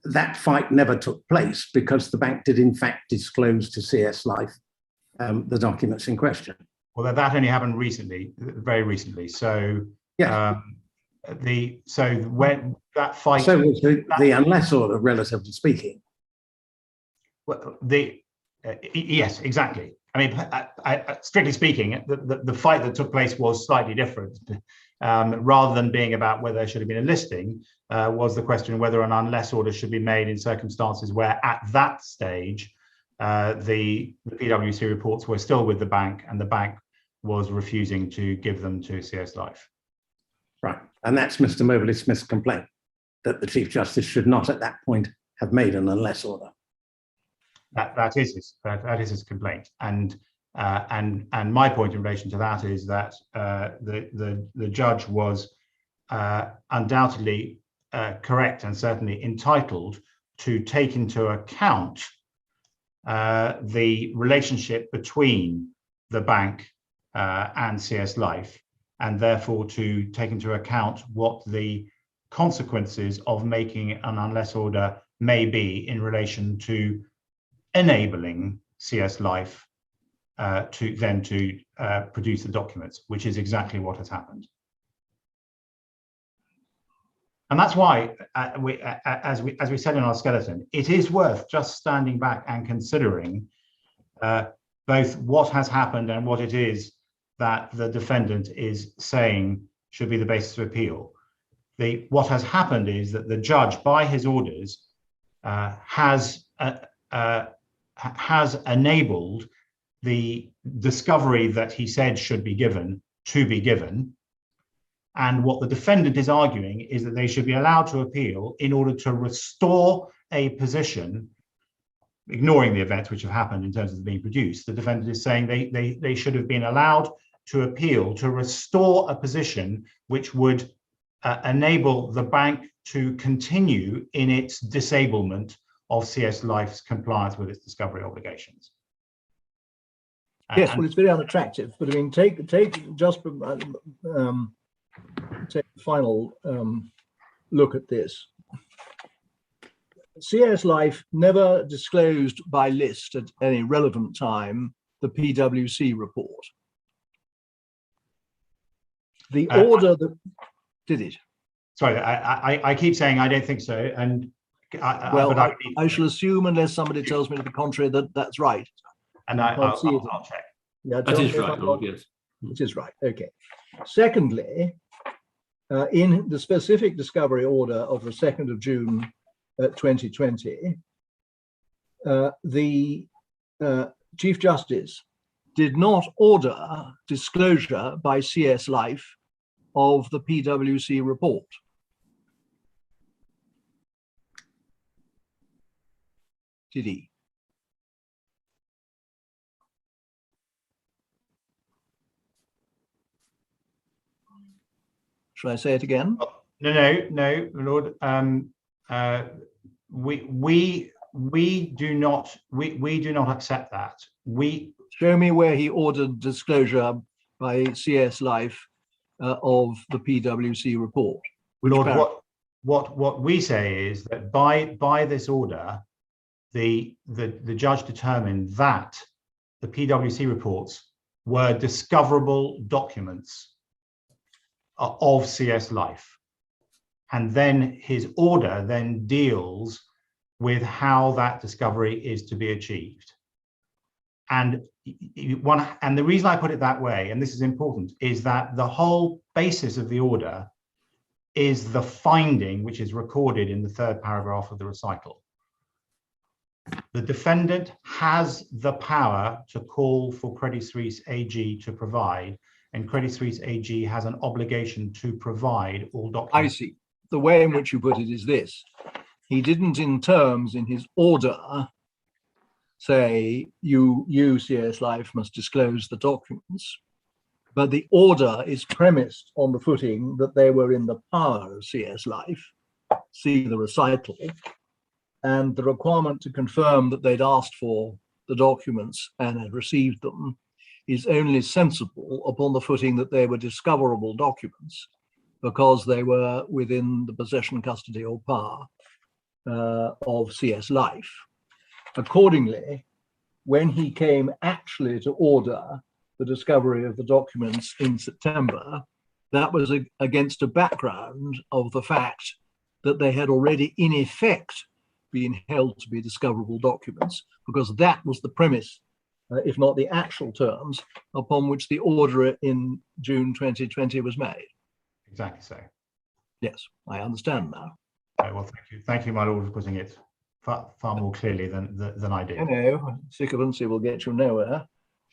that fight never took place because the bank did in fact disclose to CS Life the documents in question. Well, that only happened recently, very recently. So Yeah. When that fight, so was the unless order, relatively speaking. well, yes, exactly. I mean, strictly speaking, the fight that took place was slightly different. Rather than being about whether there should have been a listing, was the question whether an unless order should be made in circumstances where at that stage the PwC reports were still with the bank and the bank was refusing to give them to CS Life. Right, and that's Mr. Mobley Smith's complaint, that the Chief Justice should not at that point have made an unless order. That is his complaint, and my point in relation to that is that the judge was undoubtedly correct and certainly entitled to take into account the relationship between the bank and CS Life, and therefore to take into account what the consequences of making an unless order may be in relation to enabling CS Life to produce the documents, which is exactly what has happened. And that's why, as we said in our skeleton, it is worth just standing back and considering both what has happened and what it is that the defendant is saying should be the basis of appeal. What has happened is that the judge, by his orders, has enabled the discovery that he said should be given to be given. And what the defendant is arguing is that they should be allowed to appeal in order to restore a position, ignoring the events which have happened in terms of being produced. The defendant is saying they should have been allowed to appeal to restore a position which would enable the bank to continue in its disablement of CS Life's compliance with its discovery obligations. Yes, well, it's very unattractive, but I mean, take just take a final look at this. CS Life never disclosed by list at any relevant time the PwC report. The order that did it. Sorry, I keep saying I don't think so, and I shall assume, unless somebody tells me to the contrary, that that's right. And I'll check. Yeah, that is right, Lord, yes. It is right, okay. Secondly, in the specific discovery order of the 2nd of June 2020, the Chief Justice did not order disclosure by CS Life of the PwC report. Did he? Should I say it again? No, Lord. We do not accept that. Show me where he ordered disclosure by CS Life of the PwC report. Lord, what we say is that by this order, the judge determined that the PwC reports were discoverable documents of CS Life, and then his order then deals with how that discovery is to be achieved. And the reason I put it that way, and this is important, is that the whole basis of the order is the finding which is recorded in the 3rd paragraph of the recital. The defendant has the power to call for Credit Suisse AG to provide, and Credit Suisse AG has an obligation to provide all documents. I see. The way in which you put it is this. He didn't, in terms in his order, say you CS Life must disclose the documents, but the order is premised on the footing that they were in the power of CS Life, see the recital, and the requirement to confirm that they'd asked for the documents and had received them is only sensible upon the footing that they were discoverable documents because they were within the possession, custody, or power of CS Life. Accordingly, when he came actually to order the discovery of the documents in September, that was against a background of the fact that they had already in effect been held to be discoverable documents, because that was the premise, if not the actual terms, upon which the order in June 2020 was made. Exactly so. Yes, I understand now. Well, thank you. Thank you, my lord, for putting it far more clearly than I did. I know, sycophancy will get you nowhere.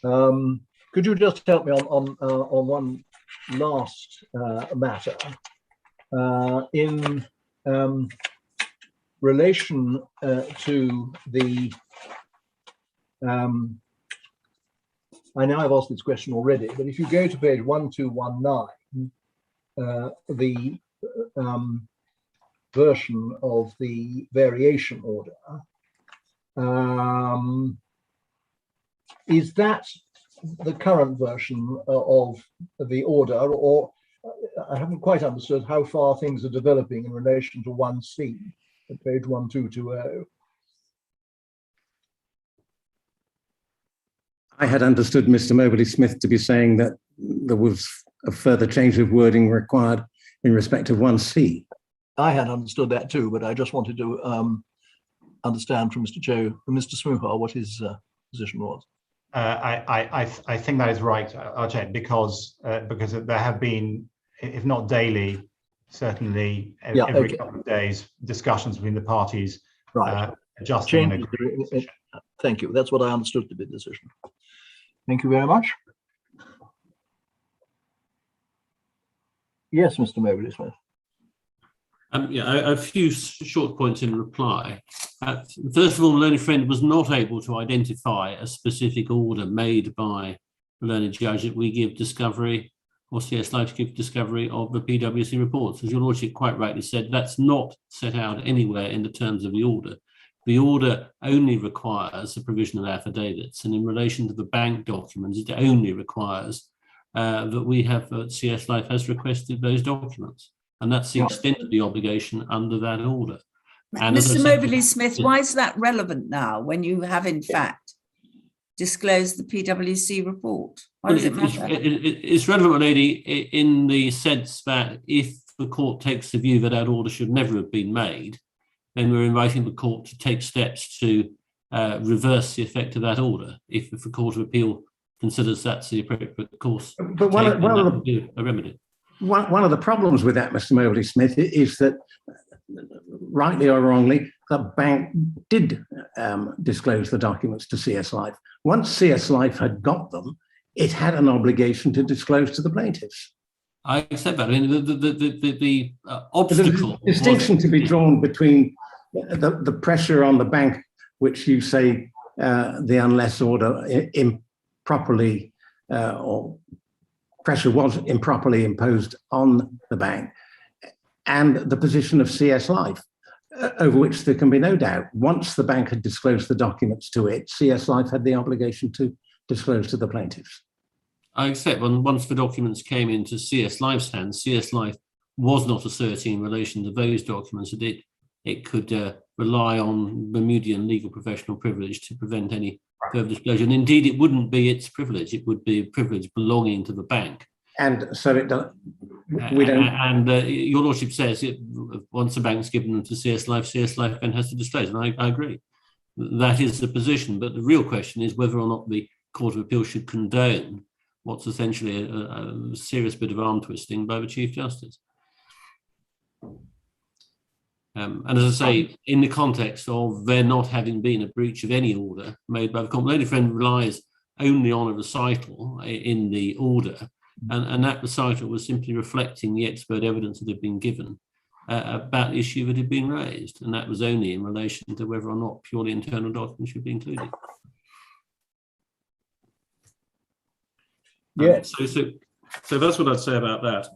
Could you just help me on one last matter? In relation to the, I know I've asked this question already, but if you go to page 1219, the version of the variation order, is that the current version of the order, or I haven't quite understood how far things are developing in relation to 1C at page 1220. I had understood Mr. Moberly-Smith to be saying that there was a further change of wording required in respect of 1C. I had understood that too, but I just wanted to understand from Mr. Smoohar what his position was. I think that is right, I'll check, because there have been, if not daily, certainly every couple of days, discussions between the parties, right, adjusting and agreeing. Thank you. That's what I understood to be the decision. Thank you very much. Yes, Mr. Moberly-Smith. A few short points in reply. First of all, the learned friend was not able to identify a specific order made by the learned judge that we give discovery, or CS Life give discovery of the PwC reports. As your lordship quite rightly said, that's not set out anywhere in the terms of the order. The order only requires the provision of affidavits, and in relation to the bank documents, it only requires that we have, CS Life has requested those documents. And that's the extent of the obligation under that order. And Mr. Moberly-Smith, why is that relevant now when you have in fact disclosed the PwC report? Why does it matter? It's relevant, lady, in the sense that if the court takes the view that that order should never have been made, then we're inviting the court to take steps to reverse the effect of that order. If the Court of Appeal considers that's the appropriate course, but one of do a remedy. One of the problems with that, Mr. Moberly-Smith, is that, rightly or wrongly, the bank did disclose the documents to CS Life. Once CS Life had got them, it had an obligation to disclose to the plaintiffs. I accept that. I mean, the obstacle. There's a distinction to be drawn between the pressure on the bank, which you say the unless order improperly or pressure was improperly imposed on the bank, and the position of CS Life, over which there can be no doubt. Once the bank had disclosed the documents to it, CS Life had the obligation to disclose to the plaintiffs. I accept once the documents came into CS Life's hands, CS Life was not asserting in relation to those documents that it could rely on Bermudian legal professional privilege to prevent any further disclosure. And indeed, it wouldn't be its privilege. It would be a privilege belonging to the bank. And so it does. We don't. And your lordship says once the bank's given them to CS Life then has to disclose. And I agree. That is the position. But the real question is whether or not the Court of Appeal should condone what's essentially a serious bit of arm twisting by the Chief Justice. And as I say, in the context of there not having been a breach of any order made by the court, learned friend relies only on a recital in the order, and that recital was simply reflecting the expert evidence that had been given about the issue that had been raised, and that was only in relation to whether or not purely internal documents should be included. Yes. So that's what I'd say about that.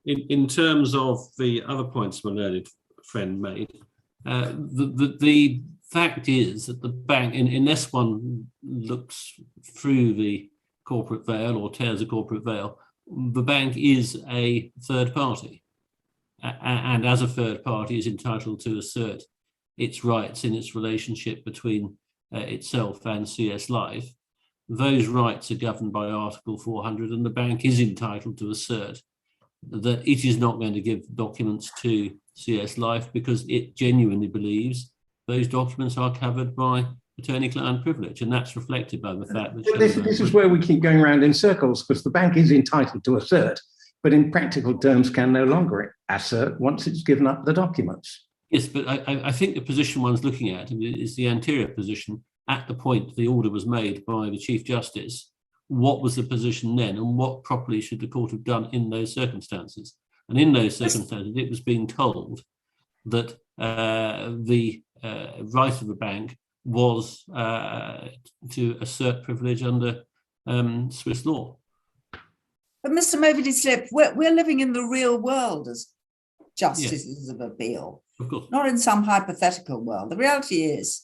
In terms of the other points my learned friend made, the fact is that the bank, unless one looks through the corporate veil or tears the corporate veil, the bank is a third party. and as a third party is entitled to assert its rights in its relationship between itself and CS Life. Those rights are governed by Article 400, and the bank is entitled to assert that it is not going to give documents to CS Life because it genuinely believes those documents are covered by attorney-client privilege, and that's reflected by the fact that This is where we keep going around in circles, because the bank is entitled to assert, but in practical terms can no longer assert once it's given up the documents. Yes, but I think the position one's looking at is the anterior position at the point the order was made by the Chief Justice. What was the position then, and what properly should the court have done in those circumstances? And in those circumstances, it was being told that the right of the bank was to assert privilege under Swiss law. But Mr. Mobley-Slip, we're living in the real world as justices of appeal, Of course. not in some hypothetical world. The reality is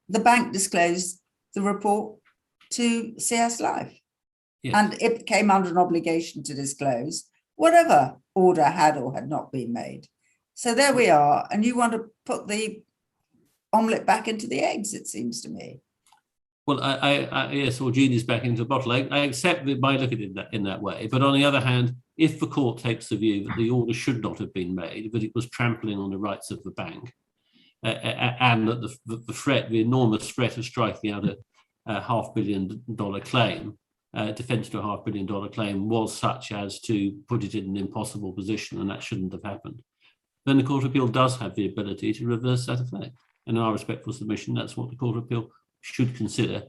the bank disclosed the report to CS Life, Yes. and it came under an obligation to disclose whatever order had or had not been made. So there we are, and you want to put the omelette back into the eggs, it seems to me. Well, yes, or genie's back into the bottle. I accept that by looking at it in that way. But on the other hand, if the court takes the view that the order should not have been made, that it was trampling on the rights of the bank, and that the enormous threat of striking out a $500 million claim, defense to a $500 million claim, was such as to put it in an impossible position, and that shouldn't have happened, then the Court of Appeal does have the ability to reverse that effect. And in our respectful submission, that's what the Court of Appeal should consider,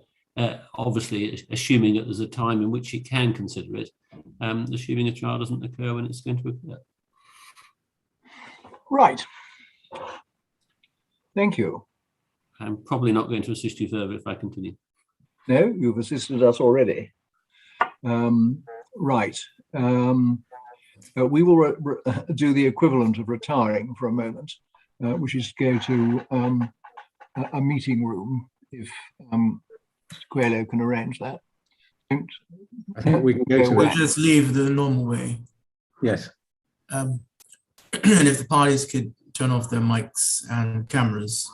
obviously assuming that there's a time in which it can consider it, assuming a trial doesn't occur when it's going to occur. Right. Thank you. I'm probably not going to assist you further if I continue. No, you've assisted us already. Right. We will do the equivalent of retiring for a moment, which is go to a meeting room, if Mr. Coelho can arrange that. I think we can go to We'll that. just leave the normal way. Yes. And if the parties could turn off their mics and cameras.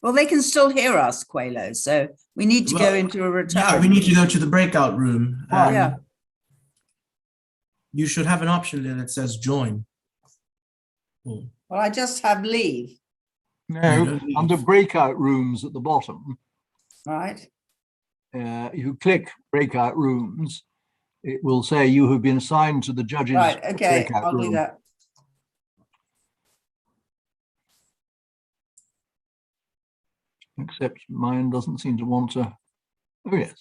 Well, they can still hear us, Coelho, so we need to go Well, into a Yeah, we retirement. need to go to the breakout room. Yeah. You should have an option there that says join. Oh, Well, I just have leave, You No, don't leave. under breakout rooms at the bottom, right? if you click breakout rooms, it will say you have been assigned to the judge's Right, okay, breakout I'll do room. that. Except mine doesn't seem to want to. Oh, yes.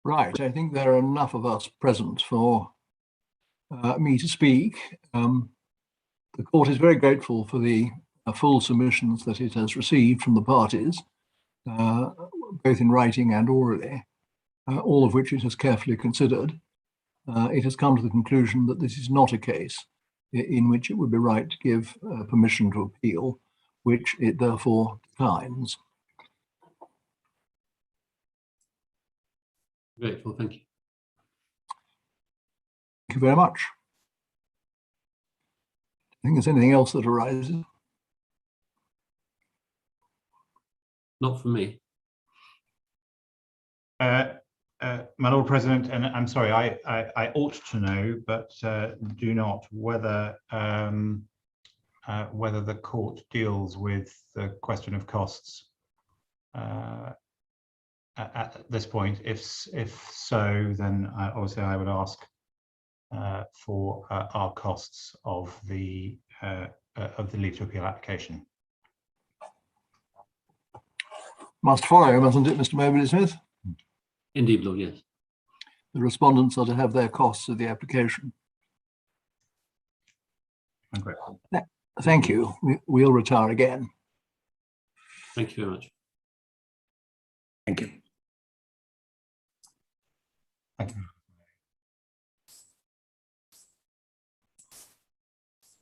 Right, I think there are enough of us present for me to speak. The court is very grateful for the full submissions that it has received from the parties, both in writing and orally, all of which it has carefully considered. It has come to the conclusion that this is not a case in which it would be right to give permission to appeal, which it therefore declines. Grateful, thank you. Thank you very much. I think there's anything else that arises. Not for me. My Lord President, and I'm sorry, I ought to know, but do not, whether whether the court deals with the question of costs at this point. If so, then obviously I would ask for our costs of the leave to appeal application. Must follow, mustn't it, Mr. Mobley-Smith? Indeed, Lord, yes. The respondents are to have their costs of the application. I'm grateful. Thank you. We'll retire again. Thank you very much. Thank you. Thank you.